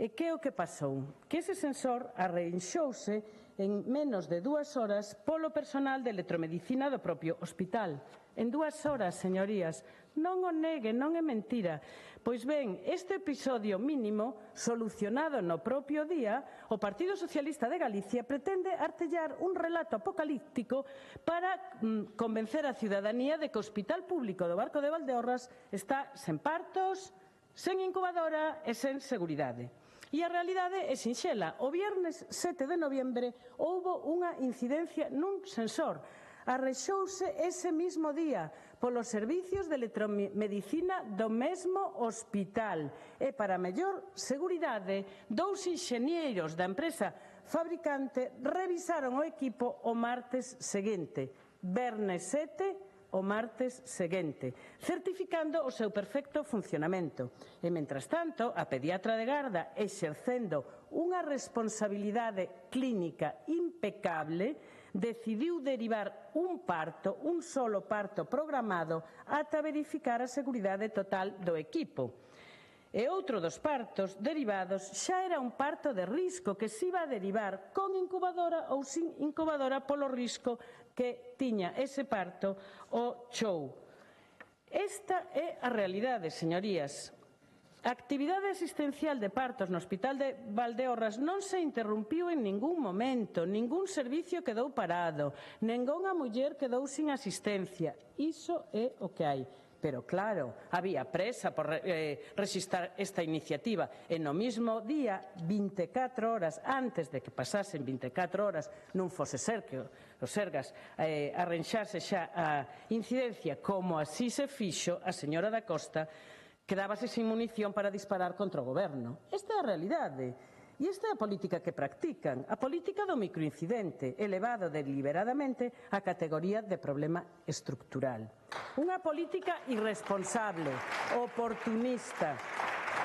S12: E que é o que pasou? Que ese sensor arreixouse en menos de 2 horas polo personal de electromedicina do propio hospital. En 2 horas, señorías. Non o negue, non é mentira. Pois ben, este episodio mínimo, solucionado no propio día, o Partido Socialista de Galicia pretende artellar un relato apocalíptico para convencer a ciudadanía de que o Hospital Público do Barco de Valdeorras está sen partos, sen incubadora e sen seguridade. E a realidade é sinxela. O viernes 7 de novembro houbo unha incidencia nun sensor. Arrexouse ese mismo día polos servicios de electromedicina do mesmo hospital e, para mellor seguridade, 2 enxeñeiros da empresa fabricante revisaron o equipo o martes seguinte, Vernes 7, o martes seguinte, certificando o seu perfecto funcionamento. E, mentras tanto, a pediatra de garda, exercendo unha responsabilidade clínica impecable, decidiu derivar un solo parto programado ata verificar a seguridade total do equipo. E outro dos partos derivados xa era un parto de risco que se iba a derivar con incubadora ou sin incubadora polo risco que tiña ese parto o chou. Esta é a realidade, señorías. A actividade asistencial de partos no Hospital de Valdeorras non se interrumpiu en ningún momento, ningún servicio quedou parado, ningunha muller quedou sin asistencia. Iso é o que hai. Pero claro, había presa por rexistrar esta iniciativa e no mismo día, 24 horas antes de que pasasen 24 horas, non fose ser que os Sergas arranxase xa a incidencia, como así se fixo a señora da Costa, quedábase sin munición para disparar contra o goberno. Esta é a realidade. E esta é a política que practican, a política do microincidente, elevado deliberadamente á categoría de problema estructural. Unha política irresponsable, oportunista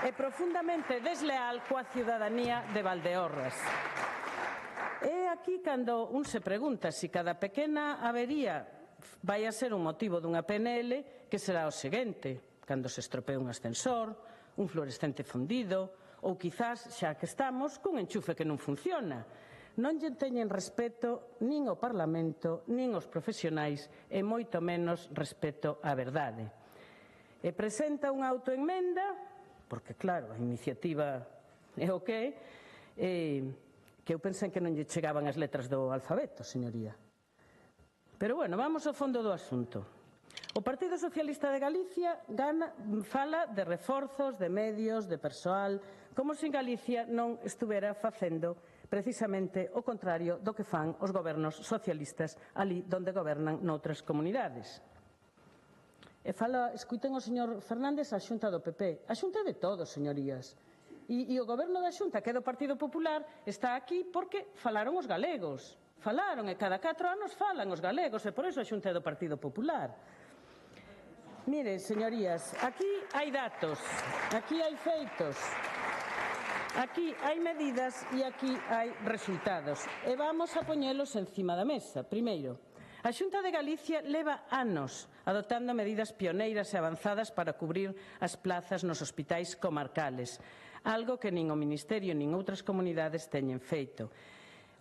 S12: e profundamente desleal coa ciudadanía de Valdeorras. É aquí cando un se pregunta se cada pequena avería vai a ser un motivo dunha PNL, que será o seguinte: cando se estropee un ascensor, un fluorescente fundido, ou quizás, xa que estamos, cun enchufe que non funciona. Non lle teñen respeto nin ao Parlamento, nin aos profesionais, e moito menos respeto á verdade. E presenta unha autoenmenda, porque claro, a iniciativa é o que eu pensei que non lle chegaban as letras do alfabeto, señoría. Pero bueno, vamos ao fondo do asunto. O Partido Socialista de Galicia fala de reforzos, de medios, de persoal, como se en Galicia non estuvera facendo precisamente o contrario do que fan os gobernos socialistas ali donde gobernan noutras comunidades. E escuiten o señor Fernández a Xunta do PP. A Xunta é de todos, señorías. E o goberno da Xunta, que é do Partido Popular, está aquí porque falaron os galegos. Falaron, e cada 4 anos falan os galegos, e por iso a Xunta é do Partido Popular. Miren, señorías, aquí hai datos, aquí hai feitos, aquí hai medidas e aquí hai resultados. E vamos a poñelos encima da mesa. Primeiro, a Xunta de Galicia leva anos adoptando medidas pioneiras e avanzadas para cubrir as plazas nos hospitais comarcales, algo que nin o Ministerio nin outras comunidades teñen feito.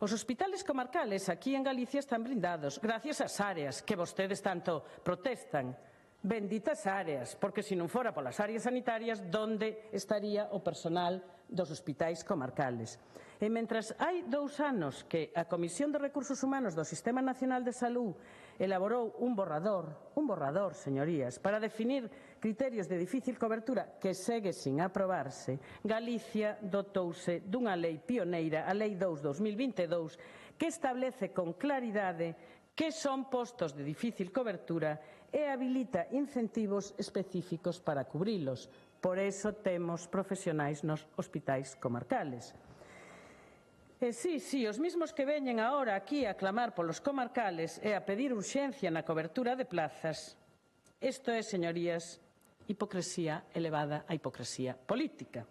S12: Os hospitales comarcales aquí en Galicia están blindados gracias ás áreas que vostedes tanto protestan. Benditas áreas, porque se non fora polas áreas sanitarias, onde estaría o personal dos hospitais comarcales? E mentras hai 2 anos que a Comisión de Recursos Humanos do Sistema Nacional de Salud elaborou un borrador, señorías, para definir criterios de difícil cobertura que segue sin aprobarse, Galicia dotouse dunha lei pioneira, a Lei 2/2022, que establece con claridade que son postos de difícil cobertura e habilita incentivos específicos para cubrilos. Por eso temos profesionais nos hospitais comarcales. E sí, os mesmos que veñen agora aquí a clamar polos comarcales e a pedir urxencia na cobertura de plazas. Isto é, señorías, hipocresía elevada a hipocresía política.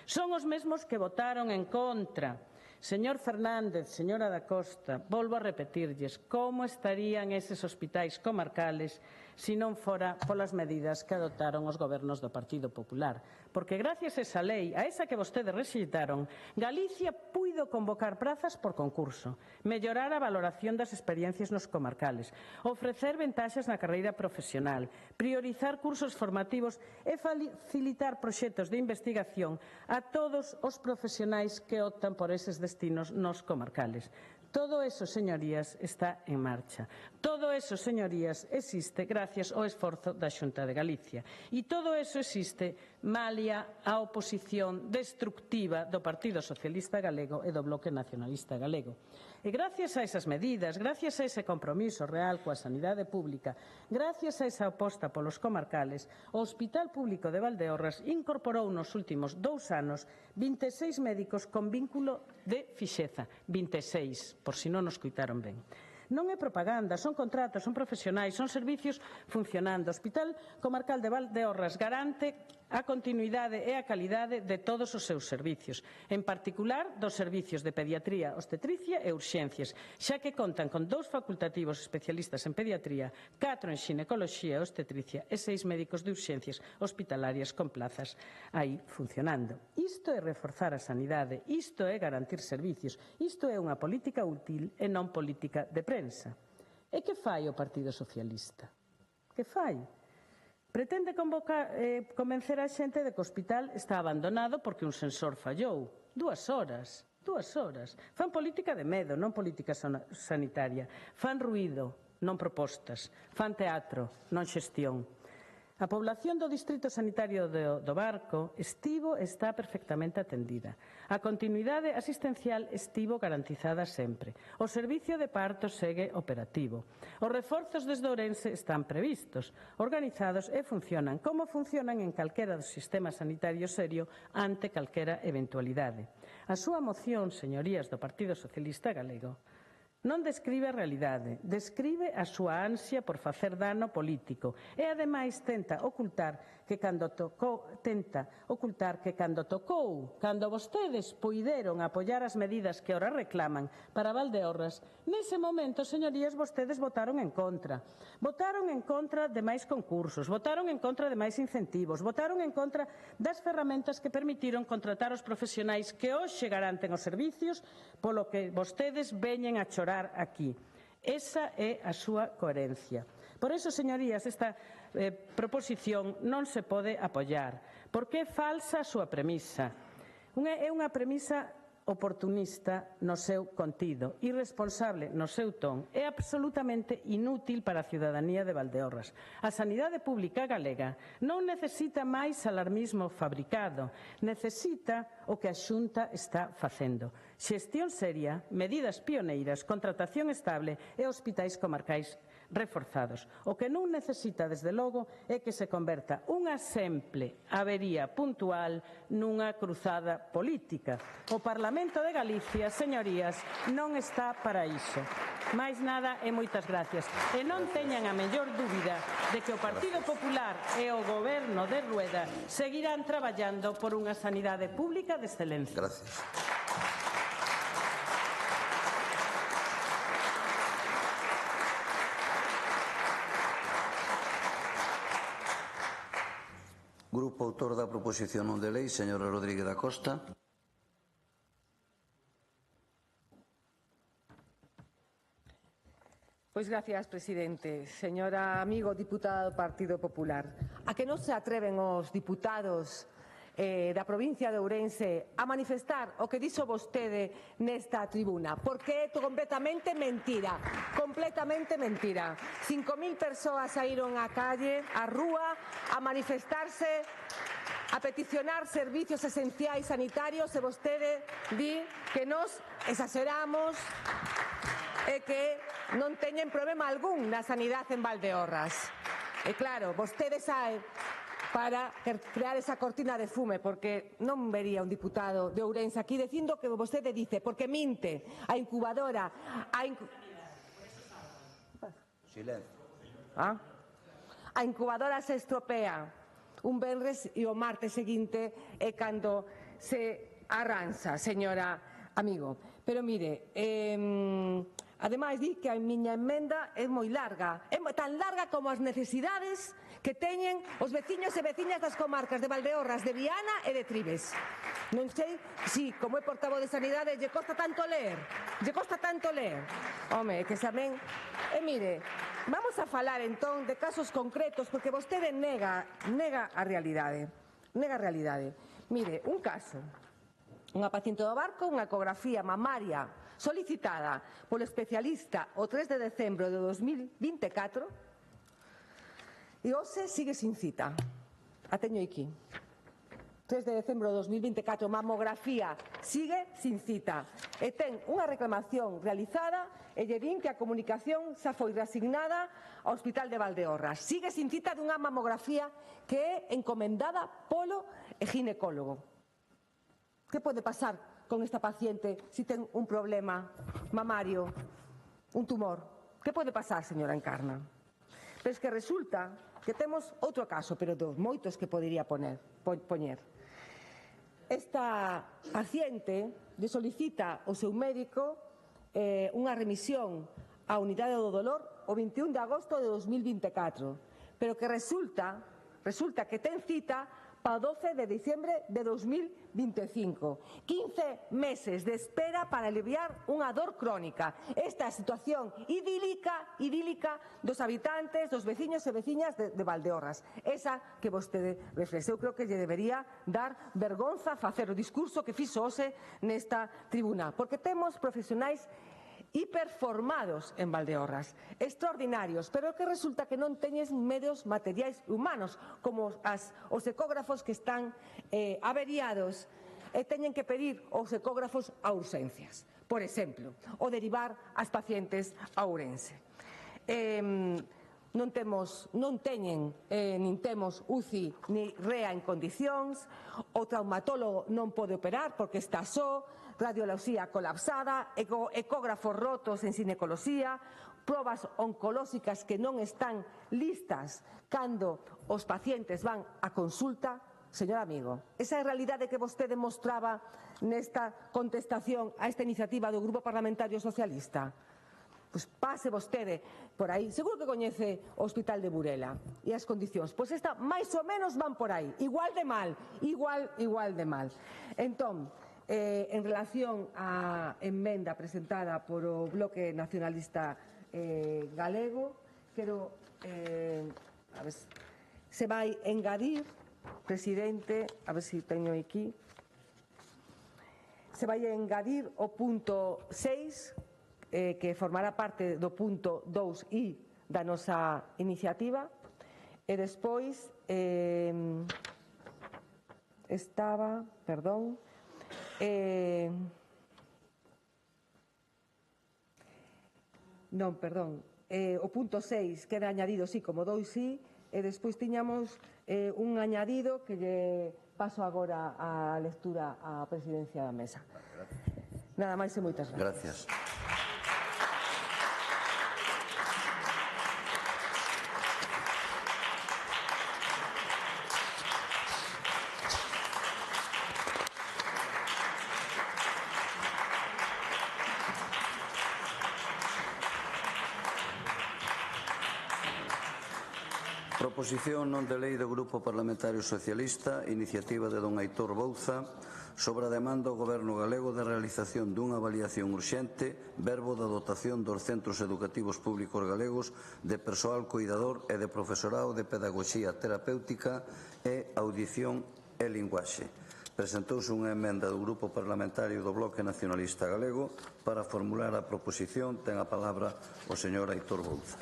S12: Son os mesmos que votaron en contra. Señor Fernández, señora da Costa, volvo a repetirlles, como estarían eses hospitais comarcales se non fora polas medidas que adoptaron os gobernos do Partido Popular. Porque gracias a esa lei, a esa que vostedes rexeitaron, Galicia puido convocar prazas por concurso, mellorar a valoración das experiencias nos comarcales, ofrecer ventaxas na carreira profesional, priorizar cursos formativos e facilitar proxectos de investigación a todos os profesionais que optan por eses destinos nos comarcales. Todo eso, señorías, está en marcha. Todo eso, señorías, existe gracias ao esforzo da Xunta de Galicia. E todo eso existe malia a oposición destructiva do Partido Socialista Galego e do Bloque Nacionalista Galego. E gracias a esas medidas, gracias a ese compromiso real coa sanidade pública, gracias a esa aposta polos comarcales, o Hospital Público de Valdeorras incorporou nos últimos 2 anos 26 médicos con vínculo de fixeza. 26, por si non nos coitaron ben. Non é propaganda, son contratos, son profesionais, son servicios funcionando. O Hospital Comarcal de Valdeorras garante a continuidade e a calidade de todos os seus servicios, en particular dos servicios de pediatría, obstetricia e urxencias, xa que contan con 2 facultativos especialistas en pediatría, 4 en xinecoloxía e obstetricia e 6 médicos de urxencias hospitalarias con plazas aí funcionando. Isto é reforzar a sanidade, isto é garantir servicios, isto é unha política útil e non política de prensa. E que fai o Partido Socialista? Que fai? Pretende convencer a xente de que o hospital está abandonado porque un sensor fallou. 2 horas. Fan política de medo, non política sanitaria. Fan ruído, non propostas. Fan teatro, non xestión. A población do Distrito Sanitario do Barco estivo e está perfectamente atendida. A continuidade asistencial estivo garantizada sempre. O servicio de parto segue operativo. Os reforzos desde Ourense están previstos, organizados e funcionan como funcionan en calquera do sistema sanitario serio ante calquera eventualidade. A súa moción, señorías do Partido Socialista Galego, non describe a realidade, describe a súa ansia por facer dano político e, ademais, tenta ocultar que cando tocou, cando vostedes puideron apoiar as medidas que ora reclaman para Valdeorras, nese momento, señorías, vostedes votaron en contra. Votaron en contra de máis concursos, votaron en contra de máis incentivos, votaron en contra das ferramentas que permitiron contratar os profesionais que hoxe garanten os servicios polo que vostedes veñen a chorar aquí. Esa é a súa coherencia. Por eso, señorías, esta proposición non se pode apoiar, porque é falsa a súa premisa. É unha premisa oportunista no seu contido, irresponsable no seu ton, é absolutamente inútil para a ciudadanía de Valdeorras. A sanidade pública galega non necesita máis alarmismo fabricado, necesita o que a Xunta está facendo. Xestión seria, medidas pioneiras, contratación estable e hospitais comarcais reforzados. O que non necesita, desde logo, é que se converta unha simple avería puntual nunha cruzada política. O Parlamento de Galicia, señorías, non está para iso. Máis nada e moitas gracias. E non teñan a mellor dúbida de que o Partido Popular e o Goberno de Rueda seguirán traballando por unha sanidade pública de excelencia.
S3: Gracias. Grupo autor da proposición non de lei, señora Rodríguez da Costa.
S10: Pois gracias, presidente. Señora amigo diputada do Partido Popular, a que non se atreven os diputados da provincia de Ourense a manifestar o que dixo vostede nesta tribuna, porque é completamente mentira, completamente mentira. 5.000 persoas saíron á calle, á rúa, a manifestarse, a peticionar servicios esenciais sanitarios e vostede di que nos exageramos e que non teñen problema algún na sanidade en Valdeorras. E claro, vostede sabe para crear esa cortina de fume, porque non vería un diputado de Ourense aquí dicindo que vostede dice, porque minte, a incubadora...
S3: Silencio.
S10: A incubadora se estropea un venres e o martes seguinte é cando se arranxa, señora amigo. Pero mire, Ademais, di que a miña emenda é moi larga, é tan larga como as necesidades que teñen os veciños e veciñas das comarcas de Valdeorras, de Viana e de Trives. Non sei si, como é portavoz de Sanidade, lle costa tanto ler. Lle costa tanto ler. Home, que tamén... E mire, vamos a falar entón de casos concretos, porque vostede nega a realidade. Nega a realidade. Mire, un caso. Unha paciente do Barco, unha ecografía mamaria solicitada polo especialista o 3 de decembro de 2024 e hoxe sigue sin cita. A teño aquí. 3 de decembro de 2024, mamografía, sigue sin cita. E ten unha reclamación realizada e lle din que a comunicación xa foi reasignada ao Hospital de Valdeorras. Sigue sin cita dunha mamografía que é encomendada polo ginecólogo. Que pode pasar con esta paciente si ten un problema mamario, un tumor? Que pode pasar, señora Encarna? Pero es que resulta que temos outro caso, pero dos moitos que podería poñer. Esta paciente lle solicita ao seu médico unha remisión á unidade do dolor o 21 de agosto de 2024, pero que resulta que ten cita para o 12 de diciembre de 2025. 15 meses de espera para aliviar unha dor crónica. Esta é a situación idílica dos habitantes, dos veciños e veciñas de Valdeorras. Esa que vostede reflexe. Eu creo que lle debería dar vergonza facer o discurso que fixo hoxe nesta tribuna, porque temos profesionais hiperformados en Valdeorras, extraordinarios, pero que resulta que non teñen medios materiais humanos, como os ecógrafos que están averiados e teñen que pedir os ecógrafos a urxencias, por exemplo, ou derivar as pacientes a Ourense. Non teñen nin temos UCI ni REA en condicións, o traumatólogo non pode operar porque está só, radioloxía colapsada, ecógrafos rotos en xinecoloxía, probas oncolóxicas que non están listas cando os pacientes van a consulta. Señor amigo, esa é a realidade que vostede mostraba nesta contestación a esta iniciativa do Grupo Parlamentario Socialista. Pois pase vostede por aí, seguro que coñece o Hospital de Burela e as condicións, pois esta máis ou menos van por aí, igual de mal, igual de mal. Entón, en relación á emenda presentada por o Bloque Nacionalista Galego, quero, a ver, se vai engadir, presidente, a ver se teño aquí, se vai engadir o punto 6, que formará parte do punto 2i da nosa iniciativa, e despois estaba, perdón, o punto 6 queda añadido, sí, como 2i, e despois tiñamos un añadido que lle paso agora a lectura á presidencia da mesa. Nada máis e moitas gracias.
S3: Proposición non de lei do Grupo Parlamentario Socialista, iniciativa de don Aitor Bouza, sobre a demanda ao Goberno galego de realización dunha avaliación urxente, verbo da dotación dos centros educativos públicos galegos de persoal cuidador e de profesorado de pedagogía terapéutica e audición e linguaxe. Presentouse unha emenda do Grupo Parlamentario do Bloque Nacionalista Galego. Para formular a proposición ten a palabra o señor Aitor Bouza.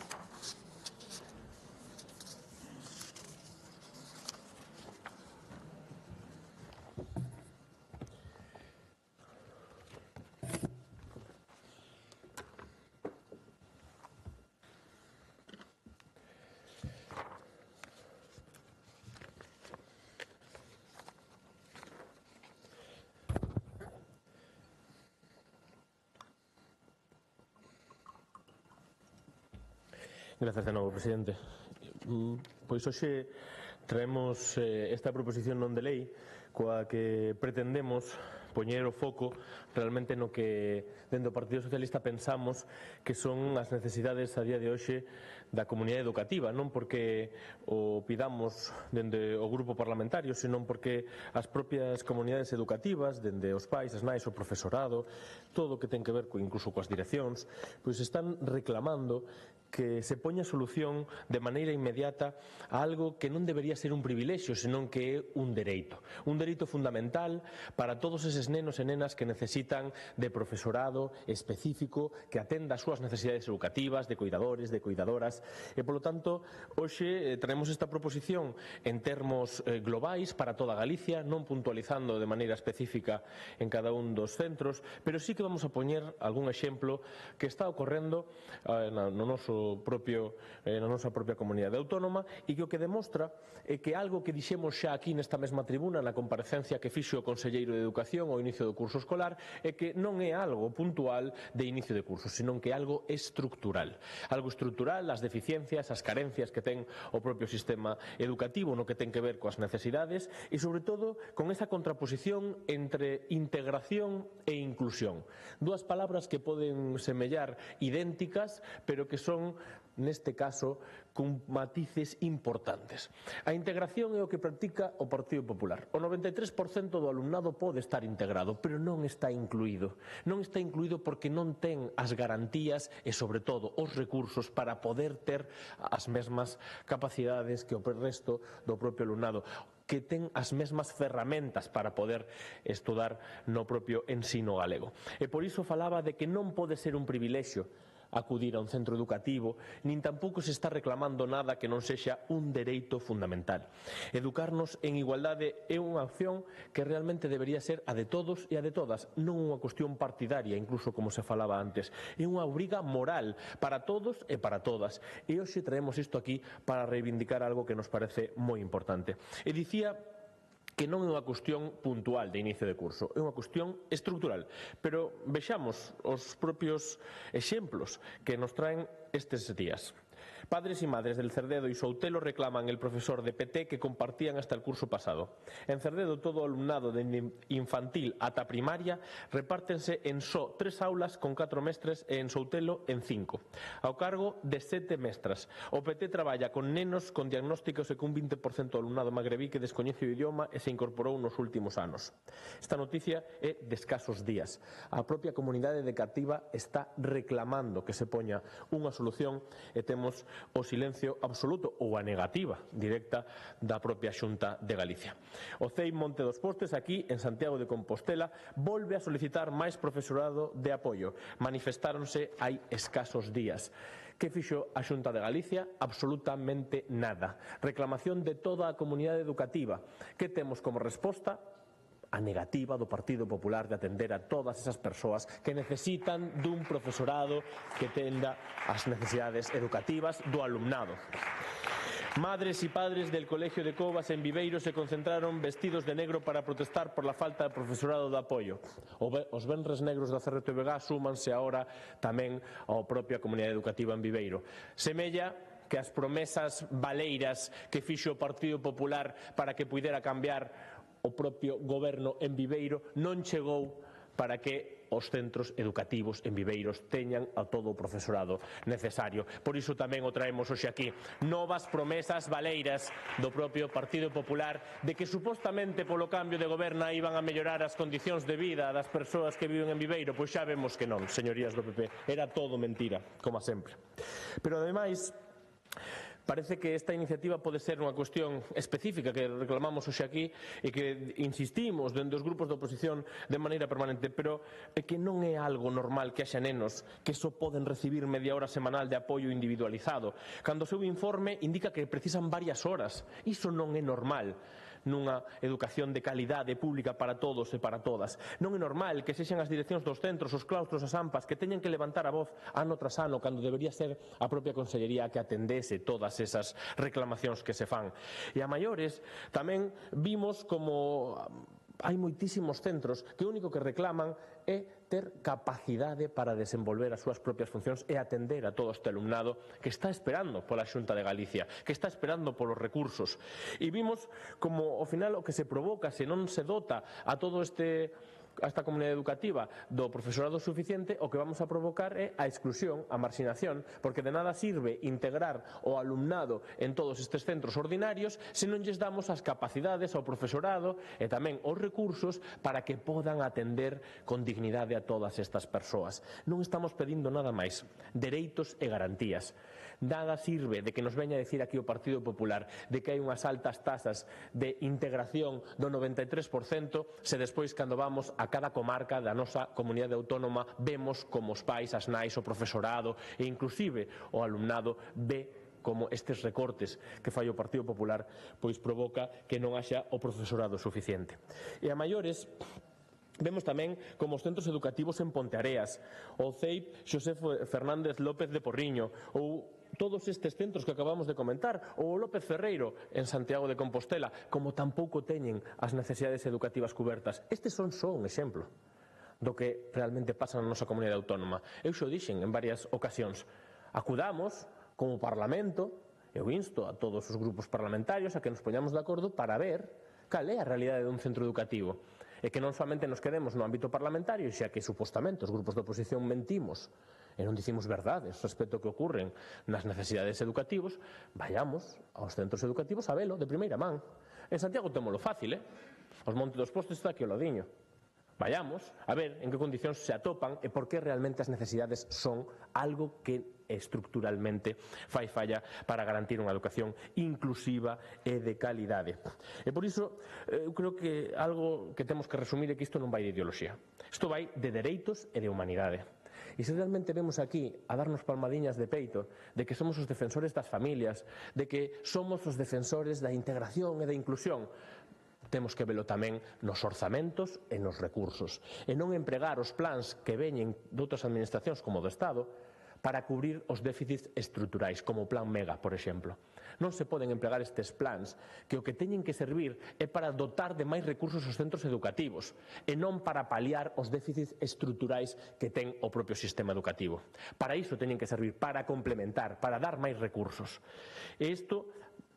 S9: Grazas de novo, presidente. Pois hoxe traemos esta proposición non de lei coa que pretendemos poñer o foco realmente no que dentro do Partido Socialista pensamos que son as necesidades a día de hoxe da comunidade educativa, non porque o pidamos dende o grupo parlamentario, senón porque as propias comunidades educativas, dende os pais, as nais, o profesorado, todo o que ten que ver incluso coas direccións, pois están reclamando que se poña solución de maneira inmediata a algo que non debería ser un privilexio, senón que é un dereito fundamental para todos eses nenos e nenas que necesitan de profesorado específico que atenda as súas necesidades educativas, de cuidadores, de cuidadoras, e polo tanto hoxe traemos esta proposición en termos globais para toda Galicia, non puntualizando de maneira específica en cada un dos centros, pero sí que vamos a poñer algún exemplo que está ocorrendo na nosa propia comunidade autónoma e que o que demostra é que algo que dixemos xa aquí nesta mesma tribuna na comparecencia que fixo o Conselleiro de Educación ao inicio do curso escolar é que non é algo puntual de inicio de curso, senón que é algo estructural. Algo estructural, as deficiencias, as carencias que ten o propio sistema educativo no que ten que ver coas necesidades e, sobre todo, con esa contraposición entre integración e inclusión. Dúas palabras que poden semellar idénticas, pero que son neste caso con matices importantes. A integración é o que practica o Partido Popular. O 93% do alumnado pode estar integrado, pero non está incluído. Non está incluído porque non ten as garantías e, sobre todo, os recursos para poder ter as mesmas capacidades que o resto do propio alumnado, que ten as mesmas ferramentas para poder estudar no propio ensino galego. E por iso falaba de que non pode ser un privilexio acudir a un centro educativo, nin tampouco se está reclamando nada que non sexa un dereito fundamental. Educarnos en igualdade é unha opción que realmente debería ser a de todos e a de todas, non unha cuestión partidaria, incluso como se falaba antes. É unha obriga moral para todos e para todas. E hoxe traemos isto aquí para reivindicar algo que nos parece moi importante. E dicía que non é unha cuestión puntual de inicio de curso, é unha cuestión estructural. Pero vexamos os propios exemplos que nos traen estes días. Padres y madres del Cerdedo y Soutelo reclaman el profesor de PT que compartían hasta el curso pasado. En Cerdedo todo alumnado de infantil ata primaria repártense en só 3 aulas con 4 mestres e en Soutelo en 5, ao cargo de 7 mestras. O PT traballa con nenos con diagnósticos e cun 20% do alumnado magrebí que descoñece o idioma e se incorporou nos últimos anos. Esta noticia é de escasos días. A propia comunidade educativa está reclamando que se poña unha solución e temos o silencio absoluto ou a negativa directa da propia Xunta de Galicia. O CEI Monte dos Postes, aquí en Santiago de Compostela, volve a solicitar máis profesorado de apoio. Manifestáronse hai escasos días. Que fixo a Xunta de Galicia? Absolutamente nada. Reclamación de toda a comunidade educativa. Que temos como resposta? A negativa do Partido Popular de atender a todas esas persoas que necesitan dun profesorado que tenda as necesidades educativas do alumnado. Madres y padres del Colegio de Covas en Viveiro se concentraron vestidos de negro para protestar por la falta de profesorado de apoio. Os venres negros da CRTVG súmanse agora tamén á propia comunidade educativa en Viveiro. Semella que as promesas baleiras que fixo o Partido Popular para que puidera cambiar o propio goberno en Viveiro non chegou para que os centros educativos en Viveiros teñan a todo o profesorado necesario. Por iso tamén o traemos hoxe aquí. Novas promesas baleiras do propio Partido Popular de que supostamente polo cambio de goberno iban a mellorar as condicións de vida das persoas que viven en Viveiro. Pois xa vemos que non, señorías do PP. Era todo mentira, como sempre. Pero ademais, parece que esta iniciativa pode ser unha cuestión específica que reclamamos hoxe aquí e que insistimos dentro dos grupos de oposición de maneira permanente, pero é que non é algo normal que haxa nenos que só poden recibir media hora semanal de apoio individualizado, cando o seu informe indica que precisan varias horas. Iso non é normal nunha educación de calidade pública para todos e para todas. Non é normal que sexan as direccións dos centros, os claustros, as AMPAs, que teñen que levantar a voz ano tras ano, cando debería ser a propia Consellería que atendese todas esas reclamacións que se fan. E a maiores tamén vimos como hai moitísimos centros que o único que reclaman é ter capacidade para desenvolver as súas propias funcións e atender a todo este alumnado que está esperando pola Xunta de Galicia, que está esperando polos recursos. E vimos como ao final o que se provoca se non se dota a todo este esta comunidade educativa do profesorado suficiente, o que vamos a provocar é a exclusión, a marxinación, porque de nada sirve integrar o alumnado en todos estes centros ordinarios se non lles damos as capacidades ao profesorado e tamén os recursos para que podan atender con dignidade a todas estas persoas. Non estamos pedindo nada máis, dereitos e garantías. Nada sirve de que nos veña a decir aquí o Partido Popular de que hai unhas altas tasas de integración do 93% se despois, cando vamos a cada comarca da nosa comunidade autónoma, vemos como os pais, as nais, o profesorado e inclusive o alumnado ve como estes recortes que fai o Partido Popular pois provoca que non haxa o profesorado suficiente. E a maiores, vemos tamén como os centros educativos en Ponteareas, o CEIP Xosé Fernández López de Porriño, ou todos estes centros que acabamos de comentar, ou o López Ferreiro en Santiago de Compostela, como tampouco teñen as necesidades educativas cubertas. Estes son só un exemplo do que realmente pasa na nosa comunidade autónoma. Eu xo dixen en varias ocasións. Acudamos como Parlamento, eu insto a todos os grupos parlamentarios a que nos poñamos de acordo para ver cal é a realidade dun centro educativo. E que non somente nos quedemos no ámbito parlamentario, xa que supostamente os grupos de oposición mentimos e non dicimos verdades respecto ao que ocurren nas necesidades educativos, vayamos aos centros educativos a velo de primeira man. En Santiago témolo fácil, Os Montes dos Postos está aquí ao ladiño. Vayamos a ver en que condicións se atopan e por que realmente as necesidades son algo que estructuralmente fai falla para garantir unha educación inclusiva e de calidade. E por iso, eu creo que algo que temos que resumir é que isto non vai de ideoloxía. Isto vai de dereitos e de humanidade. E se realmente vemos aquí a darnos palmadiñas de peito de que somos os defensores das familias, de que somos os defensores da integración e da inclusión, temos que velo tamén nos orzamentos e nos recursos. E non empregar os plans que veñen de outras administracións como do Estado para cubrir os déficits estruturais, como o Plan Mega, por exemplo. Non se poden empregar estes plans que o que teñen que servir é para dotar de máis recursos os centros educativos e non para paliar os déficits estruturais que ten o propio sistema educativo. Para iso teñen que servir, para complementar, para dar máis recursos. E isto,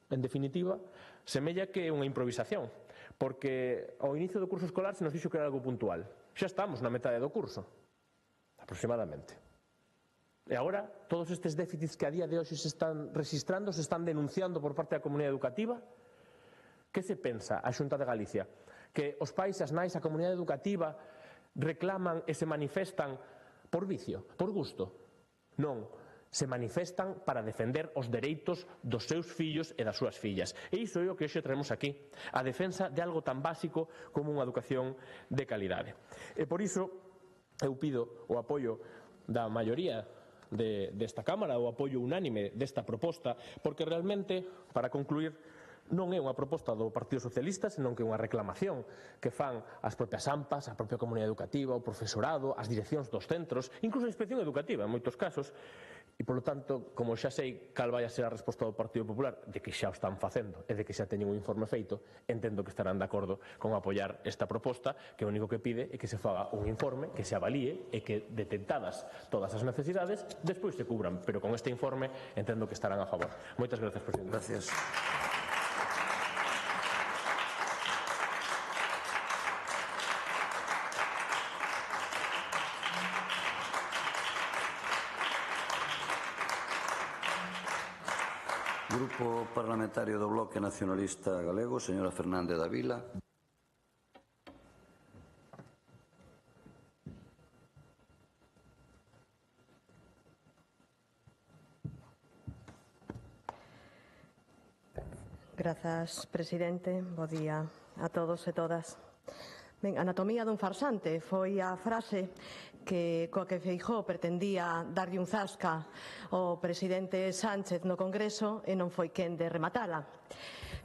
S9: en definitiva, semella que é unha improvisación, porque ao inicio do curso escolar se nos dixo que era algo puntual. Xa estamos na metade do curso, aproximadamente. E agora, todos estes déficits que a día de hoxe se están registrando, se están denunciando por parte da comunidade educativa, que se pensa a Xunta de Galicia? Que os pais, as nais, a comunidade educativa reclaman e se manifestan por vicio, por gusto? Non, se manifestan para defender os dereitos dos seus fillos e das súas fillas. E iso é o que hoxe traemos aquí, a defensa de algo tan básico como unha educación de calidade. E por iso eu pido o apoio da maioría desta Cámara, o apoio unánime desta proposta, porque realmente, para concluir, non é unha proposta do Partido Socialista, senón que é unha reclamación que fan as propias AMPAs, a propia comunidade educativa, o profesorado, as direccións dos centros, incluso a inspección educativa, en moitos casos, e, polo tanto, como xa sei cal vai a ser a resposta do Partido Popular, de que xa o están facendo e de que xa teñen un informe feito, entendo que estarán de acordo con apoiar esta proposta, que o único que pide é que se faga un informe, que se avalíe e que, detectadas todas as necesidades, despois se cubran. Pero con este informe entendo que estarán a favor. Moitas gracias, presidente.
S3: Gracias. Grupo Parlamentario do Bloque Nacionalista Galego, señora Fernández da Vila.
S13: Grazas, presidente. Bo día a todos e todas. Ben, anatomía dun farsante foi a frase coa que Feijóo pretendía darlle un zasca ao presidente Sánchez no Congreso e non foi quen de rematala.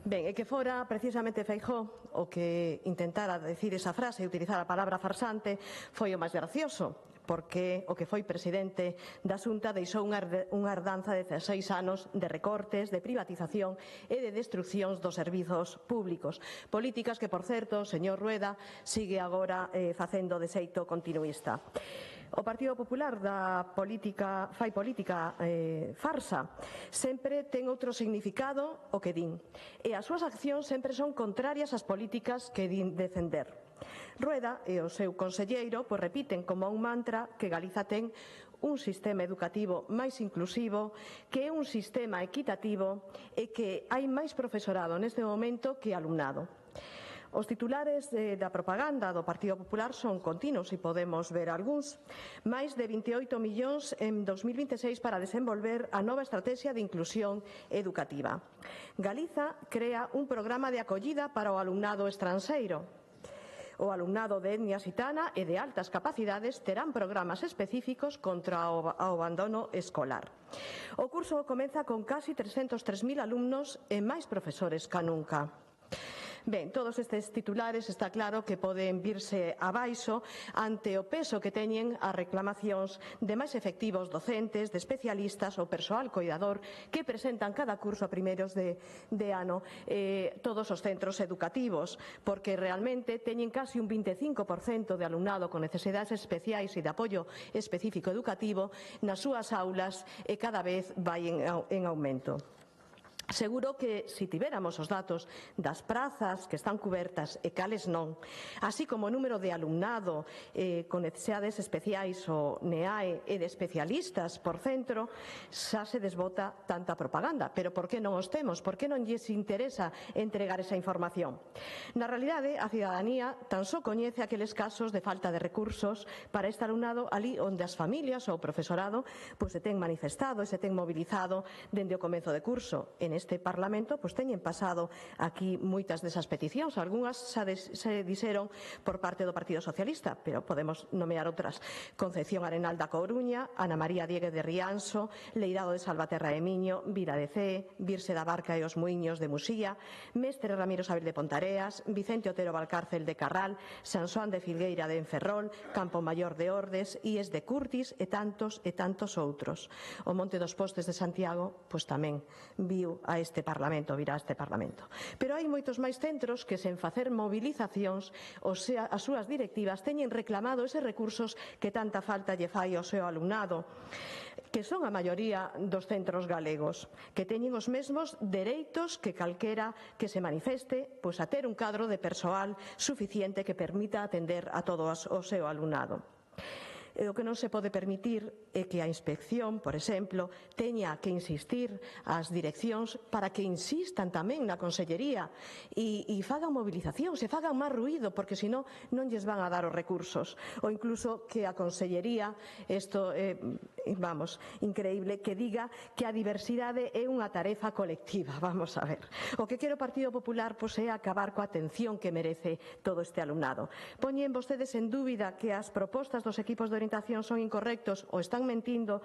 S13: Ben, e que fora precisamente Feijóo o que intentara decir esa frase e utilizar a palabra farsante foi o máis gracioso, porque o que foi presidente da Xunta deixou unha herdanza de 16 anos de recortes, de privatización e de destruccións dos servizos públicos. Políticas que, por certo, o señor Rueda sigue agora facendo de xeito continuista. O Partido Popular fai política farsa, sempre ten outro significado o que din, e as súas accións sempre son contrarias ás políticas que din defender. Rueda e o seu conselleiro repiten como un mantra que Galiza ten un sistema educativo máis inclusivo, que é un sistema equitativo e que hai máis profesorado neste momento que alumnado. Os titulares da propaganda do Partido Popular son continuos e podemos ver algúns. Máis de 28 millóns en 2026 para desenvolver a nova estrategia de inclusión educativa. Galiza crea un programa de acollida para o alumnado estranxeiro. O alumnado de etnia xitana e de altas capacidades terán programas específicos contra o abandono escolar. O curso comeza con casi 303.000 alumnos e máis profesores ca nunca. Ben, todos estes titulares está claro que poden virse abaixo ante o peso que teñen as reclamacións de máis efectivos docentes, de especialistas ou persoal coidador que presentan cada curso a primeiros de ano todos os centros educativos, porque realmente teñen casi un 25% de alumnado con necesidades especiais e de apoio específico educativo nas súas aulas e cada vez vai en aumento. Seguro que se tivéramos os datos das prazas que están cubertas e cales non, así como o número de alumnado con necesidades especiais o NEAE e de especialistas por centro, xa se desbota tanta propaganda. Pero por que non os temos? Por que non lles interesa entregar esa información? Na realidade, a cidadanía tan só coñece aqueles casos de falta de recursos para este alumnado ali onde as familias ou o profesorado se ten manifestado e se ten mobilizado dende o comezo de curso. Neste Parlamento teñen pasado aquí moitas desas peticións, algunhas se dixeron por parte do Partido Socialista, pero podemos nomear outras: Concepción Arenal da Coruña, Ana María Dieguez de Rianxo, Leirado de Salvaterra de Miño, Vira de Cee, Virse da Barca e os Muiños de Musía, Mestre Ramiro Sabel de Pontareas, Vicente Otero Valcárcel de Carral, San Xoán de Filgueira de Enferrol, Campo Maior de Ordes, Ies de Curtis e tantos outros. O Monte dos Postes de Santiago tamén viu a este Parlamento, virá a este Parlamento. Pero hai moitos máis centros que, sen facer movilizacións, as súas directivas teñen reclamado eses recursos que tanta falta lle fai ao seu alumnado, que son a maioría dos centros galegos, que teñen os mesmos dereitos que calquera que se manifeste a ter un cadro de persoal suficiente que permita atender a todo o seu alumnado. O que non se pode permitir é que a inspección, por exemplo, teña que insistir ás direccións para que insistan tamén na Consellería e fagan movilizacións e fagan máis ruído, porque senón non lles van a dar os recursos. Ou incluso que a Consellería, isto é, increíble, que diga que a diversidade é unha tarefa colectiva. Vamos a ver. O que quere o Partido Popular é acabar coa atención que merece todo este alumnado. Poñen vostedes en dúbida que as propostas dos equipos de orientación son incorrectos ou están mentindo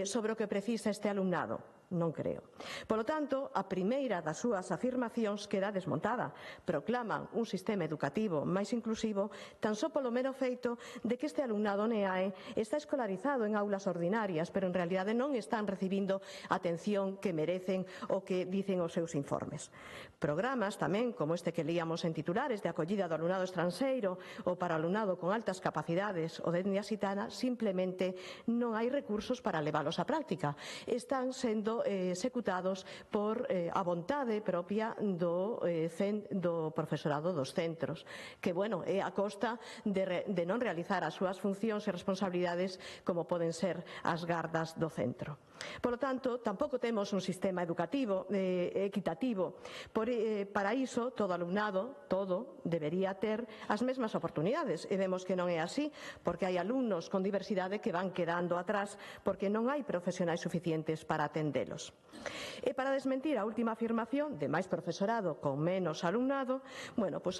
S13: sobre o que precisa este alumnado? Non creo. Polo tanto, a primeira das súas afirmacións queda desmontada. Proclaman un sistema educativo máis inclusivo tan só polo mero feito de que este alumnado NEAE está escolarizado en aulas ordinarias, pero en realidade non están recibindo a atención que merecen o que dicen os seus informes. Programas tamén, como este que leíamos en titulares, de acollida do alumnado estranxeiro ou para alumnado con altas capacidades ou de etnia xitana, simplemente non hai recursos para leválos á práctica. Están sendo executados por a vontade propia do profesorado dos centros, que, é a costa de non realizar as súas funcións e responsabilidades como poden ser as gardas do centro. Por lo tanto, tampouco temos un sistema educativo equitativo. Para iso, todo alumnado, debería ter as mesmas oportunidades. E vemos que non é así, porque hai alumnos con diversidade que van quedando atrás porque non hai profesionais suficientes para atendelos. E para desmentir a última afirmación de máis profesorado con menos alumnado,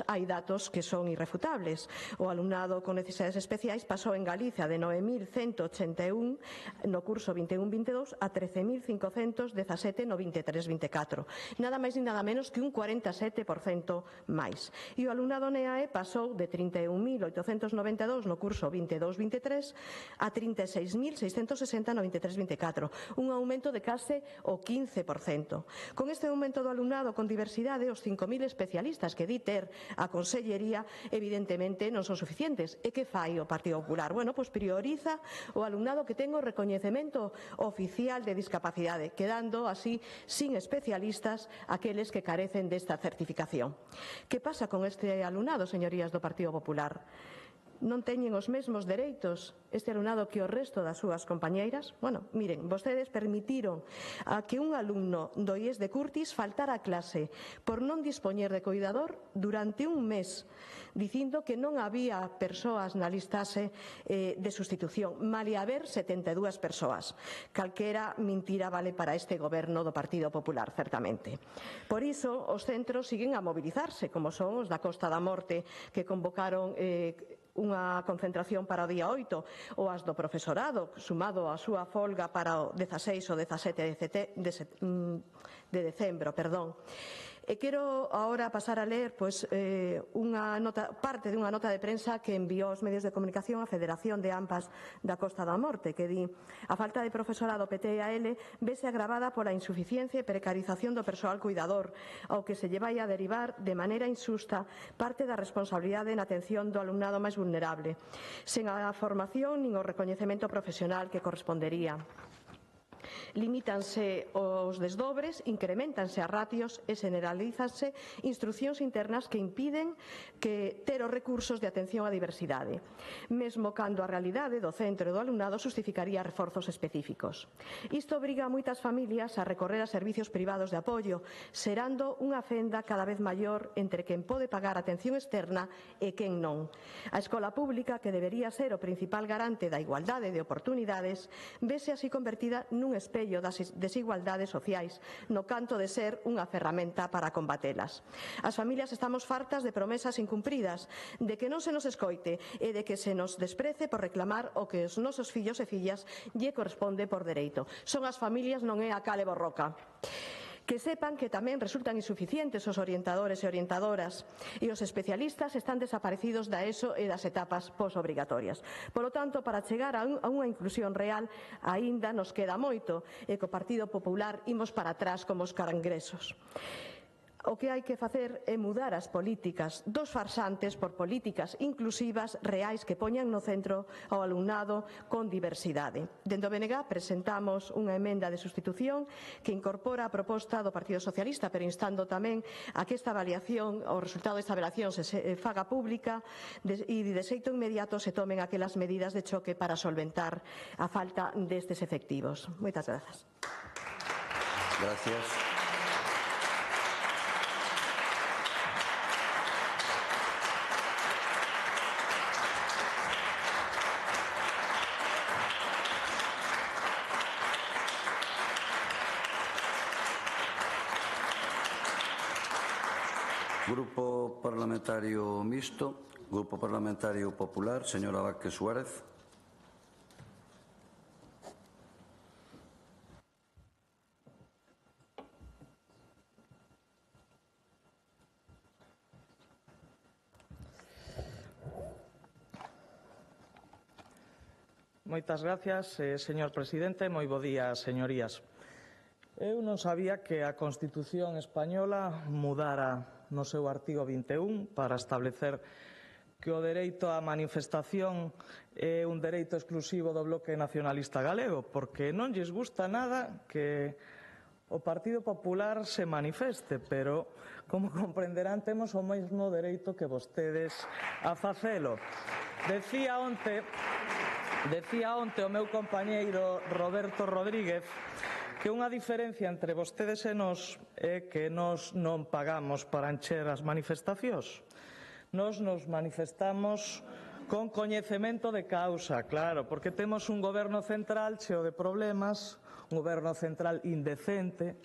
S13: hai datos que son irrefutables. O alumnado con necesidades especiais pasou en Galicia de 9.181 no curso 21-22 a 13.517 no 23-24. Nada máis ni nada menos que un 47% máis. E o alumnado NEAE pasou de 31.892 no curso 22-23 a 36.660 no 23-24. Un aumento de case supere o 15%. Con este aumento do alumnado con diversidade, os 5.000 especialistas que di ter a Consellería evidentemente non son suficientes. E que fai o Partido Popular? Bueno, pois prioriza o alumnado que ten o recoñecemento oficial de discapacidade, quedando así sin especialistas aqueles que carecen desta certificación. Que pasa con este alumnado, señorías do Partido Popular? Non teñen os mesmos dereitos este alumnado que o resto das súas compañeiras? Bueno, miren, vostedes permitiron a que un alumno do IES de Curtis faltara a clase por non dispoñer de coidador durante un mes, dicindo que non había persoas na listase de sustitución, malia haber 72 persoas. Calquera mentira vale para este goberno do Partido Popular, certamente. Por iso, os centros siguen a mobilizarse, como son os da Costa da Morte, que convocaron unha concentración para o día 8, ou as do profesorado, sumado á súa folga para o 16 ou 17 de decembro. E quero agora pasar a ler parte dunha nota de prensa que enviou aos medios de comunicación a Federación de AMPAs da Costa da Morte, que di: a falta de profesorado PTEAL vese agravada pola insuficiencia e precarización do persoal cuidador, ao que se lle vai a derivar de maneira insusta parte da responsabilidade na atención do alumnado máis vulnerable, sen a formación nin o recoñecemento profesional que correspondería. Limítanse os desdobres, increméntanse as ratios e generalízanse instrucións internas que impiden ter os recursos de atención á diversidade, mesmo cando a realidade do centro e do alumnado justificaría reforzos específicos. Isto obriga a moitas familias a recorrer a servicios privados de apoio, xerando unha fenda cada vez maior entre quen pode pagar atención externa e quen non. A escola pública, que debería ser o principal garante da igualdade de oportunidades, vese así convertida nun espello das desigualdades sociais, no canto de ser unha ferramenta para combatelas. As familias estamos fartas de promesas incumpridas, de que non se nos escoite e de que se nos desprece por reclamar o que os nosos fillos e fillas lle corresponde por dereito. Son as familias, non é a Cale Borroca. Que sepan que tamén resultan insuficientes os orientadores e orientadoras e os especialistas están desaparecidos da ESO e das etapas posobrigatorias. Polo tanto, para chegar a unha inclusión real, aínda nos queda moito e co Partido Popular imos para atrás como os carangrexos. O que hai que facer é mudar as políticas dos farsantes por políticas inclusivas reais que poñan no centro ao alumnado con diversidade. Dende o BNG presentamos unha emenda de sustitución que incorpora a proposta do Partido Socialista, pero instando tamén a que esta avaliación, o resultado desta avaliación se faga pública e de xeito inmediato se tomen aquelas medidas de choque para solventar a falta destes efectivos. Moitas grazas.
S3: Gracias. Grupo Parlamentario Mixto, Grupo Parlamentario Popular, señora Vázquez Suárez.
S14: Moitas gracias, señor presidente. Moi bo día, señorías. Eu non sabía que a Constitución española mudara no seu artigo 21 para establecer que o dereito á manifestación é un dereito exclusivo do Bloque Nacionalista Galego, porque non lles gusta nada que o Partido Popular se manifeste, pero, como comprenderán, temos o mesmo dereito que vostedes a facelo. Decía onte o meu compañeiro Roberto Rodríguez que unha diferencia entre vostedes e nós é que nós non pagamos para encher as manifestacións. Nós nos manifestamos con coñecemento de causa, claro, porque temos un goberno central cheo de problemas, un goberno central indecente,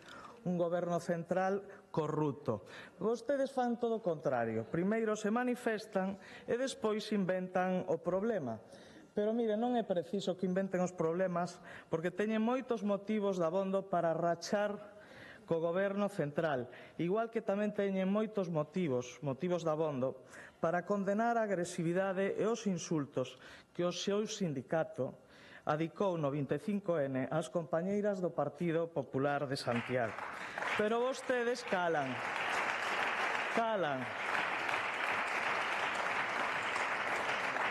S14: un goberno central corrupto. Vostedes fan todo o contrario. Primeiro se manifestan e despois inventan o problema. Pero, mire, non é preciso que inventen os problemas porque teñen moitos motivos dabondo para rachar co goberno central, igual que tamén teñen moitos motivos dabondo para condenar a agresividade e os insultos que o seu sindicato adicou no 25N ás compañeiras do Partido Popular de Santiago. Pero vostedes calan.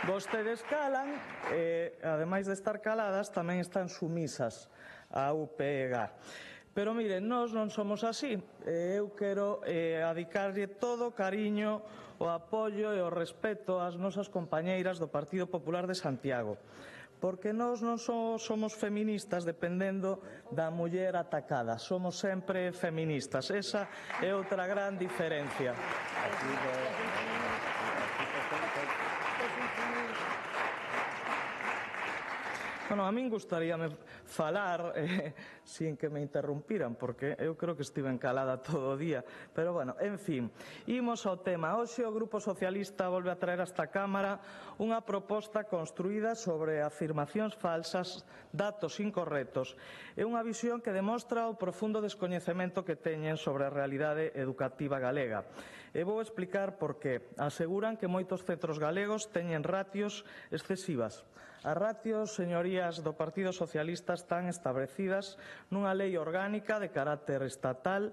S14: Vostedes calan e, ademais de estar caladas, tamén están sumisas á UPG. Pero, miren, nós non somos así. Eu quero adicarlle todo o cariño, o apoio e o respeto ás nosas compañeiras do Partido Popular de Santiago. Porque nós non somos feministas dependendo da muller atacada. Somos sempre feministas. Esa é outra gran diferencia. Bueno, a min gustaríame falar sin que me interrumpiran, porque eu creo que estive calada todo o día. Pero, bueno, en fin, imos ao tema. Hoxe o Grupo Socialista volve a traer a esta Cámara unha proposta construída sobre afirmacións falsas, datos incorrectos e unha visión que demostra o profundo descoñecemento que teñen sobre a realidade educativa galega. E vou explicar por qué. Aseguran que moitos centros galegos teñen ratios excesivas. As ratios, señorías do Partido Socialista, están establecidas nunha lei orgánica de carácter estatal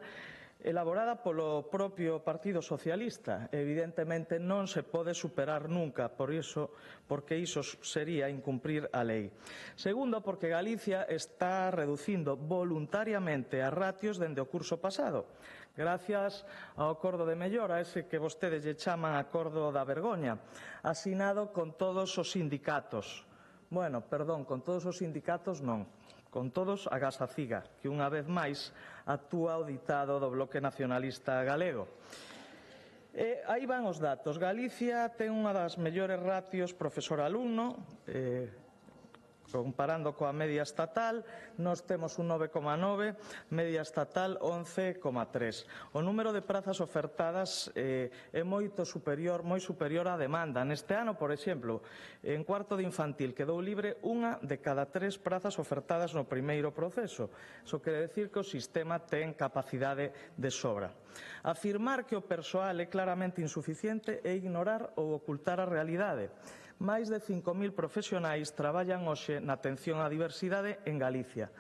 S14: elaborada polo propio Partido Socialista. Evidentemente non se pode superar nunca, porque iso sería incumprir a lei. Segundo, porque Galicia está reducindo voluntariamente as ratios dende o curso pasado, gracias ao acordo de mellora, ese que vostedes lle chaman acordo da vergoña, asinado con todos os sindicatos. Bueno, perdón, con todos os sindicatos non, con todos agás a CIGA, que unha vez máis actúa o ditado do Bloque Nacionalista Galego. E aí van os datos. Galicia ten unha das mellores ratios profesor-alumno, comparando coa media estatal, nós temos un 9,9, media estatal 11,3. O número de prazas ofertadas é moi superior á demanda. Neste ano, por exemplo, en cuarto de infantil quedou libre unha de cada 3 prazas ofertadas no primeiro proceso. Iso quere decir que o sistema ten capacidade de sobra. Afirmar que o persoal é claramente insuficiente é ignorar ou ocultar a realidade. Máis de 5.000 profesionais traballan hoxe na atención á diversidade en Galicia,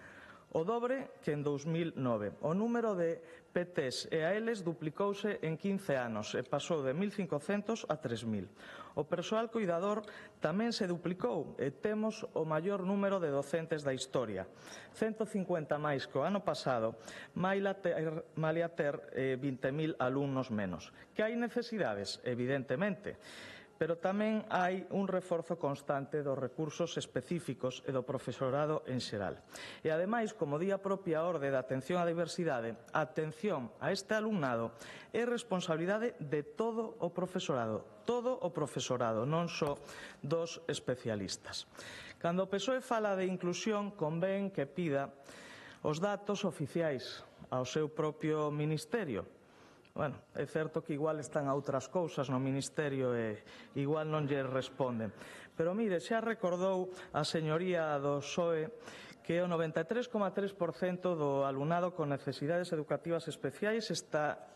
S14: o dobre que en 2009. O número de PTs e ALs duplicouse en 15 anos e pasou de 1.500 a 3.000. O persoal cuidador tamén se duplicou e temos o maior número de docentes da historia. 150 máis que o ano pasado, malia ter 20.000 alumnos menos. Que hai necesidades? Evidentemente. Pero tamén hai un reforzo constante dos recursos específicos e do profesorado en xeral. E, ademais, como di a propia orde de atención á diversidade, a atención a este alumnado é responsabilidade de todo o profesorado, non só dos especialistas. Cando o PSOE fala de inclusión, convén que pida os datos oficiais ao seu propio ministerio. Bueno, é certo que igual están a outras cousas no Ministerio e igual non lle responden. Pero mire, xa recordou a señoría do PSOE que o 93,3% do alumnado con necesidades educativas especiais está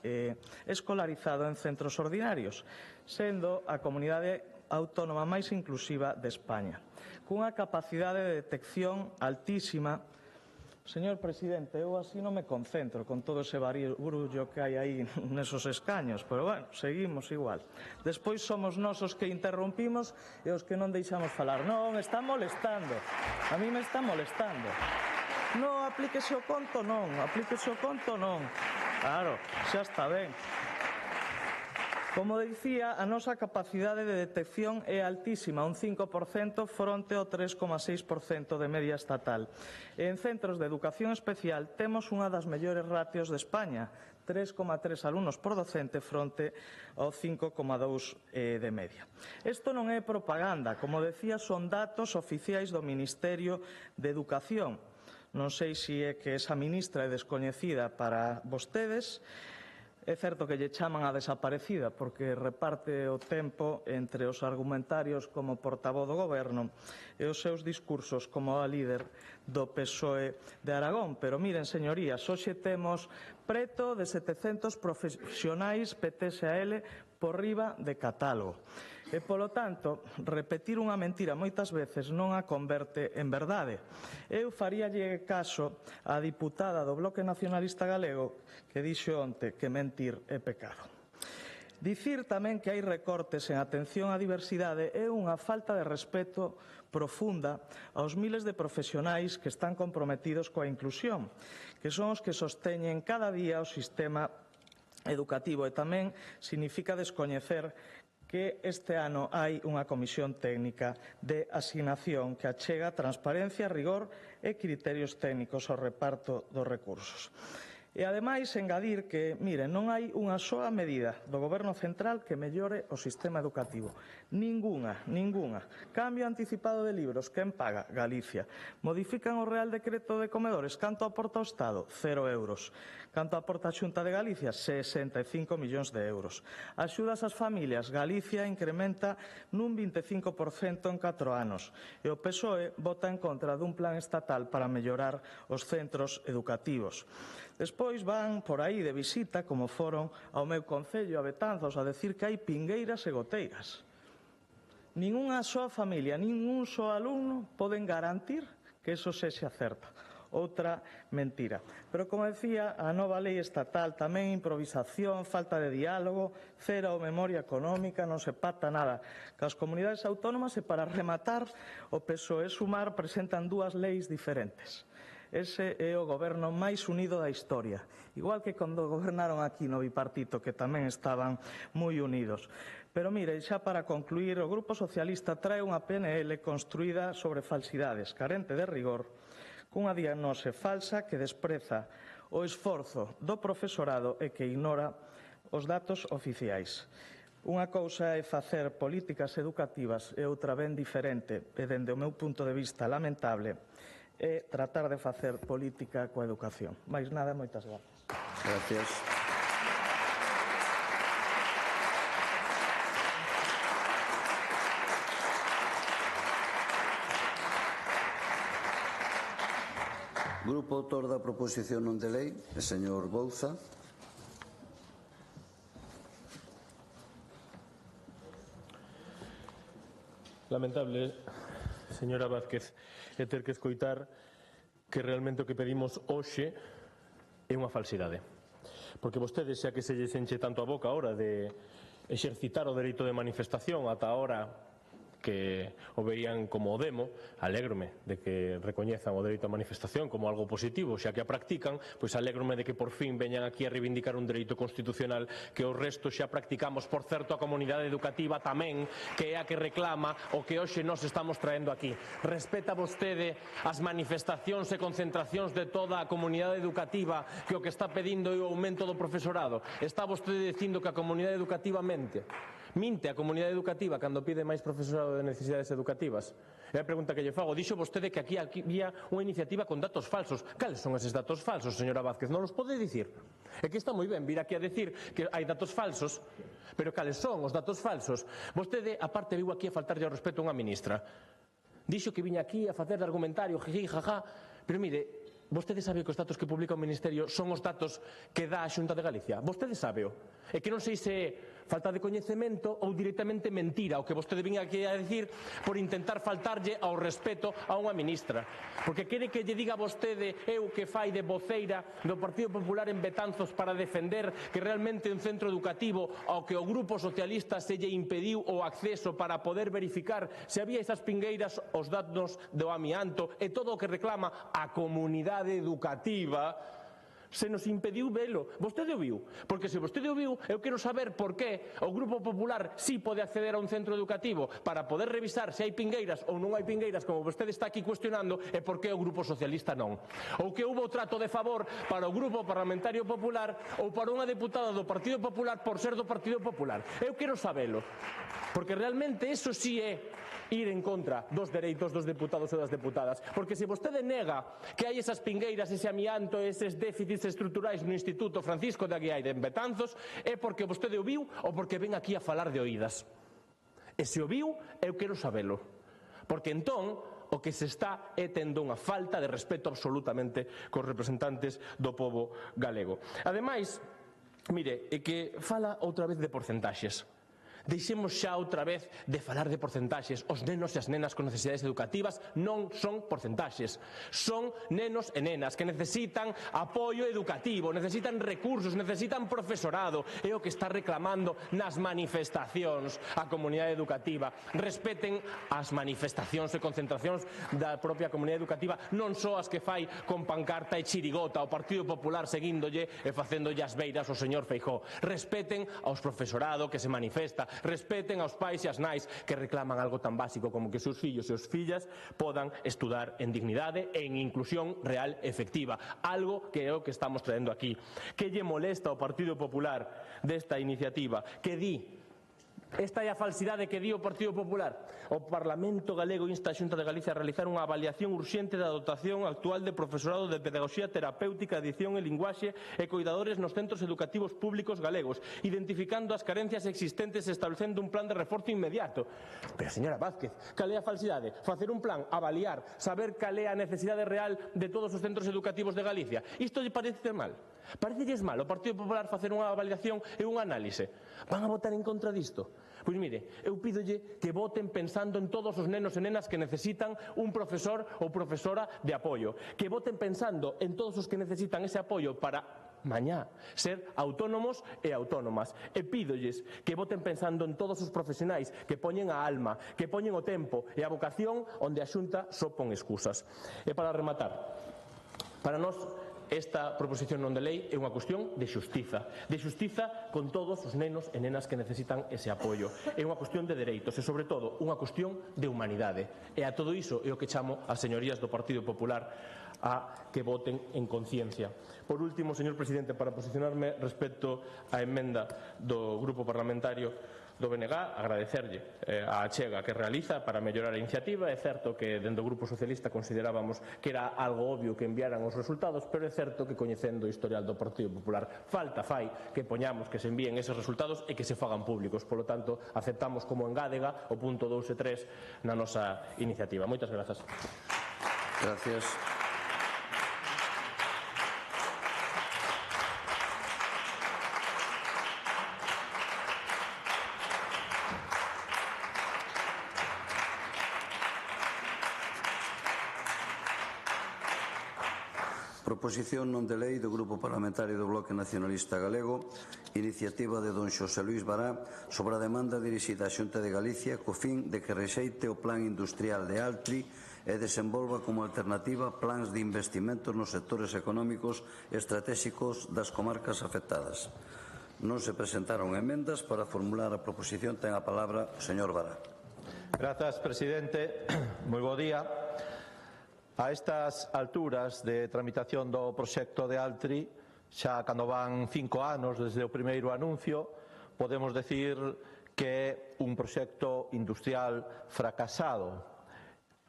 S14: escolarizado en centros ordinarios, sendo a comunidade autónoma máis inclusiva de España, cunha capacidade de detección altísima. Señor presidente, eu así non me concentro con todo ese barullo que hai aí nesos escaños, pero, bueno, seguimos igual. Despois somos nós os que interrompimos e os que non deixamos falar. Non, me está molestando. A mí me está molestando. Non, aplíquese o conto non. Claro, xa está ben. Como dicía, a nosa capacidade de detección é altísima, un 5% fronte ao 3,6% de media estatal. E en centros de educación especial temos unha das mellores ratios de España, 3,3 alumnos por docente fronte ao 5,2 de media. Isto non é propaganda, como decía, son datos oficiais do Ministerio de Educación. Non sei se é que esa ministra é descoñecida para vostedes. É certo que lle chaman a desaparecida porque reparte o tempo entre os argumentarios como portavoz do Goberno e os seus discursos como a líder do PSOE de Aragón. Pero miren, señorías, hoxe temos preto de 700 profesionais PTSAL por riba de catálogo. E, polo tanto, repetir unha mentira moitas veces non a converte en verdade. Eu faríalle caso á diputada do Bloque Nacionalista Galego que dixo onte que mentir é pecado. Dicir tamén que hai recortes en atención á diversidade é unha falta de respeto profunda aos miles de profesionais que están comprometidos coa inclusión, que son os que sosteñen cada día o sistema educativo, e tamén significa descoñecer que este ano hai unha comisión técnica de asignación que achega transparencia, rigor e criterios técnicos ao reparto dos recursos. E, ademais, engadir que, mire, non hai unha soa medida do Goberno central que mellore o sistema educativo. Ninguna. Cambio anticipado de libros, quen paga? Galicia. Modifican o Real Decreto de Comedores, canto aporta o Estado? 0 euros. Canto aporta a Xunta de Galicia? 65 millóns de euros. Axudas ás familias, Galicia incrementa nun 25% en 4 anos. E o PSOE vota en contra dun plan estatal para mellorar os centros educativos. Despois van por aí de visita, como foron ao meu concello, a Betanzos, a decir que hai pingueiras e goteiras. Nin unha soa familia, nin un só alumno poden garantir que eso sexa certo. Outra mentira. Pero, como decía, a nova lei estatal tamén improvisación, falta de diálogo, cero memoria económica, non se pacta nada cas comunidades autónomas, e para rematar, o PSOE e Sumar presentan dúas leis diferentes. Ese é o goberno máis unido da historia, igual que cando gobernaron aquí no bipartito, que tamén estaban moi unidos. Pero, mire, xa para concluir, o Grupo Socialista trae unha PNL construída sobre falsidades, carente de rigor, cunha diagnose falsa que despreza o esforzo do profesorado e que ignora os datos oficiais. Unha cousa é facer políticas educativas e outra ben diferente, e dende o meu punto de vista lamentable, é tratar de facer política coa educación. Máis nada, moitas grazas.
S3: Gracias. Grupo autor da proposición non de lei, o señor Bouza.
S9: Lamentable, señora Vázquez, é ter que escoitar que realmente o que pedimos hoxe é unha falsidade. Porque vostedes, xa que se lles enche tanto a boca a hora de exercitar o dereito de manifestación ata a hora que o veían como o demo, alégrome de que recoñezan o dereito a manifestación como algo positivo, xa que a practican, pois alégrome de que por fin veñan aquí a reivindicar un dereito constitucional que o resto xa practicamos, por certo, a comunidade educativa tamén, que é a que reclama o que hoxe nos estamos traendo aquí. Respeta vostede as manifestacións e concentracións de toda a comunidade educativa, que o que está pedindo é o aumento do profesorado? Está vostede dicindo que a comunidade educativa mente? Minte a comunidade educativa cando pide máis profesorado de necesidades educativas? É a pregunta que lle fago. Dixo vostede que aquí había unha iniciativa con datos falsos. Cales son eses datos falsos, señora Vázquez? Non os pode dicir? É que está moi ben vir aquí a decir que hai datos falsos, pero cales son os datos falsos? Vostede, aparte, viu aquí a faltarlle ao respeto a unha ministra. Dixo que viña aquí a facer de argumentario, jiji, jaja, pero mire, vostede sabe que os datos que publica o Ministerio son os datos que dá a Xunta de Galicia? Vostede sábeo. É que non sei se falta de coñecemento ou directamente mentira o que vostede viña aquí a decir por intentar faltarlle ao respeto a unha ministra. Porque quere que lle diga vostede eu que fai de voceira do Partido Popular en Betanzos para defender que realmente un centro educativo ao que o Grupo Socialista se lle impediu o acceso para poder verificar se había esas pingueiras, os datos do amianto e todo o que reclama a comunidade educativa, se nos impediu velo. Vostede o viu? Porque se vostede o viu, eu quero saber por que o Grupo Popular sí pode acceder a un centro educativo para poder revisar se hai pingueiras ou non hai pingueiras, como vostede está aquí cuestionando, e por que o Grupo Socialista non. Ou que houbo trato de favor para o Grupo Parlamentario Popular ou para unha deputada do Partido Popular por ser do Partido Popular. Eu quero sabelo. Porque realmente eso sí é ir en contra dos dereitos dos deputados e das deputadas. Porque se vostede nega que hai esas pingueiras, ese amianto, eses déficits estruturais no Instituto Francisco de Aguiar en Betanzos, é porque vostede o viu ou porque ven aquí a falar de oídas. E se o viu, eu quero sabelo. Porque entón o que se está é tendo unha falta de respeto absolutamente cos representantes do pobo galego. Ademais, mire, é que fala outra vez de porcentaxes. Deixemos xa outra vez de falar de porcentaxes. Os nenos e as nenas con necesidades educativas non son porcentaxes. Son nenos e nenas que necesitan apoio educativo, necesitan recursos, necesitan profesorado. É o que está reclamando nas manifestacións a comunidade educativa. Respeten as manifestacións e concentracións da propia comunidade educativa, non só as que fai con pancarta e chirigota o Partido Popular seguíndolle e facéndolle as beiras ao señor Feijóo. Respeten aos profesorado que se manifesta, respeten aos pais e as nais que reclaman algo tan básico como que os seus fillos e as fillas podan estudar en dignidade e en inclusión real e efectiva, algo que é o que estamos traendo aquí. Que lle molesta ao Partido Popular desta iniciativa? Que di? Esta é a falsidade que di o Partido Popular. O Parlamento Galego insta a Xunta de Galicia a realizar unha avaliación urxente da dotación actual de profesorado de pedagogía terapéutica, adición e linguaxe e cuidadores nos centros educativos públicos galegos, identificando as carencias existentes e establecendo un plan de reforzo inmediato. Pero, señora Vázquez, cal é a falsidade? Facer un plan, avaliar, saber cal é a necesidade real de todos os centros educativos de Galicia. Isto lle parece mal? Parecelles mal o Partido Popular facer unha avaliación e un análise? Van a votar en contra disto? Pois mire, eu pídolle que voten pensando en todos os nenos e nenas que necesitan un profesor ou profesora de apoio, que voten pensando en todos os que necesitan ese apoio para mañá ser autónomos e autónomas, e pídolles que voten pensando en todos os profesionais que poñen a alma, que poñen o tempo e a vocación onde a Xunta só pon excusas. E para rematar, para nós esta proposición non de lei é unha cuestión de xustiza con todos os nenos e nenas que necesitan ese apoio. É unha cuestión de dereitos e, sobre todo, unha cuestión de humanidade. E a todo iso é o que chamo as señorías do Partido Popular a que voten en conciencia. Por último, señor presidente, para posicionarme respecto á emenda do Grupo Parlamentario do BNG, agradecerlle a achega que realiza para mellorar a iniciativa. É certo que dentro do Grupo Socialista considerábamos que era algo obvio que enviaran os resultados, pero é certo que coñecendo o historial do Partido Popular falta fai que poñamos que se envíen eses resultados e que se fagan públicos. Por lo tanto, aceptamos como engádega o punto 2 e 3 na nosa iniciativa. Moitas grazas.
S3: Gracias. Proposición non de lei do Grupo Parlamentario do Bloque Nacionalista Galego, iniciativa de don Xosé Luís Bará sobre a demanda dirixida á Xunta de Galicia co fin de que rexeite o Plan Industrial de Altri e desenvolva como alternativa plans de investimentos nos sectores económicos estratégicos das comarcas afectadas. Non se presentaron emendas. Para formular a proposición ten a palabra o señor Bará.
S15: Grazas, presidente. Moi bo día. A estas alturas de tramitación do proxecto de Altri, xa cando van 5 anos desde o primeiro anuncio, podemos decir que é un proxecto industrial fracasado.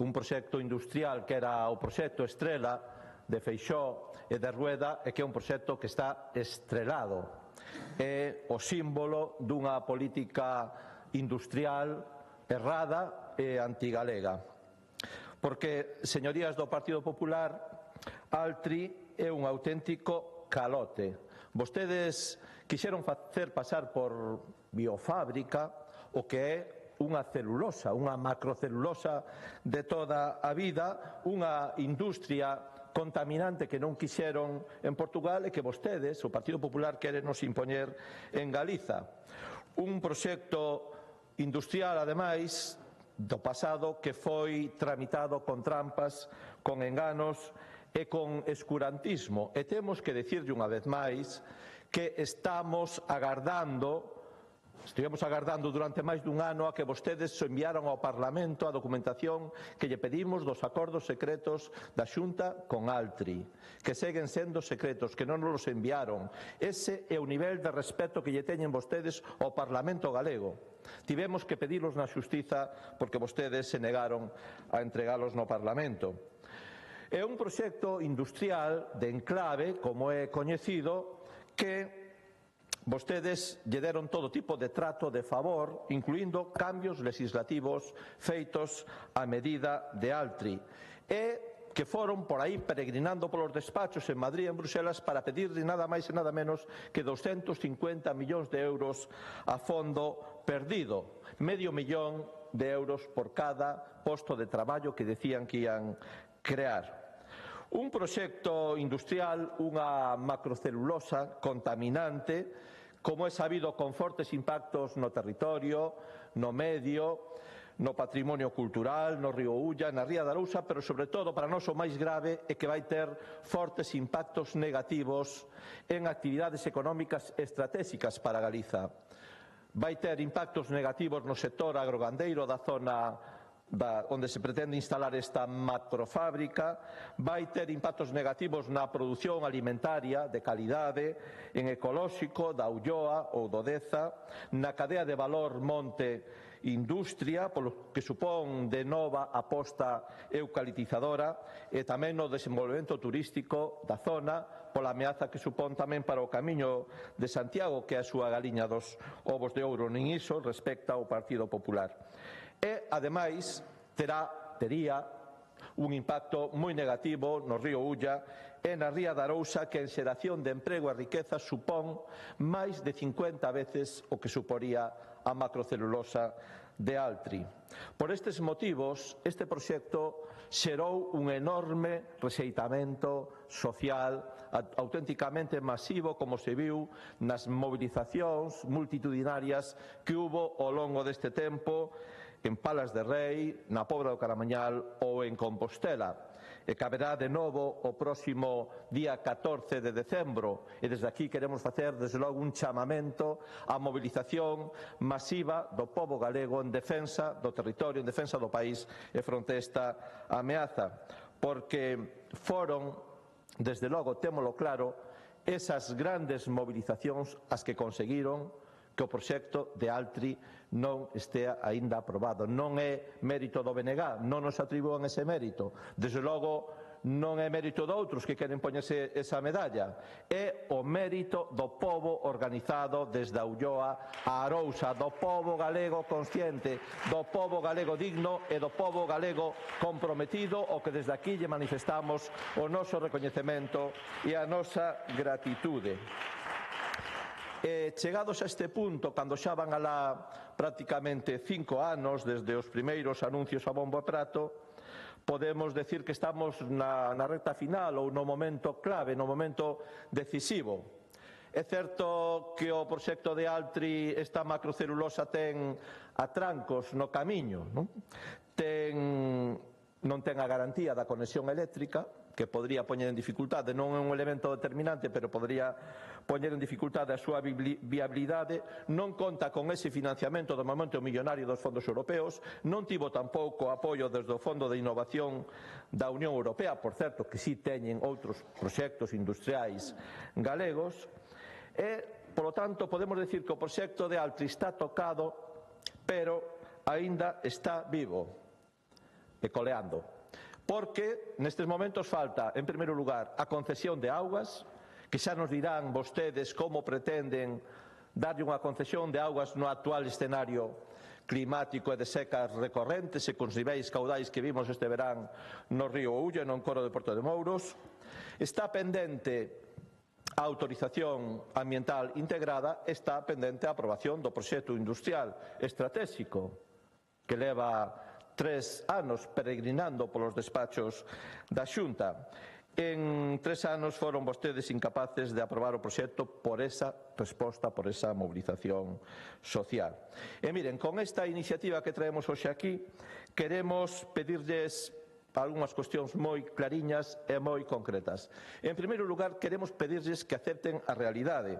S15: Un proxecto industrial que era o proxecto estrela de Feixóo e de Rueda e que é un proxecto que está estrelado. É o símbolo dunha política industrial errada e antigalega. Porque, señorías do Partido Popular, Altri é un auténtico calote. Vostedes quixeron facer pasar por biofábrica o que é unha celulosa, unha macrocelulosa de toda a vida, unha industria contaminante que non quixeron en Portugal e que vostedes, o Partido Popular, queren nos impoñer en Galiza. Un proxecto industrial, ademais, do pasado que foi tramitado con trampas, con enganos e con escurantismo. E temos que dicirlle unha vez máis que estivemos agardando durante máis dun ano a que vostedes enviaron ao Parlamento a documentación que lle pedimos dos acordos secretos da Xunta con Altri, que seguen sendo secretos, que non nos enviaron. Ese é o nivel de respeto que lle teñen vostedes ao Parlamento galego. Tivemos que pedilos na Xustiza porque vostedes se negaron a entregalos no Parlamento. É un proxecto industrial de enclave, como é coñecido, que vostedes lle deron todo tipo de trato de favor, incluindo cambios legislativos feitos a medida de Altri. E que foron por aí peregrinando polos despachos en Madrid e en Bruselas para pedirle nada máis e nada menos que 250 millóns de euros a fondo perdido, medio millón de euros por cada posto de traballo que decían que ian crear. Un proxecto industrial, unha macrocelulosa contaminante, como é sabido, con fortes impactos no territorio, no medio, no patrimonio cultural, no río Ulla, na ría da Arousa, pero sobre todo para nós o máis grave é que vai ter fortes impactos negativos en actividades económicas estratégicas para Galiza. Vai ter impactos negativos no sector agrogandeiro da zona onde se pretende instalar esta macrofábrica, vai ter impactos negativos na produción alimentaria de calidade, en ecolóxico, da Ulloa ou do Deza, na cadea de valor monte industria, polo que supón de nova aposta eucalitizadora, e tamén no desenvolvemento turístico da zona, pola ameaza que supón tamén para o Camiño de Santiago, que é a súa galiña dos ovos de ouro, nin iso respecta ao Partido Popular. E, ademais, tería un impacto moi negativo no río Ulla e na ría da Arousa, que en xeración de emprego e riqueza supón máis de 50 veces o que suporía a macrocelulosa de Altri. Por estes motivos, este proxecto xerou un enorme rexeitamento social auténticamente masivo, como se viu nas movilizacións multitudinarias que hubo ao longo deste tempo en Palas de Rei, na Pobra do Caramañal ou en Compostela. E caberá de novo o próximo día 14 de decembro. E desde aquí queremos facer, desde logo, un chamamento á mobilización masiva do pobo galego en defensa do territorio, en defensa do país e fronte a esta ameaza. Porque foron, desde logo, témolo claro, esas grandes movilizacións as que conseguiron que o proxecto de Altri non estea aínda aprobado. Non é mérito do BNG, non nos atribúan ese mérito. Desde logo, non é mérito de outros que queren poñerse esa medalla. É o mérito do pobo organizado desde a Ulloa a Arousa, do pobo galego consciente, do pobo galego digno e do pobo galego comprometido, o que desde aquí lle manifestamos o noso recoñecemento e a nosa gratitude. Chegados a este punto, cando xa van alá prácticamente 5 anos desde os primeiros anuncios a bombo e prato, podemos decir que estamos na recta final ou no momento clave, no momento decisivo. É certo que o proxecto de Altri, esta macrocelulosa, ten atrancos no camiño, non ten a garantía da conexión eléctrica, que podría poñer en dificultade, non é un elemento determinante, pero podría poñer en dificultade a súa viabilidade, non conta con ese financiamento do momento millonario dos fondos europeos, non tivo tampouco apoio desde o Fondo de Innovación da Unión Europea, por certo que si teñen outros proxectos industriais galegos, e, polo tanto, podemos decir que o proxecto de Altri está tocado, pero aínda está vivo e coleando. Porque nestes momentos falta, en primeiro lugar, a concesión de augas, que xa nos dirán vostedes como pretenden darlle unha concesión de augas no actual escenario climático e de secas recorrentes e con niveis caudais que vimos este verán no río Ulla e no encoro de Porto de Mouros. Está pendente a autorización ambiental integrada, está pendente a aprobación do proxecto industrial estratégico que leva 3 anos peregrinando polos despachos da Xunta. En 3 anos foron vostedes incapaces de aprobar o proxecto por esa resposta, por esa movilización social. E miren, con esta iniciativa que traemos hoxe aquí, queremos pedirlles algunhas cuestións moi clariñas e moi concretas. En primeiro lugar, queremos pedirlles que acepten a realidade,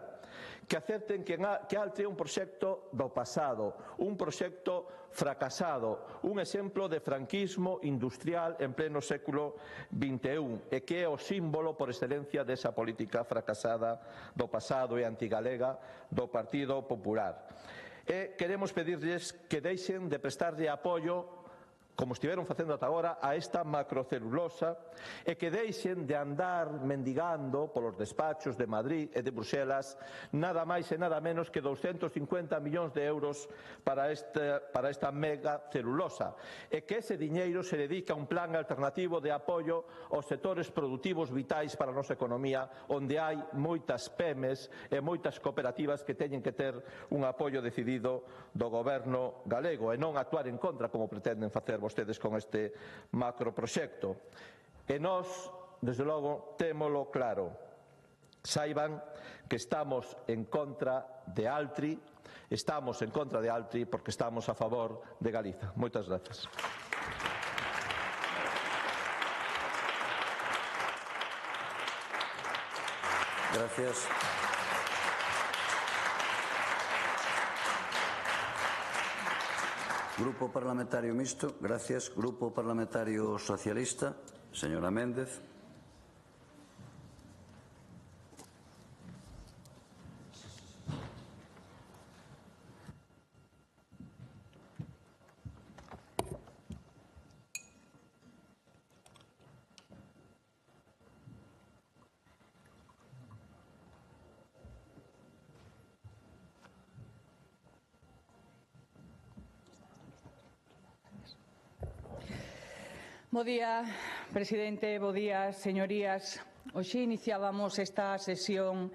S15: que acepten que Altri é un proxecto do pasado, un proxecto fracasado, un exemplo de franquismo industrial en pleno século XXI e que é o símbolo por excelencia desa política fracasada do pasado e antigalega do Partido Popular. E queremos pedirlles que deixen de prestarlle apoio como estiveron facendo ata agora, a esta macrocelulosa e que deixen de andar mendigando polos despachos de Madrid e de Bruxelas nada máis e nada menos que 250 millóns de euros para esta mega celulosa e que ese diñeiro se dedica a un plan alternativo de apoio aos sectores produtivos vitais para a nosa economía, onde hai moitas PEMES e moitas cooperativas que teñen que ter un apoio decidido do goberno galego e non actuar en contra como pretenden facer vostedes con este macroproxecto. E nós, desde logo, témolo claro. Saiban que estamos en contra de Altri, porque estamos a favor de Galiza. Moitas grazas.
S3: Gracias. Grupo Parlamentario Mixto, gracias. Grupo Parlamentario Socialista, señora Méndez.
S16: Bo día, presidente, bo día, señorías. Hoxe iniciábamos esta sesión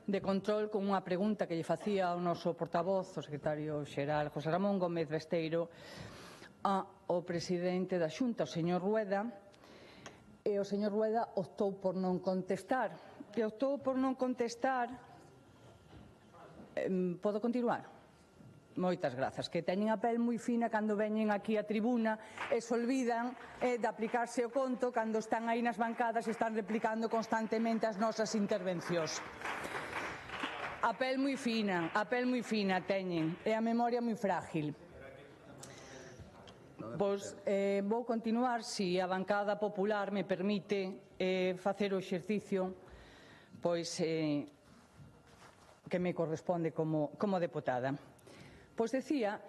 S16: de control con unha pregunta que lle facía o noso portavoz, o secretario xeral José Ramón Gómez Besteiro, ao presidente da Xunta, o señor Rueda, e o señor Rueda optou por non contestar. E optou por non contestar. Podo continuar? Moitas grazas, que teñen a pel moi fina cando veñen aquí á tribuna e se olvidan de aplicarse o conto cando están aí nas bancadas e están replicando constantemente as nosas intervencións. A pel moi fina teñen, e a memoria moi frágil. Pois vou continuar, se a bancada popular me permite facer o exercicio pois que me corresponde como deputada. Pois decía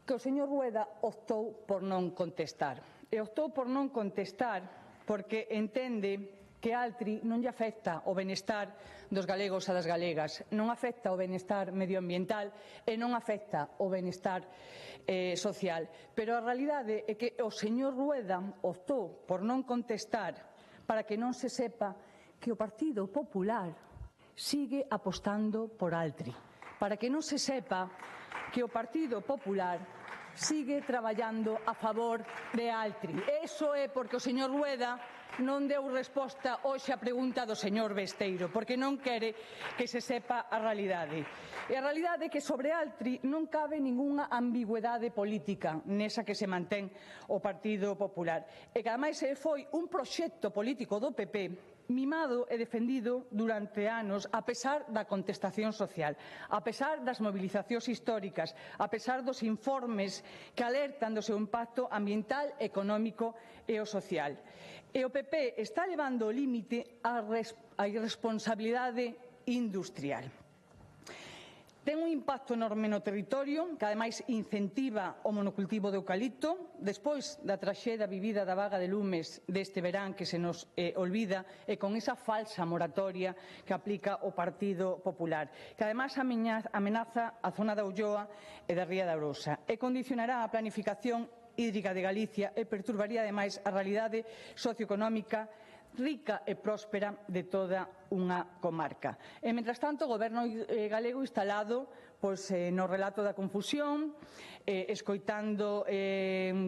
S16: que o señor Rueda optou por non contestar. E optou por non contestar porque entende que Altri non lle afecta o benestar dos galegos e das galegas, non afecta o benestar medioambiental e non afecta o benestar social. Pero a realidade é que o señor Rueda optou por non contestar para que non se sepa que o Partido Popular sigue apostando por Altri, para que non se sepa que o Partido Popular sigue traballando a favor de Altri. Eso é porque o señor Rueda non deu resposta hoxe á pregunta do señor Besteiro, porque non quere que se sepa a realidade. E a realidade é que sobre Altri non cabe ningunha ambigüedade política nesa que se mantén o Partido Popular. E que ademais foi un proxecto político do PP mimado e defendido durante anos a pesar da contestación social, a pesar das movilizacións históricas, a pesar dos informes que alertan do seu impacto ambiental, económico e o social. E o PP está levando ao límite a irresponsabilidade industrial. Ten un impacto enorme no territorio, que ademais incentiva o monocultivo de eucalipto, despois da traxedia vivida da vaga de lumes deste verán que se nos olvida, e con esa falsa moratoria que aplica o Partido Popular, que ademais amenaza a zona da Ulloa e da Ría da Arousa, e condicionará a planificación hídrica de Galicia e perturbaría ademais a realidade socioeconómica rica e próspera de toda unha comarca. E, mentras tanto, o Goberno galego instalado no relato da confusión, escoitando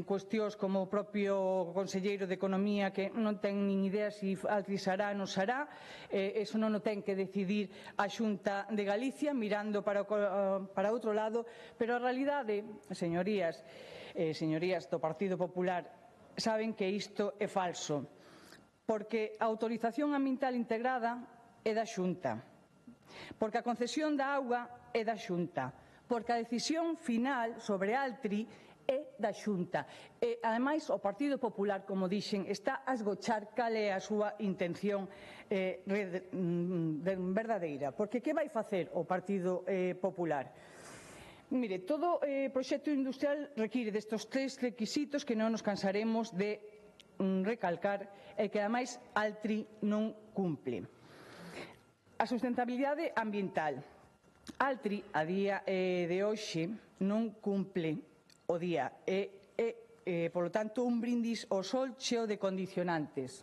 S16: cuestións como o propio conselleiro de Economía que non ten nin idea se Altri xará ou non xará, eso non o ten que decidir a Xunta de Galicia mirando para outro lado, pero a realidade, señorías do Partido Popular, saben que isto é falso, porque a autorización ambiental integrada é da Xunta, porque a concesión da auga é da Xunta, porque a decisión final sobre Altri é da Xunta. E, ademais, o Partido Popular, como dixen, está a esgochar cal é a súa intención verdadeira. Porque que vai facer o Partido Popular? Mire, todo proxecto industrial require destes 3 requisitos que non nos cansaremos de recalcar e que, ademais, Altri non cumple. A sustentabilidade ambiental. Altri, a día de hoxe, non cumple o día polo tanto, un brindis ao sol cheo de condicionantes,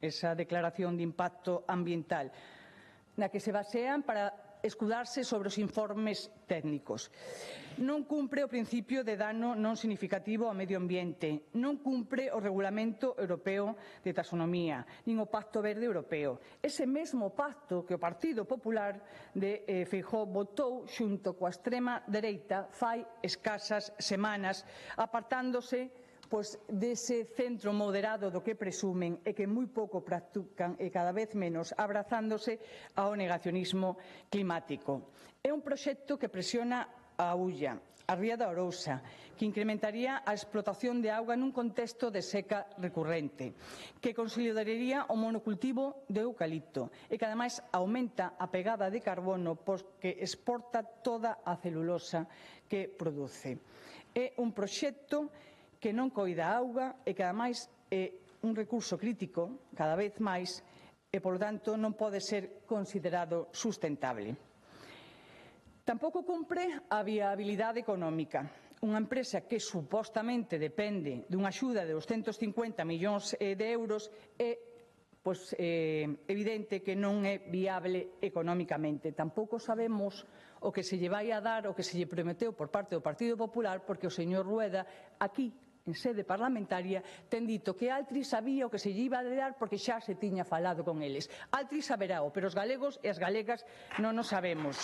S16: esa declaración de impacto ambiental, na que se basean para escudarse sobre os informes técnicos. Non cumpre o principio de dano non significativo ao medio ambiente, non cumpre o Regulamento Europeo de Taxonomía, nin o Pacto Verde Europeo. Ese mesmo pacto que o Partido Popular de Feijóo votou xunto coa extrema dereita fai escasas semanas, apartándose dese centro moderado do que presumen e que moi pouco practican e cada vez menos abrazándose ao negacionismo climático. É un proxecto que presiona a Ulla, a Ría da Arousa, que incrementaría a explotación de auga nun contexto de seca recurrente, que consolidaría o monocultivo de eucalipto e que, ademais, aumenta a pegada de carbono porque exporta toda a celulosa que produce. É un proxecto que non coida a auga e que, ademais, é un recurso crítico cada vez máis e, polo tanto, non pode ser considerado sustentable. Tampouco cumpre a viabilidade económica. Unha empresa que supostamente depende dunha axuda de 250 millóns de euros é evidente que non é viable económicamente. Tampouco sabemos o que se lle vai a dar, o que se lle prometeu por parte do Partido Popular, porque o señor Rueda aquí en sede parlamentaria, ten dito que Altri sabía o que se lle iba a dar porque xa se tiña falado con eles. Altri saberao, pero os galegos e as galegas non o sabemos.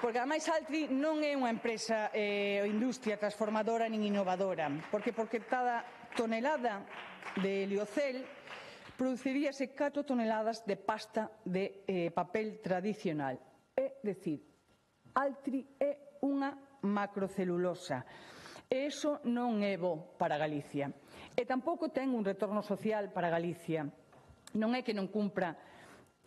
S16: Porque, ademais, Altri non é unha empresa ou industria transformadora nin innovadora, porque por cada tonelada de liocel produciríase 4 toneladas de pasta de papel tradicional. É dicir, Altri é unha macrocelulosa. E iso non é bo para Galicia. E tampouco ten un retorno social para Galicia. Non é que non cumpra,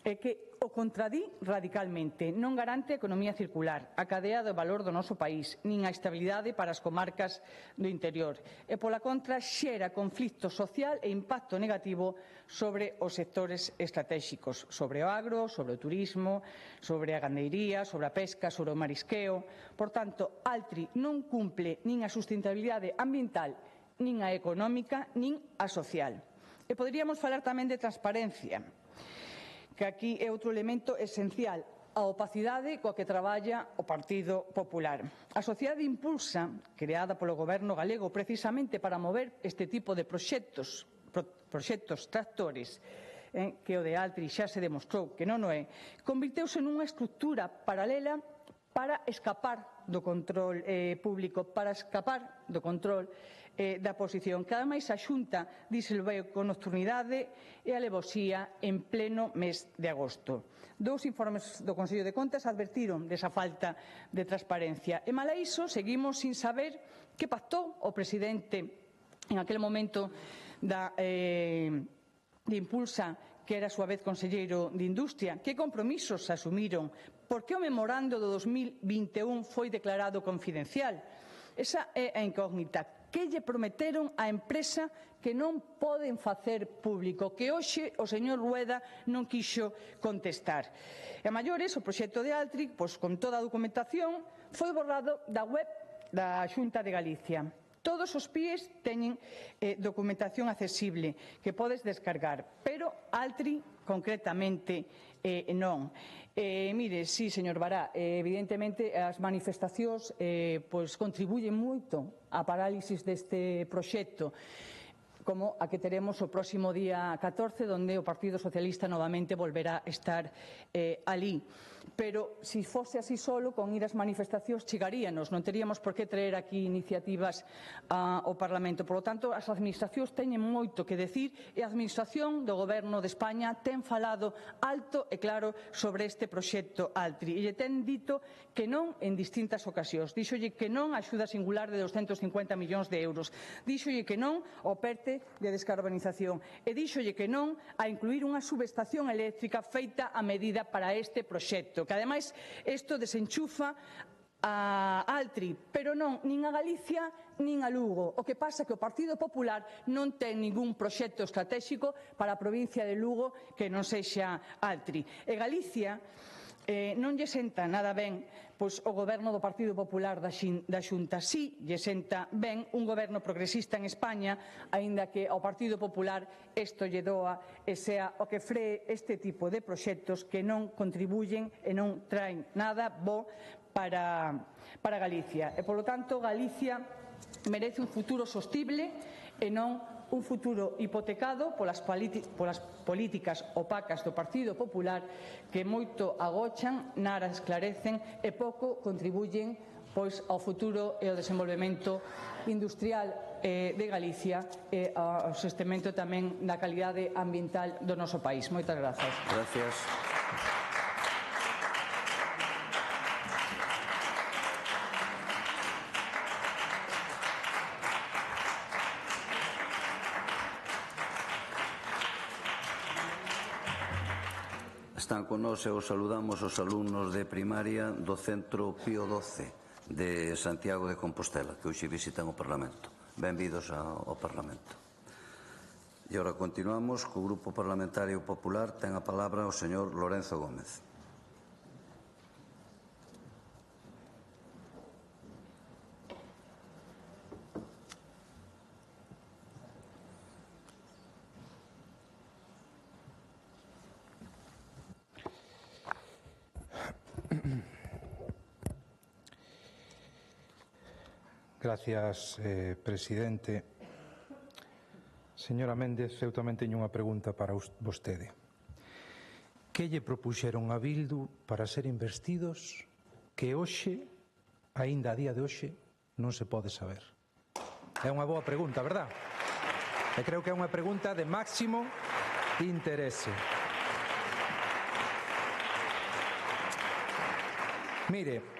S16: é que o contradí radicalmente. Non garante a economía circular, a cadea do valor do noso país, nin a estabilidade para as comarcas do interior. E, pola contra, xera conflito social e impacto negativo sobre os sectores estratéxicos, sobre o agro, sobre o turismo, sobre a gandeiría, sobre a pesca, sobre o marisqueo. Por tanto, Altri non cumple nin a sustentabilidade ambiental, nin a económica, nin a social. E poderíamos falar tamén de transparencia, que aquí é outro elemento esencial, a opacidade coa que traballa o Partido Popular. A Sociedade Impulsa, creada polo Goberno galego precisamente para mover este tipo de proxectos tractores, que o de Altri xa se demostrou que non o é, convirteuse nunha estrutura paralela para escapar do control público, para escapar do control da oposición, que ademais a Xunta disolveu con nocturnidade e alevosía en pleno mes de agosto. 2 informes do Consello de Contas advertiron desa falta de transparencia. E mala iso, seguimos sin saber que pactou o presidente en aquel momento de Impulsa, que era a súa vez conselleiro de Industria. Que compromisos se asumiron? Por que o memorando do 2021 foi declarado confidencial? Esa é a incógnita. Que lle prometeron á empresa que non poden facer público, que hoxe o señor Rueda non quixo contestar? E a maiores, o proxecto de Altri, con toda a documentación, foi borrado da web da Xunta de Galicia. Todos os PIEs teñen documentación accesible que podes descargar, pero Altri concretamente non. Mire, sí, señor Bará, evidentemente as manifestacións contribuyen moito á parálisis deste proxecto, como a que teremos o próximo día 14, onde o Partido Socialista novamente volverá a estar alí. Pero, se fose así solo, con ir ás manifestacións chegaríanos, non teríamos por que traer aquí iniciativas ao Parlamento. Por lo tanto, as administracións teñen moito que decir e a Administración do Goberno de España ten falado alto e claro sobre este proxecto Altri. E lle ten dito que non en distintas ocasións. Díxolle que non a axuda singular de 250 millóns de euros. Díxolle que non ao PERTE de descarbonización. E díxolle que non a incluir unha subestación eléctrica feita a medida para este proxecto, que ademais isto desenchufa a Altri, pero non nin a Galicia nin a Lugo. O que pasa é que o Partido Popular non ten ningún proxecto estratégico para a provincia de Lugo que non sexa Altri. E Galicia non lle senta nada ben pois o goberno do Partido Popular da Xunta. Si lle senta ben un goberno progresista en España, aínda que ao Partido Popular isto lle doa e sea o que free este tipo de proxectos que non contribuyen e non traen nada bo para Galicia. E, polo tanto, Galicia merece un futuro sostible e non un futuro hipotecado polas políticas opacas do Partido Popular que moito agochan, nada esclarecen e pouco contribuyen pois ao futuro e ao desenvolvemento industrial de Galicia e ao sostentamento tamén da calidade ambiental do noso país. Moitas grazas.
S3: Gracias. Están con nós e os saludamos os alumnos de primaria do Centro Pío XII de Santiago de Compostela, que hoxe visitan o Parlamento. Benvidos ao Parlamento. E agora continuamos co Grupo Parlamentario Popular. Ten a palabra o señor Lorenzo Gómez.
S17: Gracias, presidente. Señora Méndez, eu tamén teño unha pregunta para vostede. Que lle propuxeron a Bildu para ser investidos que hoxe, aínda a día de hoxe, non se pode saber? É unha boa pregunta, verdad? E creo que é unha pregunta de máximo interese. Mire,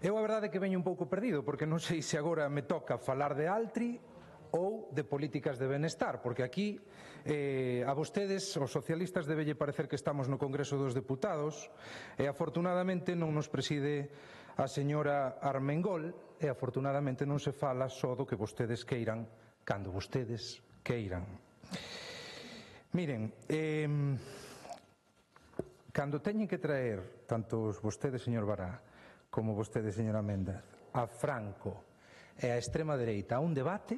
S17: eu a verdade é que veño un pouco perdido, porque non sei se agora me toca falar de Altri ou de políticas de benestar, porque aquí a vostedes, os socialistas, debelle parecer que estamos no Congreso dos Deputados e afortunadamente non nos preside a señora Armengol e afortunadamente non se fala só do que vostedes queiran cando vostedes queiran. Miren, cando teñen que traer, tanto vostedes, señor Bará, como vostede, señora Méndez, a Franco e a extrema dereita a un debate,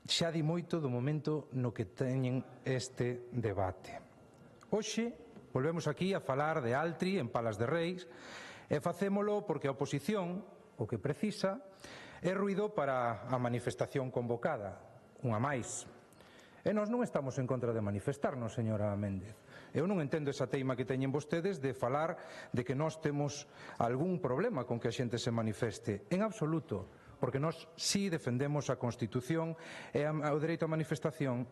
S17: xa di moito do momento no que teñen este debate. Hoxe volvemos aquí a falar de Altri en Palas de Reis e facémolo porque a oposición o que precisa é ruído para a manifestación convocada, unha máis. E nós non estamos en contra de manifestarnos, señora Méndez. Eu non entendo esa teima que teñen vostedes de falar de que nós temos algún problema con que a xente se manifeste. En absoluto, porque nós sí defendemos a Constitución e o dereito á manifestación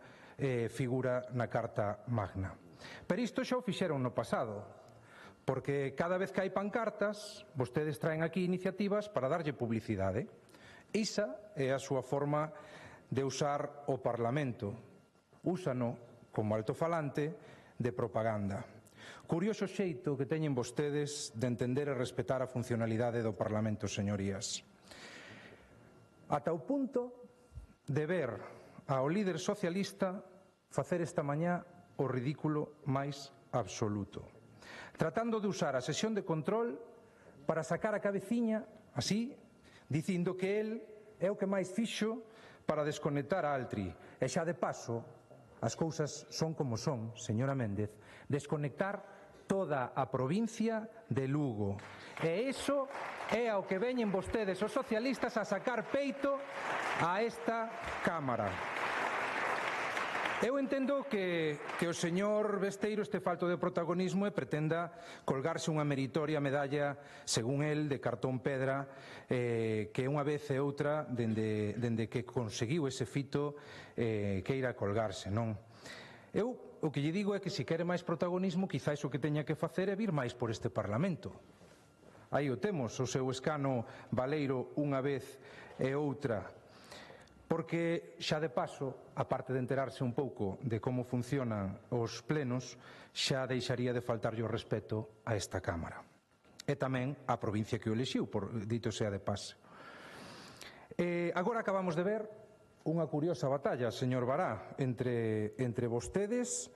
S17: figura na Carta Magna. Pero isto xa o fixeron no pasado, porque cada vez que hai pancartas, vostedes traen aquí iniciativas para darlle publicidade. Esa é a súa forma de usar o Parlamento. Úsano como altofalante de propaganda. Curioso xeito que teñen vostedes de entender e respetar a funcionalidade do Parlamento, señorías. Ata o punto de ver ao líder socialista facer esta mañá o ridículo máis absoluto, tratando de usar a sesión de control para sacar a cabeciña, así, dicindo que el é o que máis fixo para desconectar a Altri. E xa de paso, as cousas son como son, señora Méndez, desconectar toda a provincia de Lugo. E iso é ao que veñen vostedes, os socialistas, a sacar peito a esta Cámara. Eu entendo que o señor Besteiro este falto de protagonismo e pretenda colgarse unha meritoria medalla, según el, de cartón pedra, que unha vez e outra, dende que conseguiu ese fito, queira colgarse, non? Eu o que lle digo é que se quere máis protagonismo, quizás o que teña que facer é vir máis por este Parlamento. Aí o temos, o seu escano baleiro unha vez e outra. Porque, xa de paso, aparte de enterarse un pouco de como funcionan os plenos, xa deixaría de faltarlle o respeto a esta Cámara. e tamén a provincia que o elixiu, por dito sea de pase. Agora acabamos de ver unha curiosa batalla, señor Bará, entre vostedes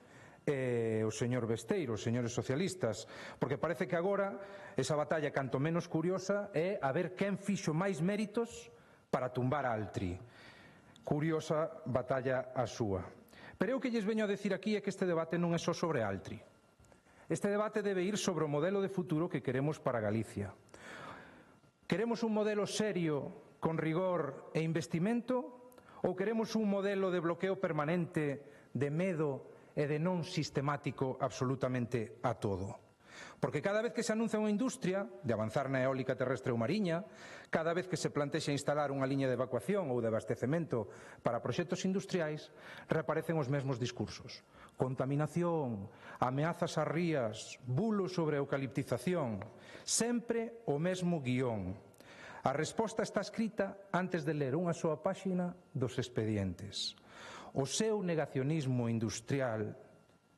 S17: e o señor Besteiro, os señores socialistas, porque parece que agora esa batalla canto menos curiosa é a ver quen fixo máis méritos para tumbar a Altri. Curiosa batalla a súa. Pero eu que lles veño a decir aquí é que este debate non é só sobre Altri. Este debate debe ir sobre o modelo de futuro que queremos para Galicia. Queremos un modelo serio, con rigor e investimento, ou queremos un modelo de bloqueo permanente, de medo e de non sistemático absolutamente a todo? Porque cada vez que se anuncia unha industria de avanzar na eólica terrestre ou mariña, cada vez que se plantexa instalar unha liña de evacuación ou de abastecemento para proxectos industriais, reaparecen os mesmos discursos. Contaminación, ameazas ás rías, bulos sobre a eucaliptización, sempre o mesmo guión. A resposta está escrita antes de ler unha soa páxina dos expedientes. O seu negacionismo industrial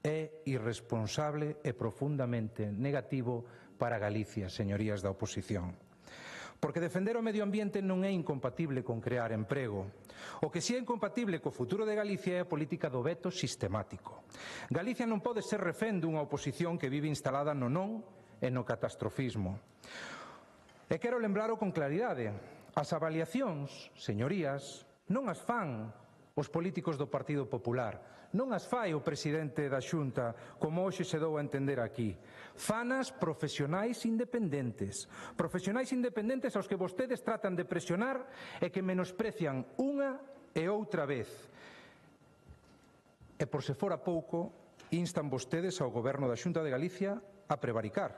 S17: é irresponsable e profundamente negativo para Galicia, señorías da oposición. Porque defender o medio ambiente non é incompatible con crear emprego. O que si é incompatible co futuro de Galicia é a política do veto sistemático. Galicia non pode ser refén dunha oposición que vive instalada no non e no catastrofismo. E quero lembralo con claridade. As avaliacións, señorías, non as fan os políticos do Partido Popular. Non as fai o presidente da Xunta, como hoxe se dou a entender aquí. Fanas profesionais independentes. Profesionais independentes aos que vostedes tratan de presionar e que menosprecian unha e outra vez. E por se fora pouco, instan vostedes ao Goberno da Xunta de Galicia a prevaricar.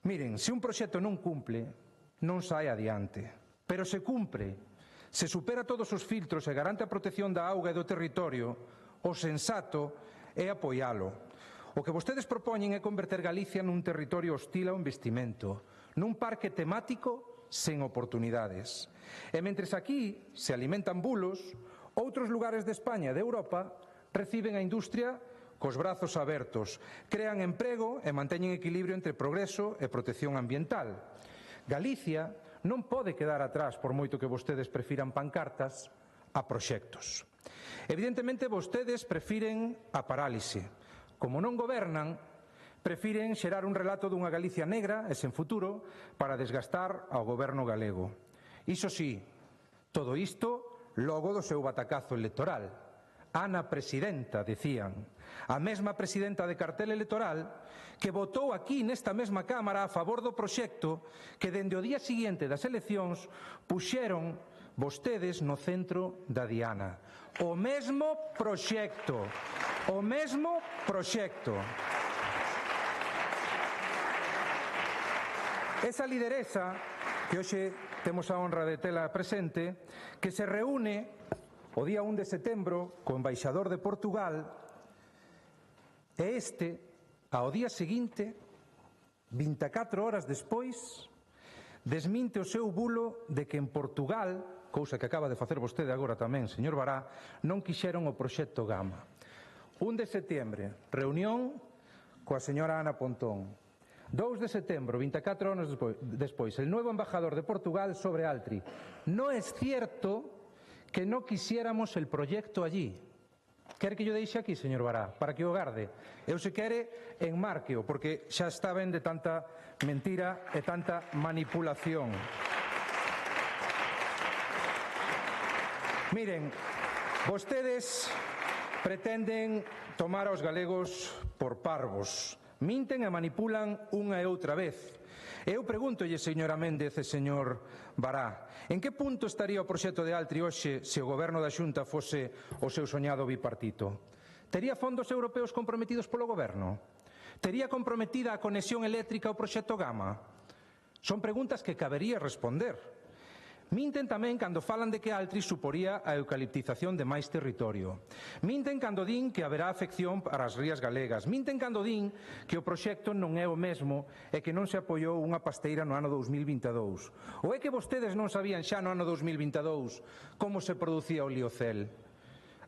S17: Miren, se un proxecto non cumple, non sae adiante. Pero se cumpre, se supera todos os filtros e garante a protección da auga e do territorio, o sensato é apoialo. O que vostedes propoñen é converter Galicia nun territorio hostil ao investimento, nun parque temático sen oportunidades. E mentres aquí se alimentan bulos, outros lugares de España e de Europa reciben a industria cos brazos abertos, crean emprego e manteñen equilibrio entre progreso e protección ambiental. Galicia non pode quedar atrás, por moito que vostedes prefiran pancartas, a proxectos. Evidentemente, vostedes prefiren a parálise. Como non gobernan, prefiren xerar un relato dunha Galicia negra e sen futuro para desgastar ao goberno galego. Iso sí, todo isto logo do seu batacazo electoral. Ana presidenta, decían, a mesma presidenta de cartel electoral que votou aquí nesta mesma Cámara a favor do proxecto que dende o día seguinte das eleccións puxeron vostedes no centro da diana. O mesmo proxecto. O mesmo proxecto. Esa lideresa, que hoxe temos a honra de tela presente, que se reúne o día 1 de setembro co embaixador de Portugal, e este, ao día seguinte, 24 horas despois, desminte o seu bulo de que en Portugal, cousa que acaba de facer vostede agora tamén, señor Bará, non quixeron o proxecto Gama. 1 de setembro, reunión coa señora Ana Pontón. 2 de setembro, 24 horas despois, el nuevo embajador de Portugal sobre Altri. No es cierto que no quisiéramos el proyecto allí. Quer que yo deixe aquí, señor Bará, para que o garde. Eu se quere enmárqueo, porque xa está ben de tanta mentira e tanta manipulación. Miren, vostedes pretenden tomar aos galegos por parvos. Minten e manipulan unha e outra vez. Eu pregúntolle, señora Méndez e señor Bará, en que punto estaría o proxecto de Altri hoxe se o goberno da Xunta fose o seu soñado bipartito? Tería fondos europeos comprometidos polo goberno? Tería comprometida a conexión eléctrica ao proxecto Gama? Son preguntas que cabería responder. Minten tamén cando falan de que Altri suporía a eucaliptización de máis territorio. Minten cando din que haberá afección para as rías galegas. Minten cando din que o proxecto non é o mesmo e que non se apoiou unha pasteira no ano 2022. Ou é que vostedes non sabían xa no ano 2022 como se producía o liocel?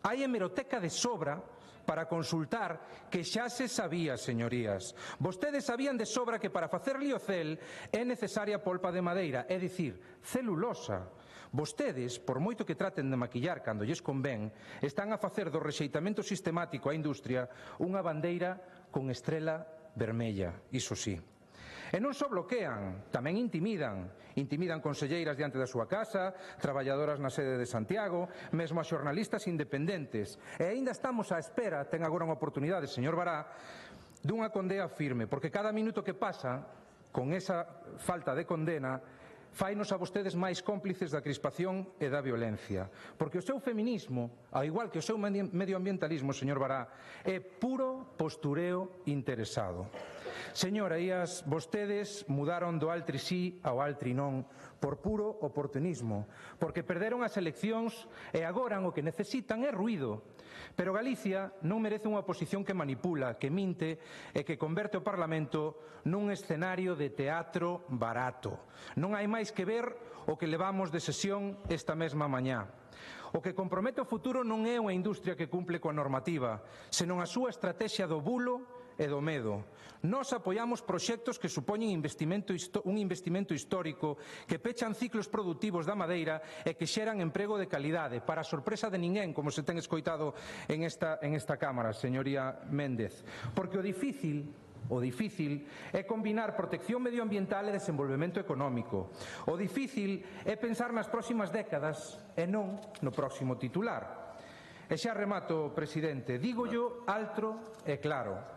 S17: Hai hemeroteca de sobra para consultar que xa se sabía, señorías. Vostedes sabían de sobra que para facer liocel é necesaria polpa de madeira, é dicir, celulosa. Vostedes, por moito que traten de maquillar cando lles convén, están a facer do rexeitamento sistemático á industria unha bandeira con estrela vermella, iso sí. E non só bloquean, tamén intimidan. Intimidan conselleiras diante da súa casa, traballadoras na sede de Santiago, mesmo a xornalistas independentes. E aínda estamos á espera, ten agora unha oportunidade, señor Bará, dunha condea firme, porque cada minuto que pasa, con esa falta de condena, fainos a vostedes máis cómplices da crispación e da violencia. Porque o seu feminismo, ao igual que o seu medioambientalismo, señor Bará, é puro postureo interesado. Señorías, vostedes mudaron do altri sí ao altri non por puro oportunismo, porque perderon as eleccións e agora o que necesitan é ruído. Pero Galicia non merece unha oposición que manipula, que minte e que converte o Parlamento nun escenario de teatro barato. Non hai máis que ver o que levamos de sesión esta mesma mañá. O que compromete o futuro non é unha industria que cumple coa normativa, senón a súa estrategia do bulo e do medo. Nós apoiamos proxectos que supoñen un investimento histórico, que pechan ciclos produtivos da madeira e que xeran emprego de calidade, para a sorpresa de ninguén, como se ten escoitado en esta Cámara, señoría Méndez. Porque o difícil é combinar protección medioambiental e desenvolvemento económico. O difícil é pensar nas próximas décadas e non no próximo titular. E xa remato, presidente, dígollo alto e claro.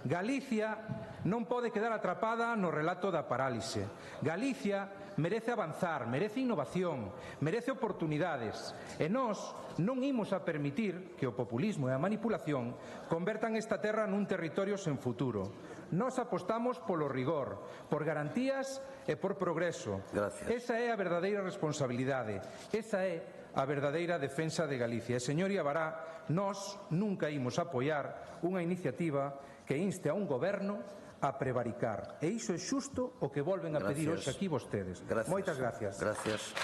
S17: Galicia non pode quedar atrapada no relato da parálise. Galicia merece avanzar, merece innovación, merece oportunidades. E nós non imos a permitir que o populismo e a manipulación convertan esta terra nun territorio sen futuro. Nós apostamos polo rigor, por garantías e por progreso.
S3: Gracias.
S17: Esa é a verdadeira responsabilidade. Esa é a verdadeira defensa de Galicia. E, señoría Bará, nós nunca imos apoiar unha iniciativa que inste a un goberno a prevaricar. E iso é xusto o que volven a pedir hoxe aquí vostedes. Moitas gracias.
S3: Gracias.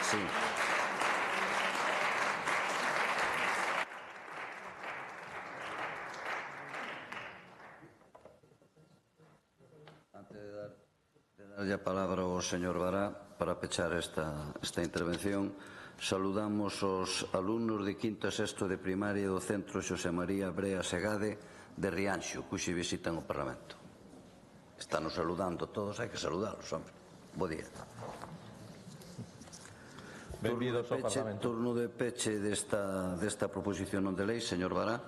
S3: Sí. Antes de darlle a palabra ao señor Bará para pechar esta intervención, saludamos os alumnos de quinto e sexto de primaria do Centro Xosé María Brea Segade de Rianxo, cuxi visitan o Parlamento. Estános saludando todos, hai que saludalos, hombre. Bo día.
S15: Benvidos ao Parlamento.
S3: Turno de peche desta proposición non de lei, señor Bará.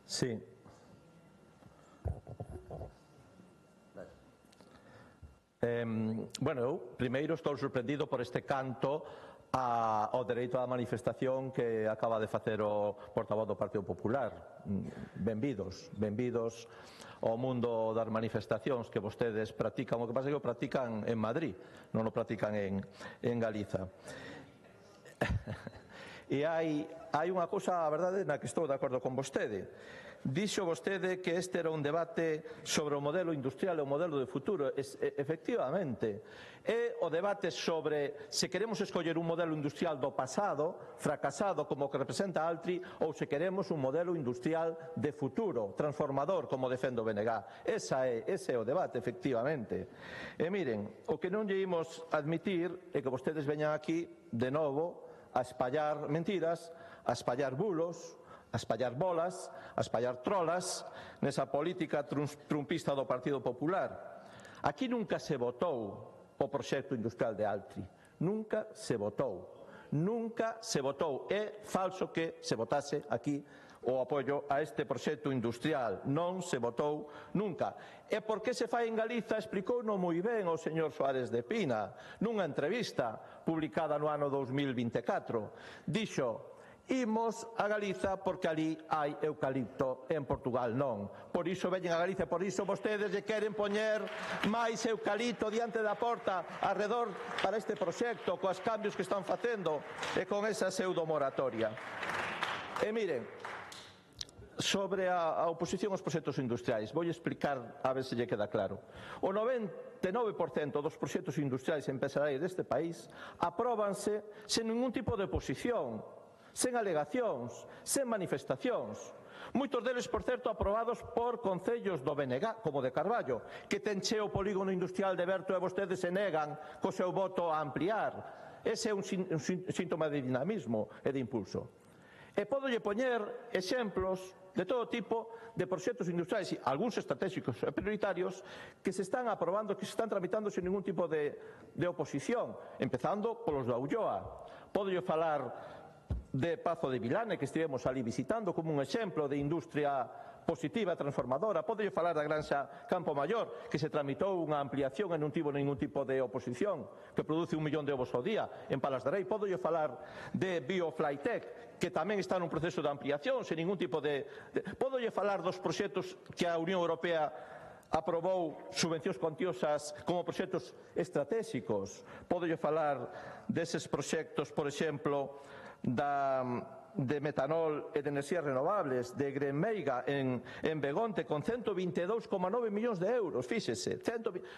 S15: Sí. Bueno, eu primeiro estou sorprendido por este canto ao dereito á manifestación que acaba de facer o portavoz do Partido Popular. Benvidos ao mundo das manifestacións que vostedes practican. O que pasa é que o practican en Madrid, non o practican en Galiza. E hai unha cousa, a verdade, na que estou de acordo con vostede. Dixo vostede que este era un debate sobre o modelo industrial e o modelo de futuro. Efectivamente, é o debate sobre se queremos escoller un modelo industrial do pasado, fracasado, como o que representa Altri, ou se queremos un modelo industrial de futuro, transformador, como defende o BNG. Ese é o debate, efectivamente. E miren, o que non lle imos admitir é que vostedes veñan aquí, de novo, a espallar mentiras, a espallar bulos, a espallar bolas, a espallar trolas nesa política trumpista do Partido Popular. Aquí nunca se votou o proxecto industrial de Altri. Nunca se votou. Nunca se votou. É falso que se votase aquí o apoio a este proxecto industrial. Non se votou nunca. E por que se fai en Galiza explicouno moi ben o señor Suárez de Pina nunha entrevista publicada no ano 2024. Dixo: imos a Galiza porque ali hai eucalipto, en Portugal non. Por iso veñen a Galiza, por iso vostedes lle queren poñer máis eucalipto diante da porta arredor para este proxecto, coas cambios que están facendo e con esa pseudomoratoria. E miren, sobre a oposición aos proxectos industriais. Vou explicar a ver se lle queda claro. O 99% dos proxectos industriais e empresariais deste país apróbanse sen ningún tipo de oposición, sen alegacións, sen manifestacións. Moitos deles, por certo, aprobados por concellos do BNG, como de Carballo, que ten cheo o polígono industrial de Berto e vostedes se negan co seu voto a ampliar. Ese é un síntoma de dinamismo e de impulso. E podolle poñer exemplos de todo tipo de proxectos industriais, algúns estratégicos e prioritarios, que se están aprobando, que se están tramitando sin ningún tipo de oposición, empezando polos da Ulloa. Podolle falar de Pazo de Vilane, que estivemos ali visitando como un exemplo de industria positiva, transformadora. Podolle falar da Granxa Campo Maior, que se tramitou unha ampliación e non tivo ningún tipo de oposición, que produce 1 millón de ovos ao día en Palas de Rei. Podolle falar de Bioflytech, que tamén está nun proceso de ampliación, sen ningún tipo de... Podolle falar dos proxectos que a Unión Europea aprobou subvencións cuantiosas como proxectos estratégicos. Podolle falar deses proxectos, por exemplo, de metanol e de enerxías renovables, de Grenmeiga en Begonte, con 122,9 millóns de euros, fíxese,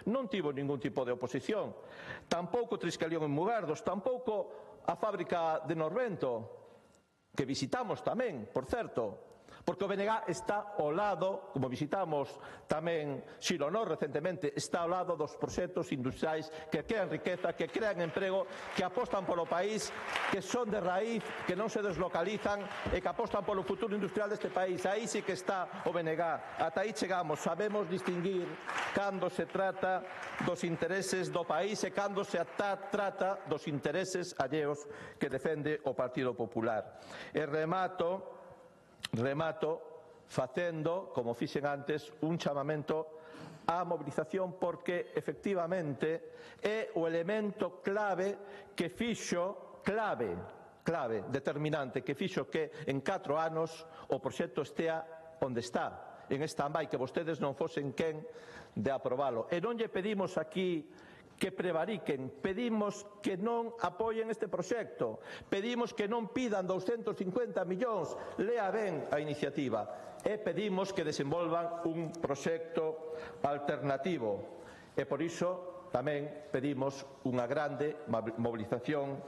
S15: non tivo ningún tipo de oposición. Tampouco Triscalión en Mugardos, tampouco a fábrica de Norvento, que visitamos tamén, por certo, porque o BNG está ao lado, como visitamos tamén Xilonor recentemente, está ao lado dos proxectos industriais que crean riqueza, que crean emprego, que apostan polo país, que son de raíz, que non se deslocalizan e que apostan polo futuro industrial deste país. Aí sí que está o BNG. Ata aí chegamos. Sabemos distinguir cando se trata dos intereses do país e cando se trata dos intereses alleos que defende o Partido Popular. E remato facendo, como fixen antes, un chamamento á mobilización, porque efectivamente é o elemento clave que fixo, determinante, que fixo que en 4 anos o proxecto estea onde está, en stand-by, que vostedes non fosen quen de aprobalo. E non lle pedimos aquí que prevariquen, pedimos que non apoien este proxecto, pedimos que non pidan 250 millóns, lea ben a iniciativa, e pedimos que desenvolvan un proxecto alternativo. E por iso tamén pedimos unha grande mobilización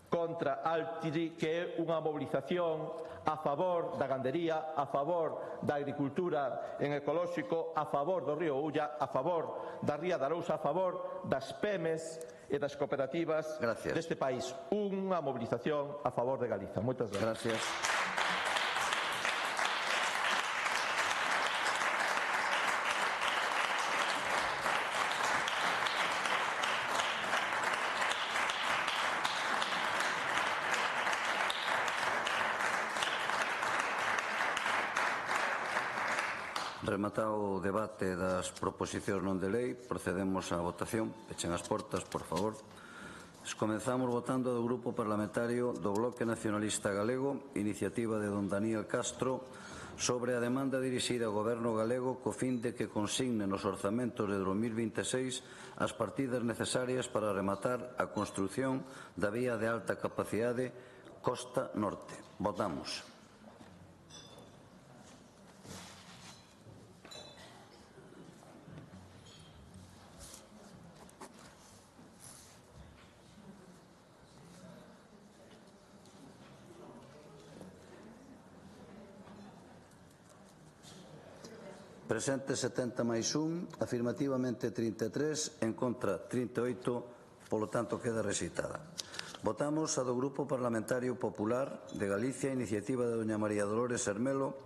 S15: contra Altri, que é unha mobilización a favor da gandería, a favor da agricultura en ecolóxico, a favor do río Ulla, a favor da Ría da Arousa, a favor das PEMES e das cooperativas deste país. Unha mobilización a favor de Galiza. Moitas gracias.
S3: Rematado o debate das proposicións non de lei, procedemos á votación. Echen as portas, por favor. Comezamos votando do Grupo Parlamentario do Bloque Nacionalista Galego, iniciativa de don Daniel Castro, sobre a demanda dirixida ao Goberno galego co fin de que consigne nos orzamentos de 2026 as partidas necesarias para rematar a construción da vía de alta capacidade Costa Norte. Votamos. Presente 70 máis 1, afirmativamente 33, en contra 38, polo tanto queda rexeitada. Votamos a do Grupo Parlamentario Popular de Galicia, iniciativa de doña María Dolores Hermelo,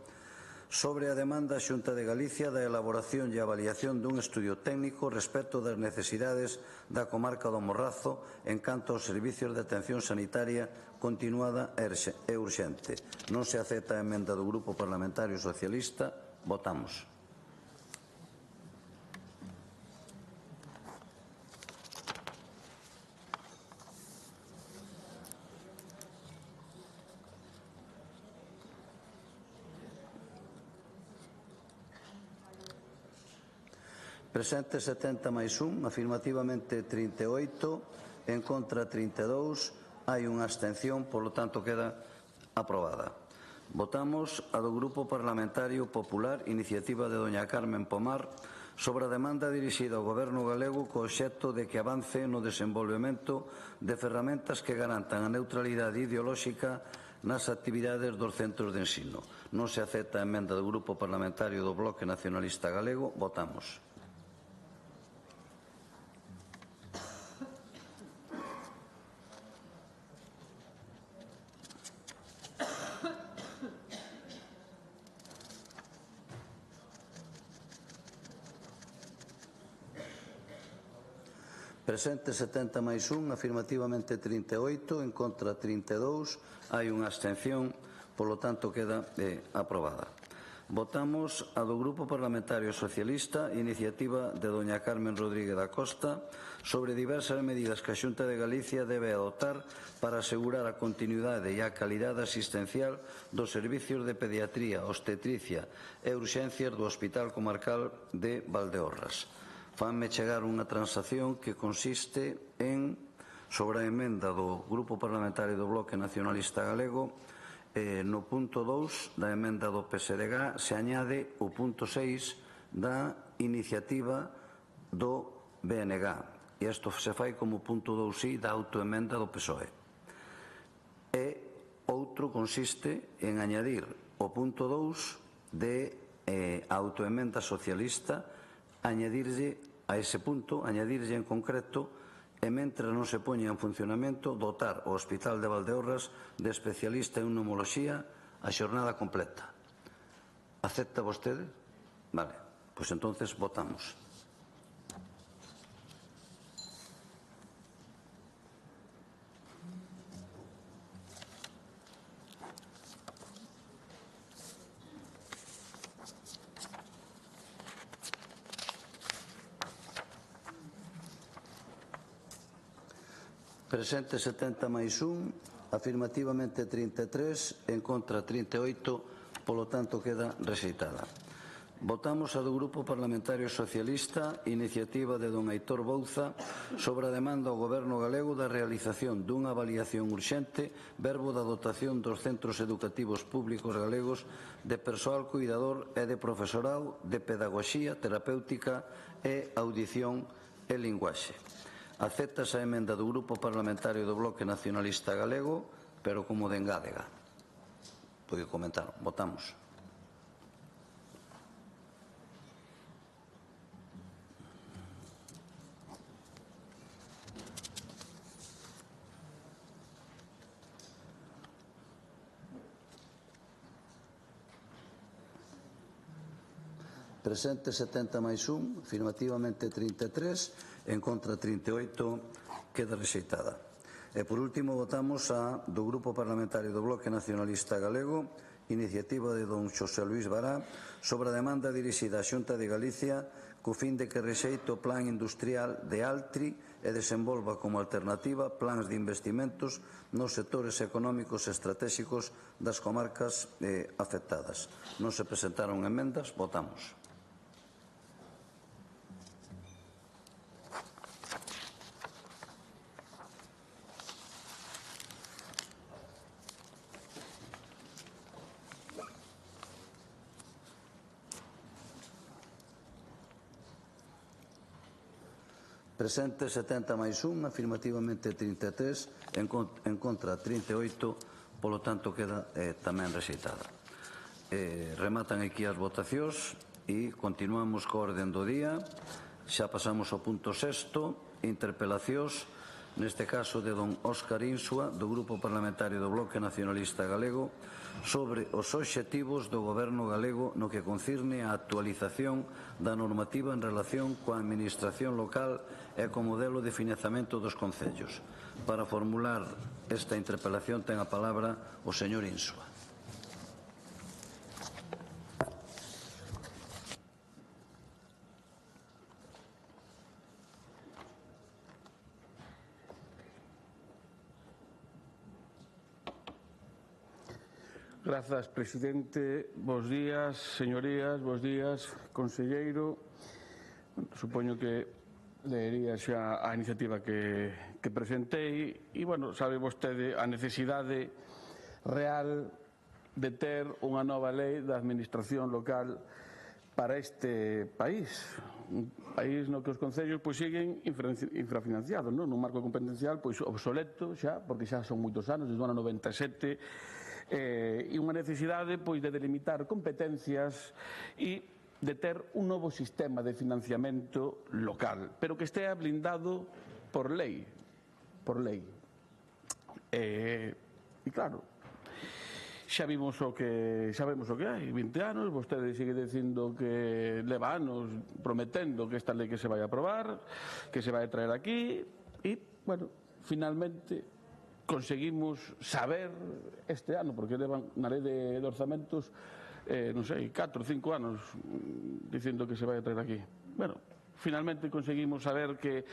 S3: sobre a demanda á Xunta de Galicia da elaboración e avaliación dun estudio técnico respecto das necesidades da comarca do Morrazo en canto aos servicios de atención sanitaria continuada e urxente. Non se acepta a emenda do Grupo Parlamentario Socialista. Votamos. Presente 70 máis 1, afirmativamente 38, en contra 32, hai unha abstención, polo tanto queda aprobada. Votamos a do Grupo Parlamentario Popular, iniciativa de doña Carmen Pomar, sobre a demanda dirixida ao Goberno galego co obxecto de que avance no desenvolvemento de ferramentas que garantan a neutralidade ideolóxica nas actividades dos centros de ensino. Non se acepta a emenda do Grupo Parlamentario do Bloque Nacionalista Galego. Votamos. Presente 70 máis 1, afirmativamente 38, en contra 32, hai unha abstención, polo tanto queda aprobada. Votamos a do Grupo Parlamentario Socialista, iniciativa de doña Carmen Rodríguez da Costa, sobre diversas medidas que a Xunta de Galicia debe adoptar para asegurar a continuidade e a calidade asistencial dos servicios de pediatría, obstetricia e urxencias do Hospital Comarcal de Valdeorras. Fanme chegar unha transacción que consiste en, sobre a emenda do Grupo Parlamentario do Bloque Nacionalista Galego, no punto 2 da emenda do PSDG se añade o punto 6 da iniciativa do BNG. E isto se fai como punto 2i da autoemenda do PSOE. E outro consiste en añadir o punto 2 de autoemenda socialista, añadirlle a ese punto, añadirlle en concreto, e mentre non se poña en funcionamento, dotar o Hospital de Valdeorras de especialista en pneumoloxía a xornada completa. Acepta vostede? Vale, pois entonces votamos. Presente 70 máis 1, afirmativamente 33, en contra 38, polo tanto queda rexeitada. Votamos a do Grupo Parlamentario Socialista, iniciativa de don Aitor Bouza, sobre a demanda ao Goberno galego da realización dunha avaliación urxente verbo da dotación dos centros educativos públicos galegos de persoal cuidador e de profesorado de pedagogía, terapéutica e audición e linguaxe. Acepta esa emenda do Grupo Parlamentario do Bloque Nacionalista Galego, pero como de engádega. Pode comentar. Votamos. Presente 70 máis 1, afirmativamente 33, en contra 38, queda rexeitada. E por último votamos a do Grupo Parlamentario do Bloque Nacionalista Galego, iniciativa de don Xosé Luís Bará, sobre a demanda dirixida á Xunta de Galicia co fin de que rexeite o plan industrial de Altri e desenvolva como alternativa plans de investimentos nos sectores económicos estratégicos das comarcas afectadas. Non se presentaron emendas, votamos. Presente 70 máis 1, afirmativamente 33, en contra 38, polo tanto queda tamén rexeitada. Rematan aquí as votacións e continuamos co orden do día. Xa pasamos ao punto 6, interpelacións, neste caso de don Óscar Insua, do Grupo Parlamentario do Bloque Nacionalista Galego, sobre os obxectivos do Goberno galego no que concirne a actualización da normativa en relación coa administración local e co modelo de financiamento dos concellos. Para formular esta interpelación ten a palabra o señor Insua.
S18: Grazas, presidente. Bos días, señorías, bos días, conselleiro. Supoño que leería xa a iniciativa que presentei e, bueno, sabe vostede a necesidade real de ter unha nova lei da administración local para este país. Un país no que os concellos siguen infrafinanciados, non? Nun marco competencial obsoleto xa, porque xa son moitos anos, desde o ano 97, e unha necesidade de delimitar competencias e de ter un novo sistema de financiamento local, pero que estea blindado por lei. E claro, xa vimos o que hai, 20 anos, vostede sigue dicindo que leva anos prometendo que esta lei que se vai aprobar, que se vai traer aquí, e, bueno, finalmente conseguimos saber este ano, porque levan na lei de orzamentos, non sei, 4 ou 5 anos dicindo que se vai traer aquí. Bueno, finalmente conseguimos saber que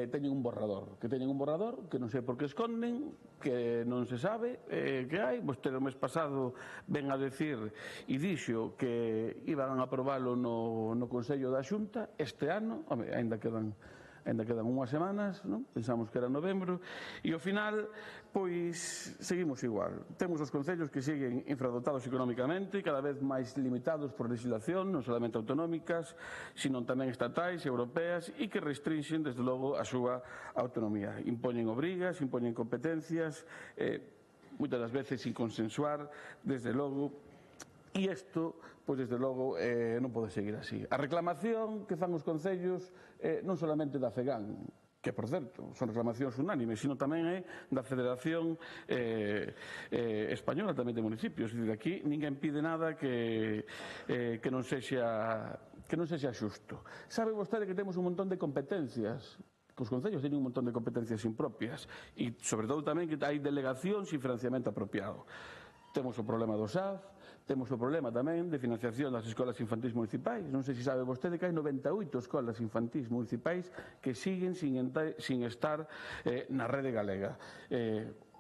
S18: teñen un borrador, que non sei por que esconden, que non se sabe que hai. Vostede o mes pasado ven a decir e dixo que iban a aprobalo no Consello da Xunta este ano, ainda quedan unhas semanas, non? Pensamos que era novembro, e ao final, seguimos igual. Temos os concellos que siguen infradotados económicamente, cada vez máis limitados por legislación, non solamente autonómicas, sino tamén estatais, europeas, e que restrinxen, desde logo, a súa autonomía. Impoñen obrigas, impoñen competencias, moitas das veces sin consensuar, desde logo. E isto, desde logo, non pode seguir así. A reclamación que fan os concellos non solamente da FEGAN, que, por certo, son reclamacións unánimes, sino tamén é da Federación Española tamén de Municipios. Aquí ninguén pide nada que non sexa xusto. Sabe vostede que temos un montón de competencias, que os concellos teñen un montón de competencias impropias, e, sobre todo, tamén que hai delegacións e financiamento apropiado. Temos o problema do SAF, temos o problema tamén de financiación das escolas infantís municipais. Non sei se sabe vostede que hai 98 escolas infantís municipais que siguen sin estar na rede galega.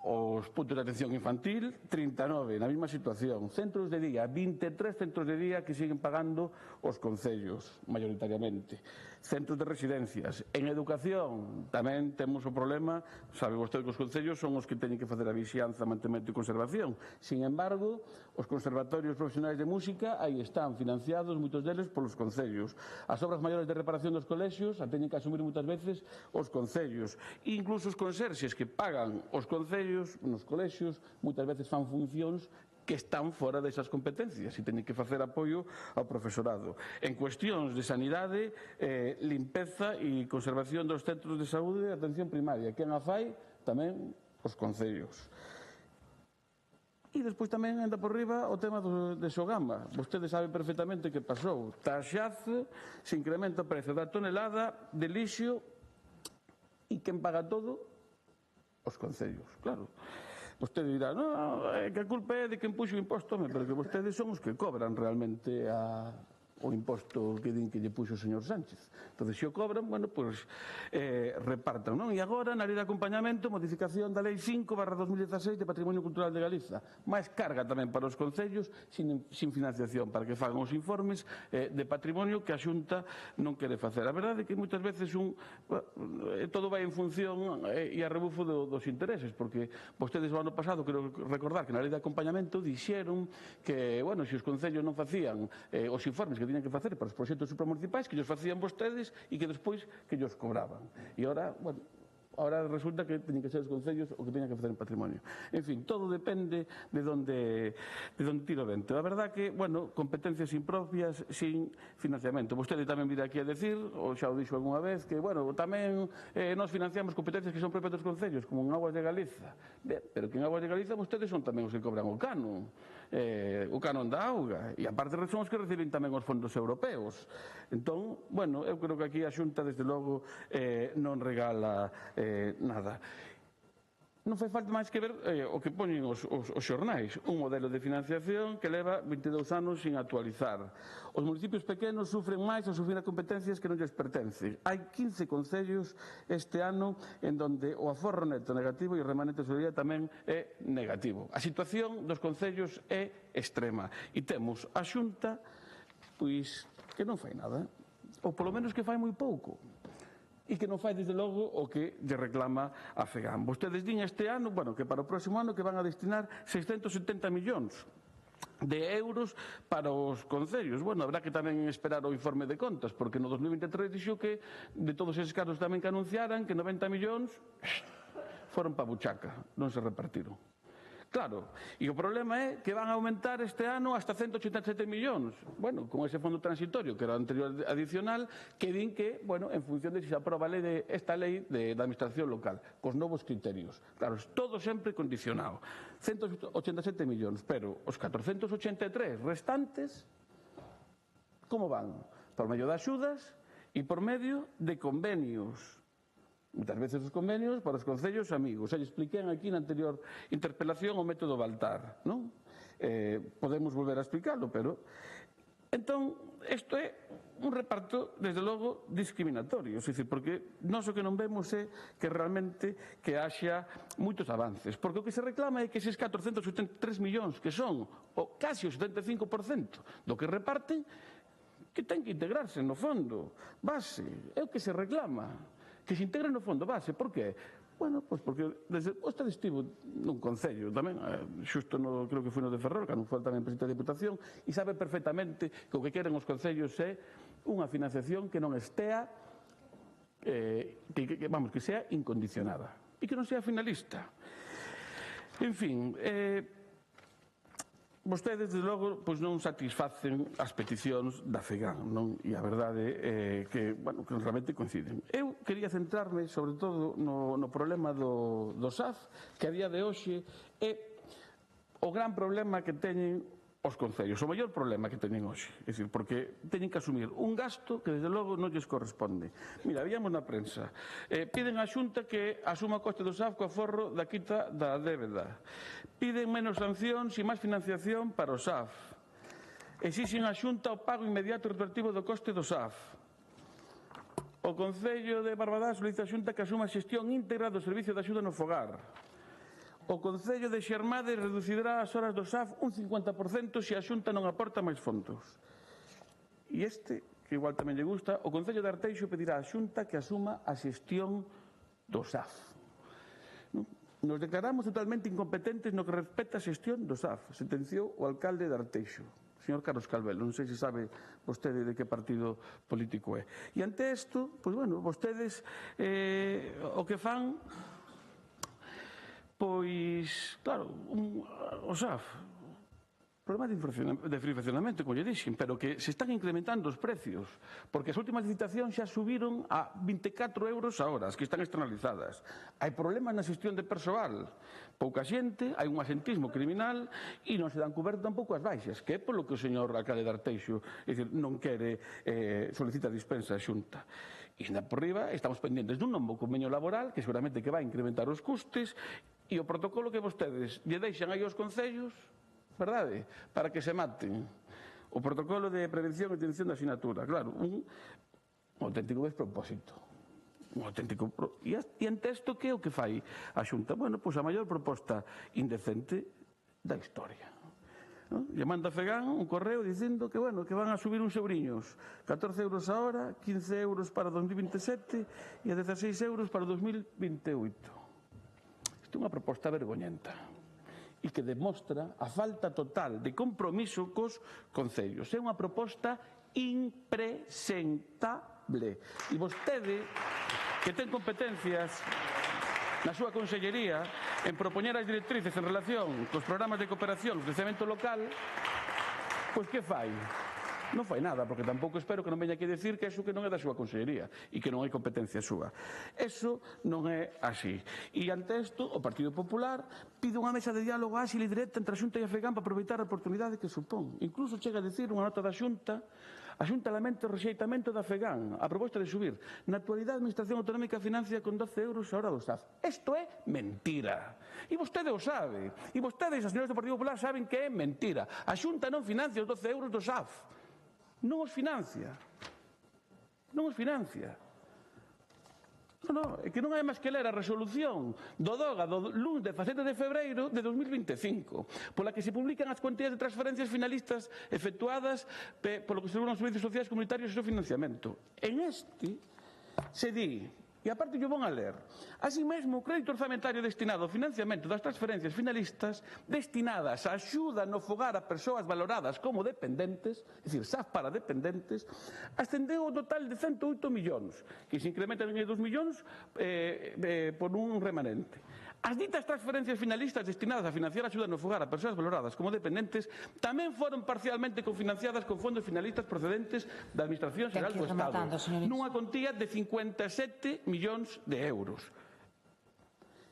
S18: Os puntos de atención infantil, 39, na mesma situación. Centros de día, 23 centros de día que siguen pagando os concellos, maioritariamente. Centros de residencias. En educación tamén temos o problema, sabe vostede que os concellos son os que teñen que facer a vixianza, mantemento e conservación. Sin embargo, os conservatorios profesionais de música aí están financiados, moitos deles, polos concellos. As obras maiores de reparación dos colexios a teñen que asumir moitas veces os concellos. E incluso os conserxes que pagan os concellos nos colexios moitas veces fan funcións que están fora desas competencias e teñen que facer apoio ao profesorado. En cuestións de sanidade, limpeza e conservación dos centros de saúde e atención primaria. Quen a fai? Tamén os concellos. E despois tamén anda por riba o tema de Sogama. Vostede sabe perfectamente que pasou. Taxazo, se incrementa o prezo da tonelada de lixo e quen paga todo? Os concellos, claro. Vostede dirá, non, que a culpa é de quen puxo o imposto, pero que vostedes son os que cobran realmente o imposto que din que lle puxo o señor Sánchez. Entón, se o cobran, repartan, non? E agora, na lei de acompañamento, modificación da lei 5/2016 de Patrimonio Cultural de Galiza. Máis carga tamén para os concellos, sin financiación, para que fagan os informes de patrimonio que a Xunta non quere facer. A verdade é que moitas veces todo vai en función e a rebufo dos intereses, porque vostedes o ano pasado, quero recordar que na lei de acompañamento dixeron que, se os concellos non facían os informes que tiñan que facer para os proxectos supramunicipais, que os facían vostedes e que despois que os cobraban. E ahora resulta que teñen que ser os concellos o que teñan que facer en patrimonio. En fin, todo depende de onde tira o vento. A verdad que, competencias impropias sin financiamento. Vostede tamén vira aquí a decir, ou xa o dixo algunha vez, que, tamén nos financiamos competencias que son propias dos concellos, como en Aguas de Galiza. Ben, pero que en Aguas de Galiza vostedes son tamén os que cobran o canon da auga, e aparte son os que reciben tamén os fondos europeos. Entón, eu creo que aquí a Xunta, desde logo, non regala nada. Non fai falta máis que ver o que poñen os xornais, un modelo de financiación que leva 22 anos sin actualizar. Os municipios pequenos sufren máis ao sufrir competencias que non lles pertencen. Hai 15 concellos este ano en donde o aforro neto negativo e o remanente de tesorería tamén é negativo. A situación dos concellos é extrema e temos a Xunta que non fai nada, ou polo menos que fai moi pouco, e que non fai, desde logo, o que lle reclama a FEGAN. Vostedes din este ano, que para o próximo ano que van a destinar 670 millóns. de euros para os concellos. Bueno, habrá que tamén esperar o informe de contas, porque no 2023 dixo que de todos eses casos tamén que anunciaran que 90 millóns foron para a buchaca, non se repartiron. Claro, e o problema é que van a aumentar este ano hasta 187 millóns. Bueno, con ese fondo transitorio, que era o anterior adicional, que din que, bueno, en función de si se aproba esta lei da administración local, cos novos criterios. Claro, todo sempre condicionado. 187 millóns, pero os 483 restantes, como van? Por medio de axudas e por medio de convenios. Muitas veces os convenios para os concellos amigos. Xa lle expliquei aquí na anterior interpelación o método Baltar, non? Podemos volver a explicarlo, pero... Entón, isto é un reparto, desde logo, discriminatorio. É dicir, porque nós o que non vemos é que realmente que haxa moitos avances. Porque o que se reclama é que eses 473 millóns, que son casi o 75% do que reparten, que ten que integrarse no fondo base. É o que se reclama. Que se integre no fondo base. Por qué? Bueno, pois porque vostede estivo nun concello tamén, xusto creo que foi no de Ferrol, que non foi tamén presidente da Diputación, e sabe perfectamente que o que queren os concellos é unha financiación que non estea, que sea incondicionada e que non sea finalista. En fin, vostedes, desde logo, pois non satisfacen as peticións da FEGAN, non? E a verdade é que, bueno, que realmente coinciden. Eu quería centrarme, sobre todo, no problema do SAF, que a día de hoxe é o gran problema que teñen os concellos, o maior problema que teñen hoxe. É dicir, porque teñen que asumir un gasto que, desde logo, non lles corresponde. Mira, víamos na prensa. Piden á Xunta que asuma o coste do SAF co aforro da quita da débeda. Piden menos sancións e máis financiación para o SAF. Exixen á Xunta o pago inmediato e retroactivo do coste do SAF. O Concello de Barbadás solicita á Xunta que asuma a xestión íntegra do servicio de axuda no fogar. O Concello de Xermade reducirá as horas do SAF un 50% se a Xunta non aporta máis fondos. E que igual tamén lle gusta, o Concello de Arteixo pedirá á Xunta que asuma a xestión do SAF. Nos declaramos totalmente incompetentes no que respecta a xestión do SAF, sentenciou o alcalde de Arteixo, señor Carlos Calvelo. Non sei se sabe vostede de que partido político é. E ante isto, pois, bueno, vostedes o que fan... Pois, claro, o SAF, problema de inflacionamento, como lle dixen, pero que se están incrementando os precios, porque as últimas licitacións xa subiron a 24 euros a hora, as que están externalizadas. Hai problemas na xestión de persoal, pouca xente, hai un asentismo criminal e non se dan coberto tampouco as baixas, que é polo que o señor alcalde de Arteixo non quere solicitar dispensa a Xunta. E ainda por riba estamos pendentes dun novo convenio laboral que seguramente que vai incrementar os custes e o protocolo que vostedes lle deixan aí aos concellos, verdade, para que se maten. O protocolo de prevención e extinción da asignatura, claro, un auténtico despropósito. Un auténtico... E ante isto, que é o que fai a Xunta? Bueno, pois a maior proposta indecente da historia. Lle manda a FEGAN un correo dicindo que, bueno, que van a subir uns euriños, 14 euros a hora, 15 euros para 2027 e a 16 euros para 2028. Isto é unha proposta vergoñenta e que demostra a falta total de compromiso cos concellos. É unha proposta impresentable. E vostede, que ten competencias na súa consellería en propoñer as directrices en relación cos programas de cooperación e crecemento local, pois que fai? Non fai nada, porque tampouco espero que non veña aquí decir que eso que non é da súa consellería e que non é competencia súa. Eso non é así. E ante isto, o Partido Popular pide unha mesa de diálogo áxil e directa entre a Xunta e a FEGAN para aproveitar a oportunidade que supón. Incluso chega a decir unha nota da Xunta: a Xunta lamenta o rexeitamento da FEGAN a proposta de subir. Na actualidade, a Administración Autonómica financia con 12 euros a hora do SAF. Isto é mentira. E vostede o sabe. E vostedes, as señoras do Partido Popular, saben que é mentira. A Xunta non financia os 12 euros do SAF. Non os financia. Non os financia. Non, é que non hai máis que ler a resolución do DOGA do lunes 17 de febreiro de 2025, pola que se publican as cuantías de transferencias finalistas efectuadas polo que se celebran os servicios sociais comunitarios e o seu financiamento. En este se di E aparte yo van a ler. Así mesmo, o crédito orzamentario destinado ao financiamento das transferencias finalistas destinadas a axuda no fogar a persoas valoradas como dependentes, é dicir, SAF para dependentes, ascendeu ao total de 108 millóns, que se incrementan en 2 millóns por un remanente. As ditas transferencias finalistas destinadas a financiar a axuda no fogar a persoas valoradas como dependentes tamén foron parcialmente cofinanciadas con fondos finalistas procedentes da Administración Xeral do Estado, nunha contía de 57 millóns de euros.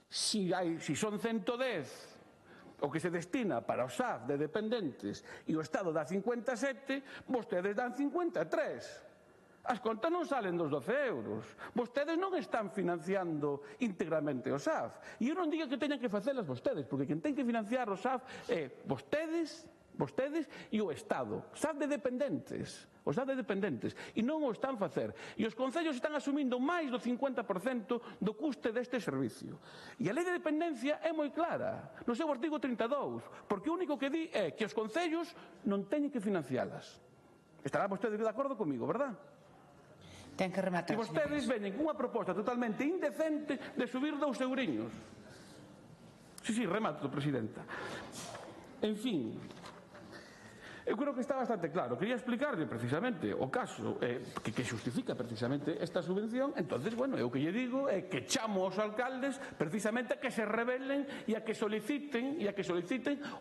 S18: Si son 110 o que se destina para o SAF de dependentes e o Estado dá 57, vostedes dan 53. As contas non salen dos 12 euros. Vostedes non están financiando íntegramente o SAF. E eu non digo que teñan que facelas vostedes, porque quen ten que financiar o SAF é vostedes e o Estado. SAF de dependentes. O SAF de dependentes. E non o están facer. E os concellos están asumindo máis do 50% do custe deste servicio. E a lei de dependencia é moi clara, no seu artigo 32, porque o único que di é que os concellos non teñen que financialas. Estará vostede de acordo comigo, verdad?
S19: Ten que rematar.
S18: E vostedes veñen cunha proposta totalmente indecente de subir 2 euriños. Sí, remato, Presidenta. En fin, eu creo que está bastante claro. Quería explicarle precisamente o caso que xustifica precisamente esta subvención. Entonces, bueno, eu que lle digo é que chamo aos alcaldes precisamente a que se rebelen e a que soliciten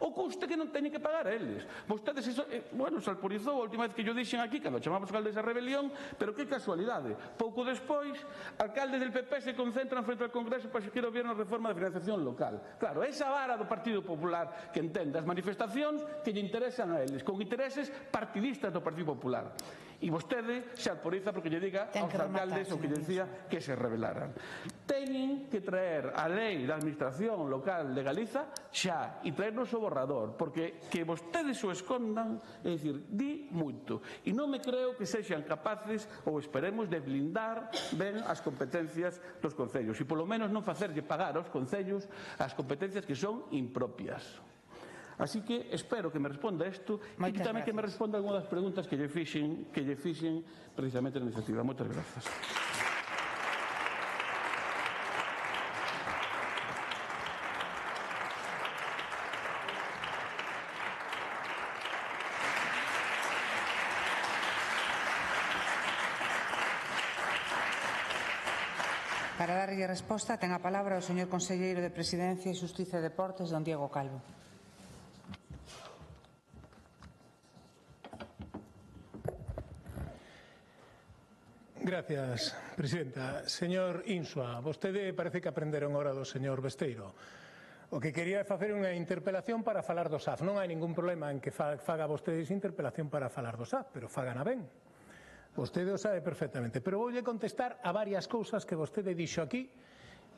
S18: o custe que non teñen que pagar eles. Vostedes, bueno, salporizou a última vez que yo dixen aquí, cando chamamos alcaldes a rebelión, pero que casualidade. Pouco despois, alcaldes del PP se concentran frente ao Congreso para exigir ao Goberno a reforma de financiación local. Claro, esa vara do Partido Popular que entende as manifestacións que lle interesan a eles, con intereses partidistas do Partido Popular. E vostede se alporiza porque lle diga aos alcaldes o que lle decía que se rebelaran. Teñen que traer a lei da Administración Local de Galiza xa e traernos o borrador, porque que vostedes o escondan, é dicir, di moito. E non me creo que sexan capaces, ou esperemos, de blindar ben as competencias dos concellos e polo menos non facerlle pagar aos concellos as competencias que son impropias. Así que espero que me responda isto e que tamén que me responda algunhas das preguntas que lle fixen precisamente na iniciativa. Moitas grazas.
S19: Para darlle resposta, ten a palabra o señor conselleiro de Presidencia e Xustiza e Deportes, don Diego Calvo.
S20: Gracias, Presidenta. Señor Insua, vostede parece que aprenderon ahora do señor Besteiro. O que quería é facer unha interpelación para falar do SAF. Non hai ningún problema en que faga vostedes interpelación para falar do SAF, pero fagana ben. Vostede o sabe perfectamente. Pero voulle contestar a varias cousas que vostede dixo aquí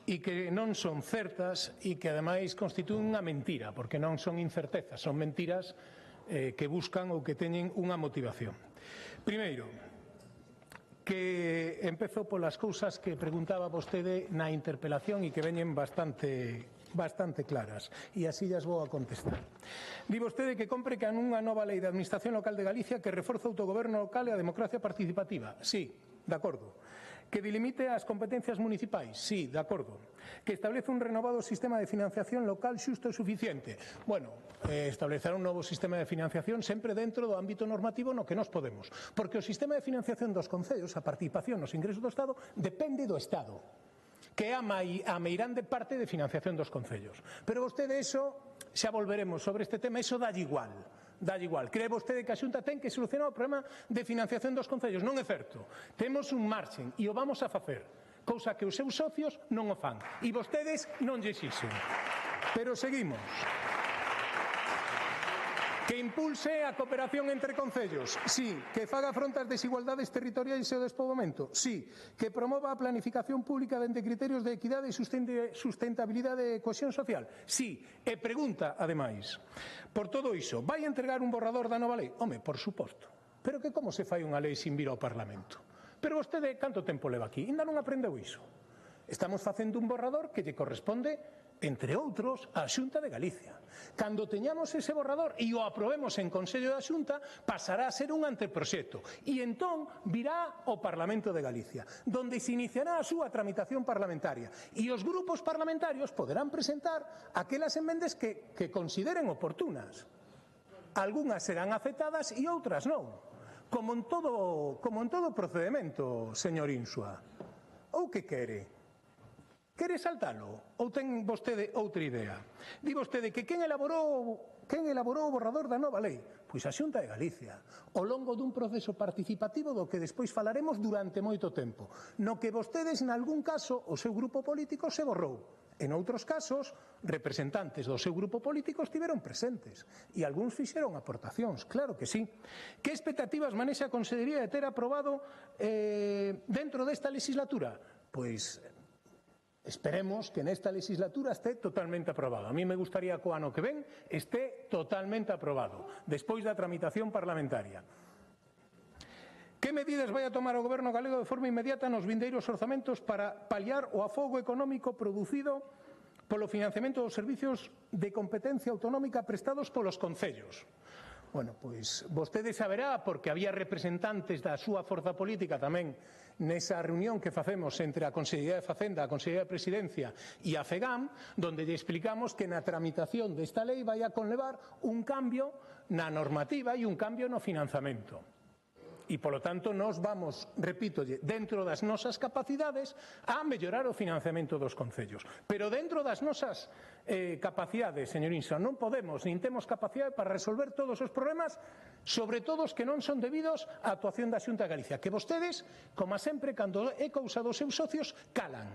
S20: e que non son certas e que ademais constitúen unha mentira, porque non son incertezas, son mentiras que buscan ou que teñen unha motivación. Primeiro, que empezo polas cousas que preguntaba vostede na interpelación e que veñen bastante claras, e así llas vou a contestar. Di vostede que compre que unha nova lei de Administración Local de Galicia que reforza o autogoberno local e a democracia participativa. Sí, de acordo. Que delimite as competencias municipais. Sí, de acordo. Que establece un renovado sistema de financiación local xusto e suficiente. Bueno, establecer un novo sistema de financiación sempre dentro do ámbito normativo no que nos podemos. Porque o sistema de financiación dos concellos, a participación nos ingresos do Estado, depende do Estado, que é a meirande parte de financiación dos concellos. Pero vostede, eso, xa volveremos sobre este tema, eso dalle igual. Dalle igual. Cree vostede que a Xunta ten que solucionar o problema de financiación dos concellos? Non é certo. Temos un marxen e o vamos a facer, cousa que os seus socios non o fan. E vostedes non lle xixen. Pero seguimos. Que impulse a cooperación entre concellos. Sí. Que faga fronte ás desigualdades territoriais e o despoboamento. Sí. Que promova a planificación pública dende criterios de equidade e sustentabilidade e cohesión social. Sí. E pregunta, ademais, por todo iso, vai entregar un borrador da nova lei? Home, por suposto. Pero que como se fai unha lei sin vir ao Parlamento? Pero vostede, canto tempo leva aquí? Ainda non aprendeu iso. Estamos facendo un borrador que lle corresponde, entre outros, á Xunta de Galicia. Cando teñamos ese borrador e o aprobemos en Consello da Xunta, pasará a ser un anteproxecto e entón virá ao Parlamento de Galicia, donde se iniciará a súa tramitación parlamentaria e os grupos parlamentarios poderán presentar aquelas emendas que consideren oportunas. Algúnas serán aceptadas e outras non, como en todo procedimento, señor Insua. Ou que quere? Quere saltalo? Ou ten vostede outra idea? Di vostede que quen elaborou o borrador da nova lei? Pois a Xunta de Galicia, ao longo dun proceso participativo do que despois falaremos durante moito tempo, no que vostedes, nalgún caso, o seu grupo político se borrou. En outros casos, representantes do seu grupo político estiveron presentes e algúns fixeron aportacións, claro que sí. Que expectativas manexa a Consellería de ter aprobado dentro desta legislatura? Pois esperemos que nesta legislatura este totalmente aprobado. A mí me gustaría que o ano que ven este totalmente aprobado, despois da tramitación parlamentaria. Que medidas vai a tomar o Goberno galego de forma inmediata nos vindeiros orzamentos para paliar o afogo económico producido polo financiamento dos servicios de competencia autonómica prestados polos concellos? Bueno, pois vostede saberá, porque había representantes da súa forza política tamén nesa reunión que facemos entre a Consellería de Facenda, a Consellería de Presidencia e a FEGAM, donde lle explicamos que na tramitación desta lei vai a conlevar un cambio na normativa e un cambio no financiamento. E, polo tanto, nós vamos, repítolle, dentro das nosas capacidades a mellorar o financiamento dos concellos. Pero dentro das nosas capacidades, señor Insua, non podemos, nin temos capacidade para resolver todos os problemas, sobre todo os que non son debidos á actuación da Xunta de Galicia, que vostedes, como sempre, cando é cousa dos seus socios, calan.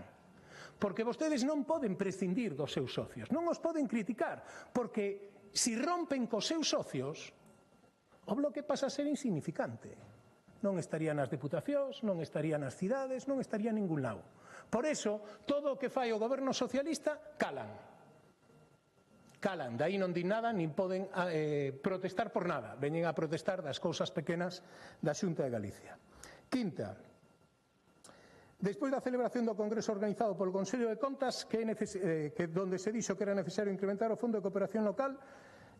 S20: Porque vostedes non poden prescindir dos seus socios, non os poden criticar, porque se rompen cos seus socios, o Bloque pasa a ser insignificante. Non estaría nas deputacións, non estaría nas cidades, non estaría en ningún lado. Por eso, todo o que fai o goberno socialista, calan. Calan, de aí non din nada, nin poden protestar por nada. Veñen a protestar das cousas pequenas da Xunta de Galicia. Quinta, despois da celebración do Congreso organizado polo Consello de Contas, donde se dixo que era necesario incrementar o Fondo de Cooperación Local,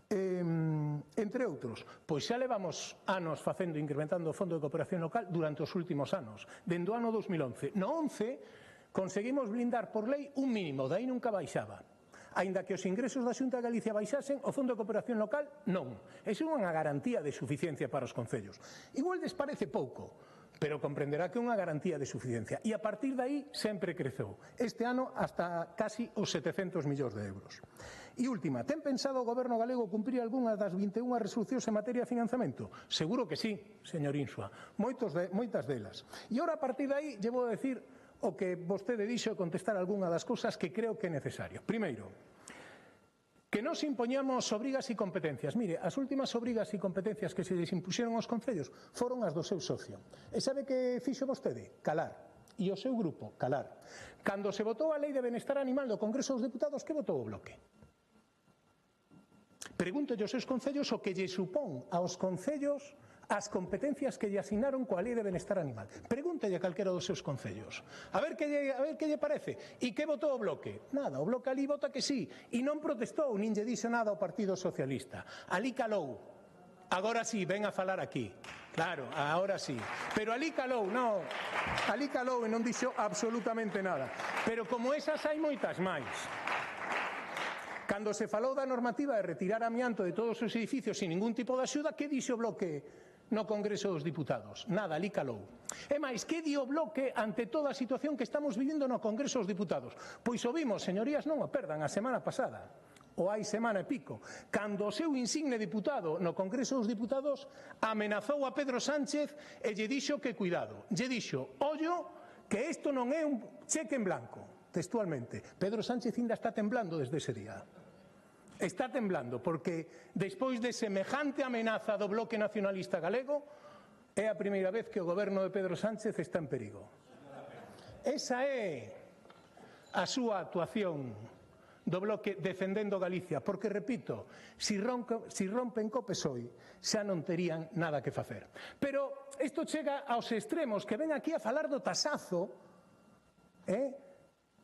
S20: entre outros, pois xa levamos anos incrementando o Fondo de Cooperación Local durante os últimos anos, dende o ano 2011. No 11 conseguimos blindar por lei un mínimo, dai nunca baixaba. Aínda que os ingresos da Xunta de Galicia baixasen, o Fondo de Cooperación Local non. É unha garantía de suficiencia para os concellos. Igual les parece pouco, pero comprenderá que é unha garantía de suficiencia. E a partir de aí sempre creceu. Este ano hasta casi os 700 millóns de euros. E última, ten pensado o Goberno galego cumprir algunha das 21 resolucións en materia de financiamento? Seguro que sí, señor Insua, moitas delas. E agora a partir de aí lle vou decir o que vostede dixo e contestar algunha das cousas que creo que é necesario. Primeiro, que nos impoñamos obrigas e competencias. Mire, as últimas obrigas e competencias que se les impuxeron aos concellos foron as do seu socio. E sabe que fixo vostede? Calar. E o seu grupo, calar. Cando se votou a Lei de Benestar Animal do Congreso dos Deputados, que votou o Bloque? Pregúntolle aos seus concellos o que lle supón aos concellos as competencias que lle asignaron coa Lei de Benestar Animal. Pregúntelle a calquera dos seus concellos. A ver que lle parece. E que votou o Bloque? Nada, o Bloque ali vota que sí. E non protestou, nin lle dixo nada ao Partido Socialista. Ali calou. Agora sí, ven a falar aquí. Claro, agora sí. Pero ali calou, non. Ali calou e non dixo absolutamente nada. Pero como esas hai moitas máis. Cando se falou da normativa de retirar amianto de todos os edificios sin ningún tipo de axuda, que dixo o Bloque no Congreso dos Diputados? Nada, ali calou. E máis, que di o Bloque ante toda a situación que estamos vivindo no Congreso dos Diputados? Pois o vimos, señorías, non o perdan, a semana pasada, ou hai semana e pico, cando o seu insigne diputado no Congreso dos Diputados amenazou a Pedro Sánchez e lle dixo que cuidado. Lle dixo, ollo, que isto non é un cheque en blanco, textualmente. Pedro Sánchez ainda está temblando desde ese día. Está temblando, porque despois de semejante amenaza do Bloque Nacionalista Galego, é a primeira vez que o goberno de Pedro Sánchez está en perigo. Esa é a súa actuación do Bloque defendendo Galicia, porque, repito, se rompen co PSOE, xa non terían nada que facer. Pero isto chega aos extremos, que ven aquí a falar do tasazo,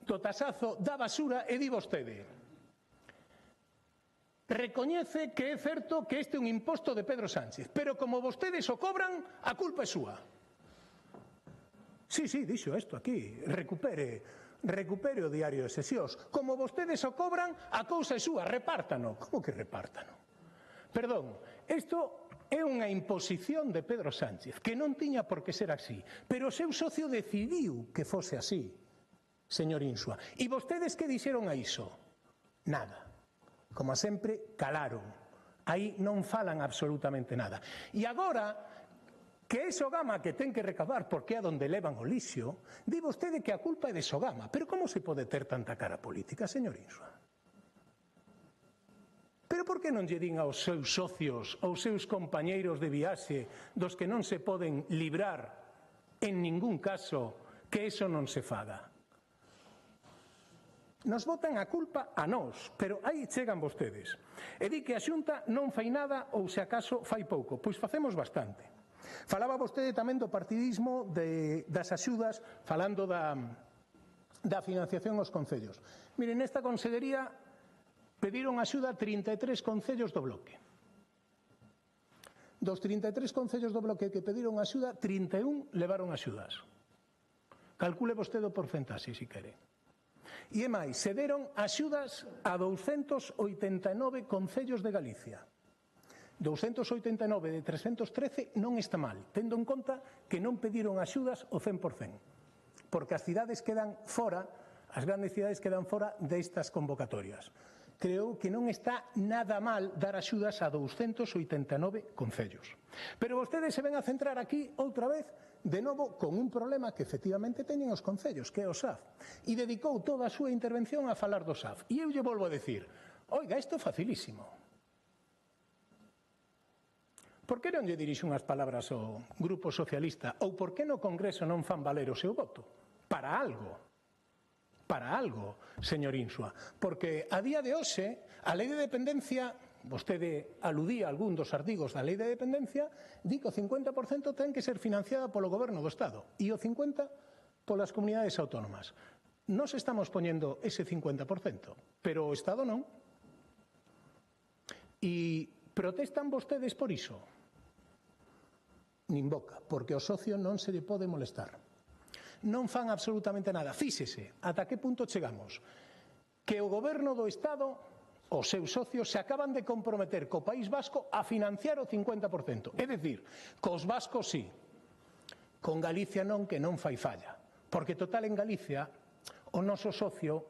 S20: do tasazo da basura e di vostede: recoñece que é certo que este é un imposto de Pedro Sánchez, pero como vostedes o cobran, a culpa é súa. Sí, dixo isto aquí, recupere o diario de sesións. Como vostedes o cobran, a cousa é súa, repártano. Como que repártano? Perdón, isto é unha imposición de Pedro Sánchez, que non tiña por que ser así, pero o seu socio decidiu que fose así, señor Insua. E vostedes que dixeron a iso? Nada. Como sempre, calaron. Aí non falan absolutamente nada. E agora, que é Sogama que ten que recaudar porque é a donde levan o lixo, di vostede que a culpa é de Sogama. Pero como se pode ter tanta cara política, señor Insua? Pero por que non lle din aos seus socios, aos seus compañeiros de viaxe, dos que non se poden librar en ningún caso, que eso non se faga? Nos botan a culpa a nós, pero aí chegan vostedes. E di que a Xunta non fai nada ou se acaso fai pouco. Pois facemos bastante. Falaba vostede tamén do partidismo das axudas, falando da financiación aos concellos. Miren, nesta consellería pediron axuda a 33 concellos do bloque. Dos 33 concellos do bloque que pediron axuda, 31 levaron axudas. Calcule vostede o porcentaxe, se quere. E é máis, se deron axudas a 289 concellos de Galicia. 289 de 313 non está mal, tendo en conta que non pediron axudas o 100%, porque as cidades quedan fora, as grandes cidades quedan fora destas convocatorias. Creo que non está nada mal dar axudas a 289 concellos. Pero vostedes se ven a centrar aquí outra vez, de novo, con un problema que efectivamente teñen os concellos, que é o SAF. E dedicou toda a súa intervención a falar do SAF. E eu lle volvo a decir, oiga, isto é facilísimo. Por que non lle dirixo unhas palabras ao Grupo Socialista? Ou por que no Congreso non fan valer o seu voto? Para algo, señor Insua. Porque a día de hoxe, a lei de dependencia, vostede aludía a algún dos artigos da lei de dependencia, di que o 50% ten que ser financiada polo Goberno do Estado e o 50% polas comunidades autónomas. Nos estamos poñendo ese 50%, pero o Estado non. E protestan vostedes por iso? Nin boca, porque o socio non se lle pode molestar. Non fan absolutamente nada. Fíxese ata que punto chegamos. Que o Goberno do Estado, os seus socios, se acaban de comprometer co País Vasco a financiar o 50%. É dicir, cos vascos sí, con Galicia non, que non fai falla. Porque total en Galicia o noso socio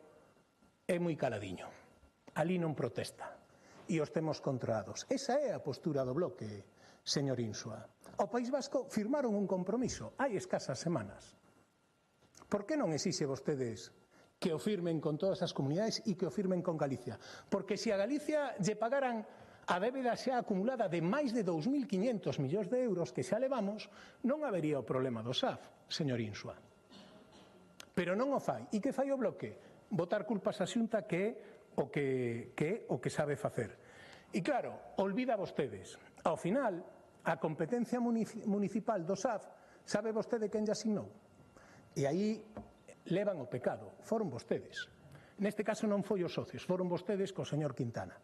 S20: é moi caladiño. Ali non protesta. E os temos controlados. Esa é a postura do bloque, señor Insua. O País Vasco firmaron un compromiso hai escasas semanas. Por que non exixe vostedes que o firmen con todas as comunidades e que o firmen con Galicia? Porque se a Galicia lle pagaran a débeda xa acumulada de máis de 2.500 millóns de euros que xa levamos, non habería o problema do SAF, señor Insua. Pero non o fai. E que fai o bloque? Botar culpas á Xunta que é o que sabe facer. E claro, olvida vostedes. Ao final, a competencia municipal do SAF, sabe vostede quen lle asignou? E aí levan o pecado, foron vostedes. Neste caso non foi os socios, foron vostedes co señor Quintana.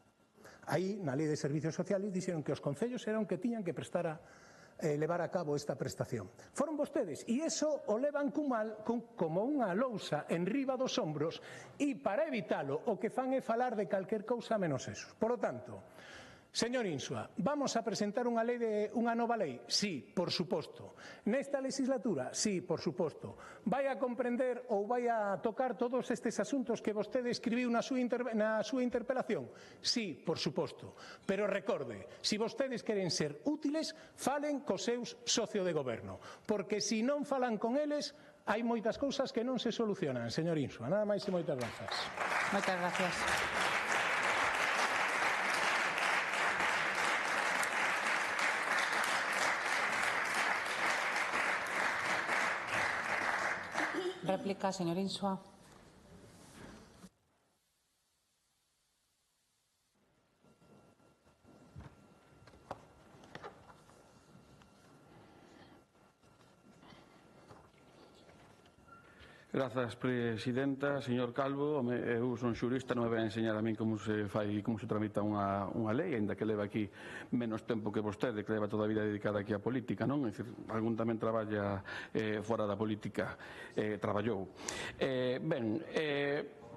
S20: Aí, na Lei de Servicios Sociales, dixeron que os concellos eran que tiñan que levar a cabo esta prestación. Foron vostedes, e iso o levan como unha lousa en riba dos ombros, e para evitalo o que fan é falar de calquer cousa menos eso. Por lo tanto, señor Insua, vamos a presentar unha nova lei? Sí, por suposto. Nesta legislatura? Sí, por suposto. Vai a comprender ou vai a tocar todos estes asuntos que vostede escribiu na súa interpelación? Sí, por suposto. Pero recorde, se vostedes queren ser útiles, falen cos seus socios de goberno. Porque se non falan con eles, hai moitas cousas que non se solucionan, señor Insua. Nada máis e moitas grazas.
S19: Moitas gracias. Réplica, señor Insua.
S18: Grazas, presidenta. Señor Calvo, eu son xurista, non me vai a enseñar a min como se tramita unha lei, ainda que leva aquí menos tempo que vostede, que leva toda a vida dedicada aquí á política, non? É dicir, algún tamén traballa fora da política, traballou.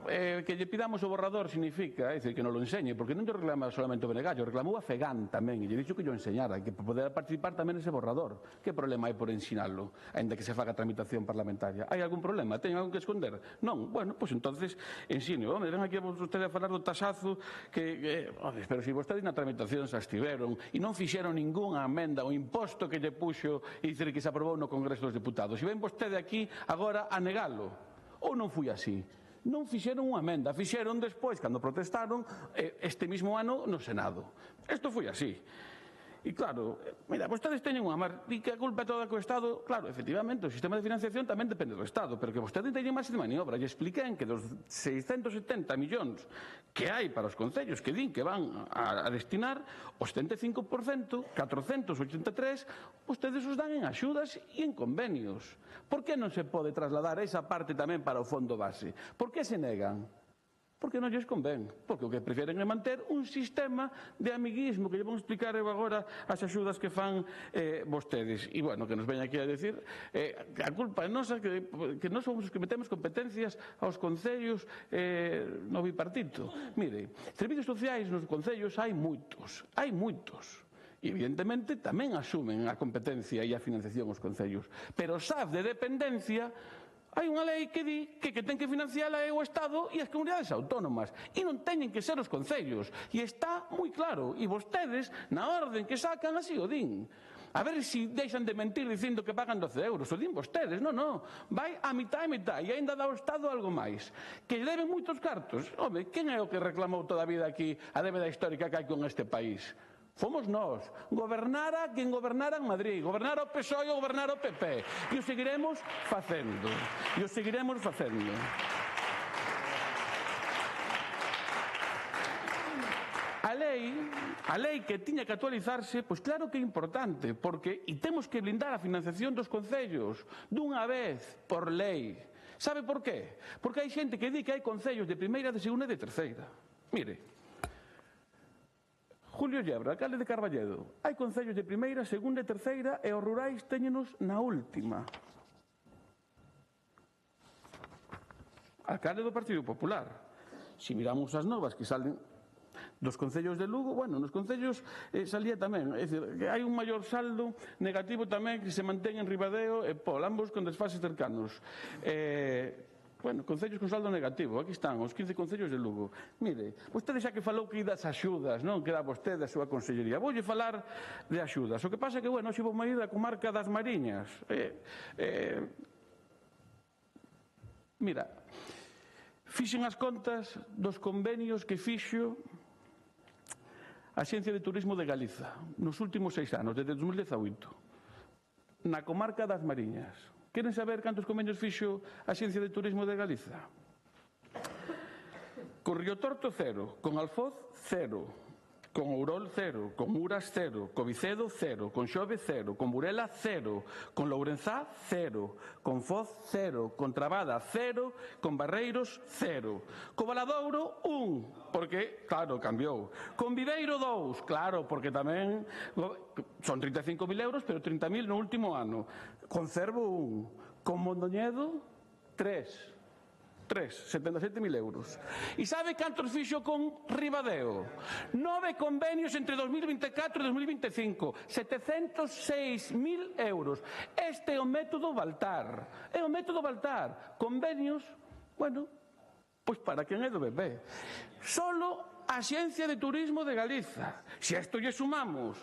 S18: Que lle pidamos o borrador significa, é dicir, que non lo enseñe, porque non lle reclama solamente o Benegallo, reclamou a Fegan tamén, e lle dixo que lle enseñara, que poder participar tamén nese borrador. Que problema hai por ensinalo, ainda que se faga tramitación parlamentaria? Hai algún problema? Ten algo que esconder? Non? Bueno, pois entonces ensine. Home, ven aquí vostede a falar do tasazo pero se vostedes na tramitación se estiveron e non fixeron ningunha amenda o imposto que lle puxo e dicir que se aprobou no Congreso dos Deputados. E ven vostede aquí agora a negalo. Ou non foi así? Non fixeron unha amenda, fixeron despois, cando protestaron, este mismo ano no Senado. Isto foi así. E claro, mira, vostedes teñen unha e que a culpa é toda co Estado. Claro, efectivamente, o sistema de financiación tamén depende do Estado, pero que vostedes teñen máis de maniobra. E expliquen que dos 670 millóns que hai para os concellos que din que van a destinar, o 75%, 483, vostedes os dan en axudas e en convenios. Por que non se pode trasladar esa parte tamén para o fondo base? Por que se negan? Porque non lles convén, porque o que prefieren é manter un sistema de amiguismo, que lle vou explicar eu agora as axudas que fan vostedes. E, bueno, que nos veña aquí a decir a culpa é nosa, que nós somos os que metemos competencias aos concellos no bipartito. Mire, servicios sociais nos concellos hai moitos. E, evidentemente, tamén asumen a competencia e a financiación os concellos. Pero o SAF de dependencia, hai unha lei que di que ten que financiala é o Estado e as comunidades autónomas. E non teñen que ser os concellos. E está moi claro. E vostedes, na orden que sacan, así o din. A ver se deixan de mentir dicindo que pagan 12 euros. O din vostedes. Non. Vai a mitad e mitad. E ainda dá o Estado algo máis. Que lle deben moitos cartos. Home, quen é o que reclamou toda a vida aquí a débeda histórica que hai con este país? Fomos nós. Gobernara quen gobernara en Madrid, gobernara o PSOE ou gobernara o PP. E o seguiremos facendo. A lei que tiña que actualizarse, pois claro que é importante, porque temos que blindar a financiación dos concellos dunha vez por lei. Sabe por qué? Porque hai xente que di que hai concellos de primeira, de segunda e de terceira. Mire, Julio Llebra, alcalde de Carballedo. Hai concellos de primeira, segunda e terceira e os rurais téñenos na última. Alcalde do Partido Popular. Se miramos as novas que salen dos concellos de Lugo, bueno, nos concellos salía tamén. É dicir, que hai un maior saldo negativo tamén que se mantén en Ribadeo e Pol, ambos con desfases cercanos. Bueno, concellos con saldo negativo, aquí están, os 15 concellos de Lugo. Mire, vostede xa que falou que das axudas, non? Que dá vostede a súa consellería. Voulle falar de axudas. O que pasa é que, bueno, xe vou medir a comarca das Mariñas. Mira, fixen as contas dos convenios que fixo a Axencia de Turismo de Galiza nos últimos 6 anos, desde 2018, na comarca das Mariñas. Queren saber cantos convenios fixo a Axencia de Turismo de Galiza? Con Riotorto, 0. Con Alfoz, 0. Con Ourol, 0. Con Muras, 0. Con Vicedo, 0. Con Xove, 0. Con Burela, 0. Con Lourenzá, 0. Con Foz, 0. Con Trabada, 0. Con Barreiros, 0. Con Valadouro, 1. Porque, claro, cambiou. Con Viveiro, 2. Claro, porque tamén son 35.000 euros, pero 30.000 no último ano. Con Cervo, 1. Con Mondoñedo, 3. 77.000 euros. E sabe cantos fixo con Ribadeo? 9 convenios entre 2024 e 2025. 706.000 euros. Este é o método Baltar. Convenios, bueno, pois para quen é do bebé. Solo a Axencia de Turismo de Galiza. Se a isto lle sumamos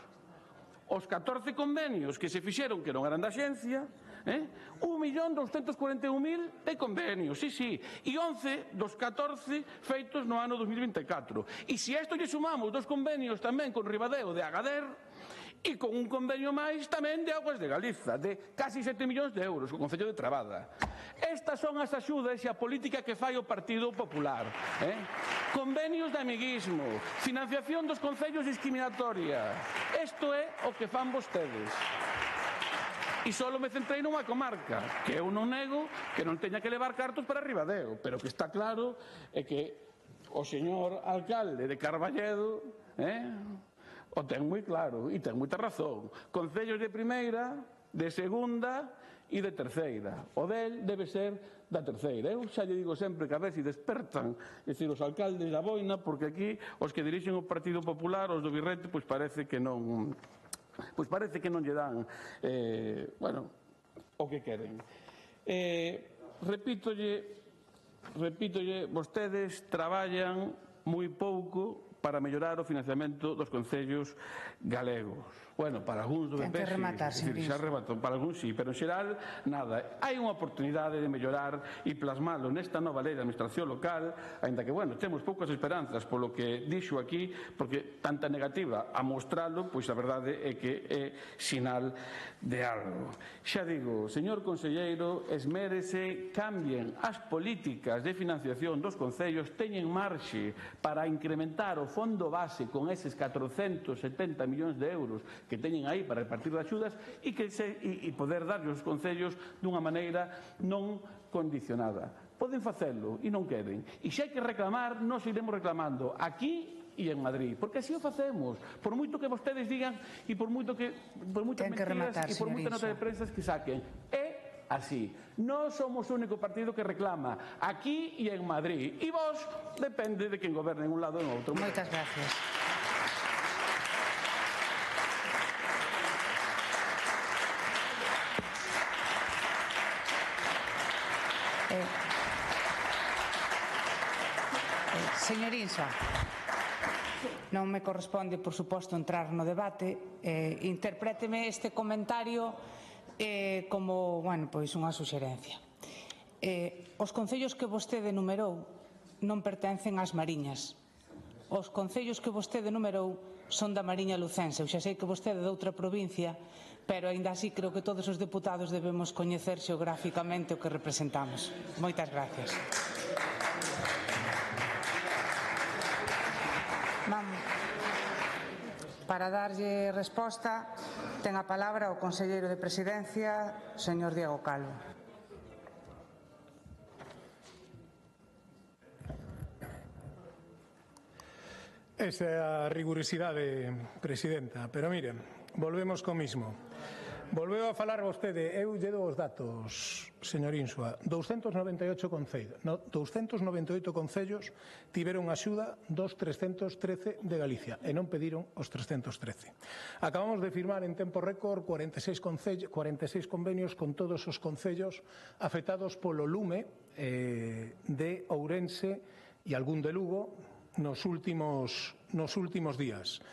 S18: os 14 convenios que se fixeron que non eran da Axencia, 1.241.000 de convenios, sí. E 11 dos 14 feitos no ano 2024. E se a isto lle sumamos dos convenios tamén con Ribadeo de Agader e con un convenio máis tamén de Augas de Galiza, de casi 7 millóns de euros, co Concello de Trabada. Estas son as axudas e a política que fai o Partido Popular. Convenios de amiguismo, financiación dos concellos discriminatoria. Isto é o que fan vostedes. E só me centrei nunha comarca, que eu non nego que non teña que levar cartos para Ribadeo, pero que está claro é que o señor alcalde de Carballedo o ten moi claro e ten moita razón. Concellos de primeira, de segunda e de terceira. O del debe ser da terceira. Eu xa lle digo sempre que a ver se despertan, é dicir, os alcaldes da boina, porque aquí os que dirixen o Partido Popular, os do Birrete, pois parece que non lle dan o que queren. Repítolle, vostedes traballan moi pouco para mellorar o financiamento dos concellos galegos. Bueno, para algúns do PP, para algúns sí, pero en xeral, nada. Hai unha oportunidade de mellorar e plasmalo nesta nova lei de administración local, ainda que, bueno, temos poucas esperanzas polo que dixo aquí, porque tanta negativa a mostralo, pois a verdade é que é sinal de algo. Xa digo, señor conselleiro, esmérese, cambien as políticas de financiación dos concellos, teñen marxe para incrementar o fondo base con eses 470 millóns de euros que teñen aí para repartir de axudas e poder darlle aos concellos dunha maneira non condicionada. Poden facelo e non queren. E se hai que reclamar, nós iremos reclamando aquí e en Madrid, porque así o facemos. Por moito que vostedes digan e por moitas mentiras e por moitas notas de prensa que saquen. É así. Nós somos o único partido que reclama aquí e en Madrid. E vos depende de quen goberne en un lado ou en outro.
S19: Moitas gracias. Señor Insua, non me corresponde, por suposto, entrar no debate. Interpréteme este comentario como, bueno, pois unha suxerencia. Os concellos que vostede enumerou non pertencen ás Mariñas. Os concellos que vostede enumerou son da Mariña Lucense. Eu xa sei que vostede é de outra provincia, pero aínda así creo que todos os deputados debemos coñecer xeográficamente o que representamos. Moitas gracias. Para darlle resposta, ten a palabra o conselleiro de Presidencia, señor Diego Calvo.
S20: Esa é a rigurosidade, Presidenta, pero miren, volvemos co mismo. Volveu a falar vostede, eu lle dou os datos, señor Insua, 298 concellos tiveron axuda dos 313 de Galicia e non pediron os 313. Acabamos de firmar en tempo récord 46 convenios con todos os concellos afectados polo lume de Ourense e algún de Lugo nos últimos días.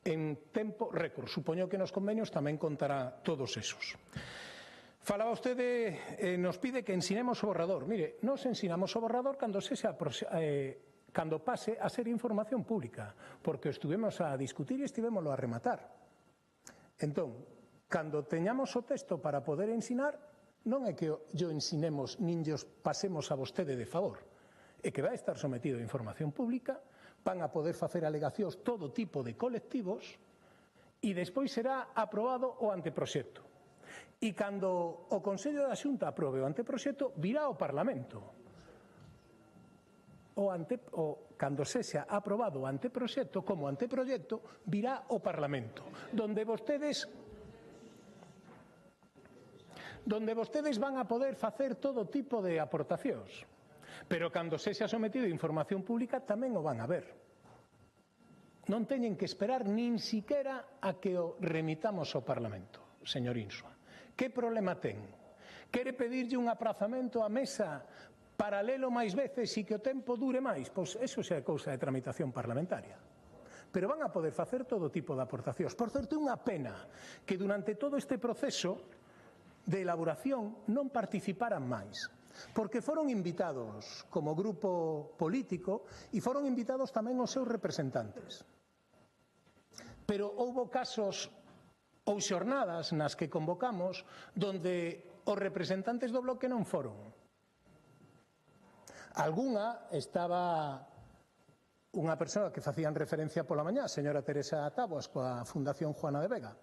S20: En tempo récord. Supoño que nos convenios tamén contará todos esos. Falaba vostede, nos pide que ensinemos o borrador. Mire, nos ensinamos o borrador cando pase a ser información pública, porque estuvemos a discutir e estivémoslo a rematar. Entón, cando teñamos o texto para poder ensinar, non é que yo ensinemos nin os pasemos a vostede de favor, é que vai estar sometido a información pública, van a poder facer alegacións todo tipo de colectivos e despois será aprobado o anteproxecto. E cando o Consello da Xunta aprobe o anteproxecto, virá ao Parlamento. Cando sexa aprobado o anteproxecto, como anteproxecto, virá ao Parlamento, donde vostedes van a poder facer todo tipo de aportacións. Pero cando sexa sometido a información pública tamén o van a ver. Non teñen que esperar nin siquiera a que o remitamos ao Parlamento, señor Insua. Que problema ten? Quere pedirlle un aprazamento á mesa paralelo máis veces e que o tempo dure máis? Pois eso xa é cousa de tramitación parlamentaria. Pero van a poder facer todo tipo de aportacións. Por certo, é unha pena que durante todo este proceso de elaboración non participaran máis. Porque foron invitados como grupo político e foron invitados tamén os seus representantes. Pero houbo casos ou xornadas nas que convocamos donde os representantes do bloque non foron. Algunha estaba unha persoa que facían referencia pola mañá, a señora Teresa Taboas, coa Fundación Juana de Vega.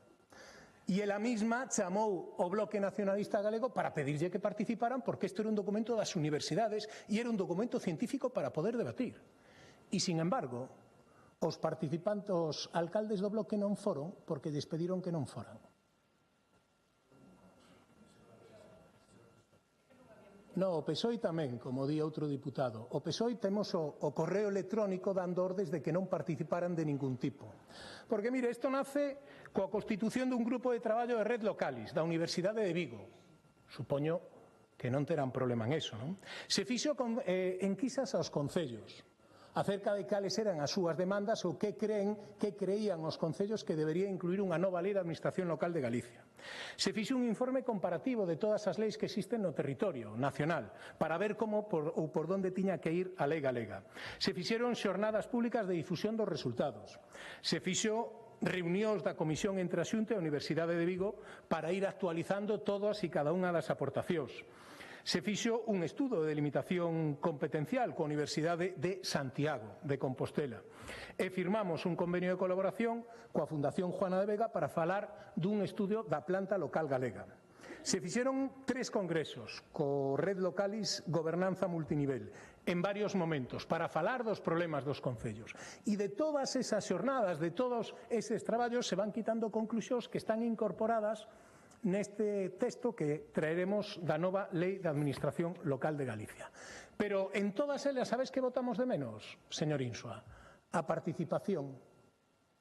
S20: E ela mesma chamou o Bloque Nacionalista Galego para pedirlle que participaran porque isto era un documento das universidades e era un documento científico para poder debatir. E, sin embargo, os participantes, os alcaldes do Bloque non foron porque lles pediron que non foran. No, o PSOE tamén, como di outro diputado. O PSOE temos o correo electrónico dando ordes de que non participaran de ningún tipo. Porque, mire, isto nace coa constitución dun grupo de traballo de Red Localis, da Universidade de Vigo. Supoño que non terán problema en eso, non? Se fixo enquisas aos concellos acerca de cales eran as súas demandas ou que creían os concellos que debería incluir unha nova lei de administración local de Galicia. Se fixo un informe comparativo de todas as leis que existen no territorio nacional para ver como ou por onde tiña que ir a lei galega. Se fixeron xornadas públicas de difusión dos resultados. Se fixo reunións da Comisión entre a Xunta e a Universidade de Vigo para ir actualizando todas e cada unha das aportacións. Se fixo un estudo de delimitación competencial coa Universidade de Santiago de Compostela e firmamos un convenio de colaboración coa Fundación Juana de Vega para falar dun estudio da planta local galega. Se fixeron 3 congresos co Red Localis Gobernanza Multinivel en varios momentos para falar dos problemas dos concellos. E de todas esas xornadas, de todos eses traballos, se van quitando conclusións que están incorporadas neste texto que traeremos da nova Lei de Administración Local de Galicia. Pero en todas elas, sabes que votamos de menos, señor Insua? A participación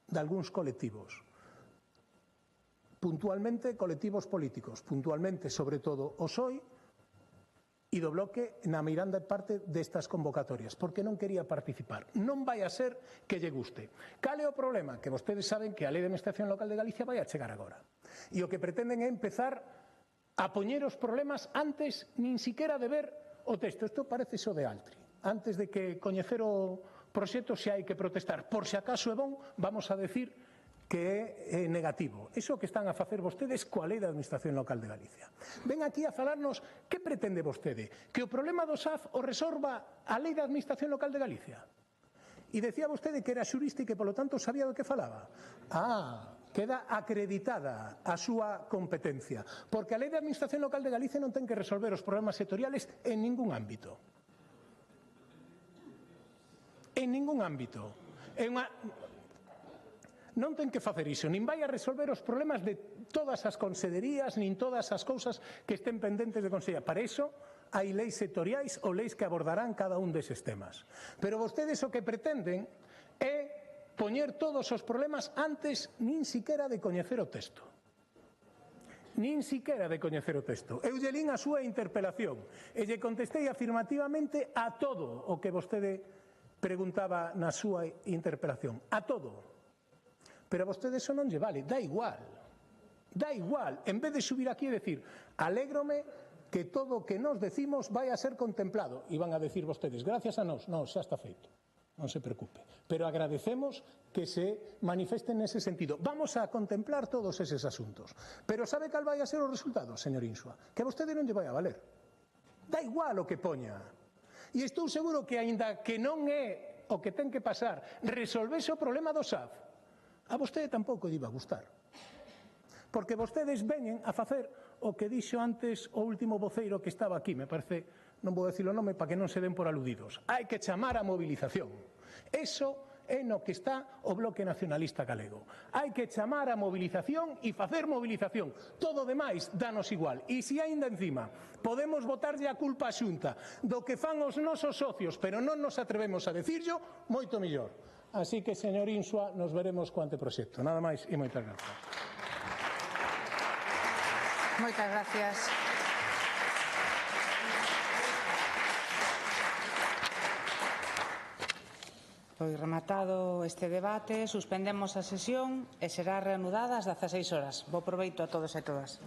S20: de algúns colectivos. Puntualmente colectivos políticos, puntualmente sobre todo o PSOE e do Bloque na miranda parte destas convocatorias, porque non quería participar. Non vai a ser que lle guste. Cal é o problema? Que vostedes saben que a Lei de Administración Local de Galicia vai a chegar agora. E o que pretenden é empezar a poñer os problemas antes nin siquiera de ver o texto. Isto parece xo de Altri. Antes de que coñecer o proxecto se hai que protestar. Por se acaso é bon, vamos a decir que é negativo. Iso que están a facer vostedes coa Lei de Administración Local de Galicia. Ven aquí a falarnos que pretende vostede? Que o problema do SAF o resolva a Lei de Administración Local de Galicia? E decía vostede que era xurista e que, polo tanto, sabía do que falaba. Queda acreditada a súa competencia. Porque a Lei de Administración Local de Galicia non ten que resolver os problemas sectoriales en ningún ámbito. En ningún ámbito. Non ten que facer iso, nin vai a resolver os problemas de todas as consellerías, nin todas as cousas que estén pendentes de consellería. Para iso hai leis sectoriais ou leis que abordarán cada un deses temas. Pero vostedes o que pretenden é poñer todos os problemas antes nin siquiera de coñecer o texto. Nin siquiera de coñecer o texto. Eu lle lín a súa interpelación e lle contestei afirmativamente a todo o que vostede preguntaba na súa interpelación. A todo. Pero a vostede eso non lle vale, dá igual. Dá igual. En vez de subir aquí e decir, alégrome que todo o que nos decimos vai a ser contemplado. E van a decir vostedes, gracias a nós. Non, xa está feito. Non se preocupe. Pero agradecemos que se manifesten nese sentido. Vamos a contemplar todos eses asuntos. Pero sabe cal vai a ser o resultado, señor Insua? Que a vostede non lle vai a valer. Dá igual o que poña. E estou seguro que, aínda que non é o que ten que pasar, resolvese o problema do SAF, a vostede tampouco lle iba a gustar. Porque vostedes veñen a facer o que dixo antes o último voceiro que estaba aquí, me parece, non vou decir o nome para que non se den por aludidos. Hai que chamar a movilización. Eso é no que está o Bloque Nacionalista Galego. Hai que chamar a movilización e facer movilización. Todo demais danos igual. E se aínda encima podemos botarlle a culpa á Xunta do que fan os nosos socios, pero non nos atrevemos a decirlo, moito mellor. Así que, señor Insua, nos veremos co anteproxecto. Nada máis e moitas gracias.
S19: Moitas gracias. Pois rematado este debate, suspendemos a sesión e será reanudada ás 16 horas. Bo proveito a todos e todas.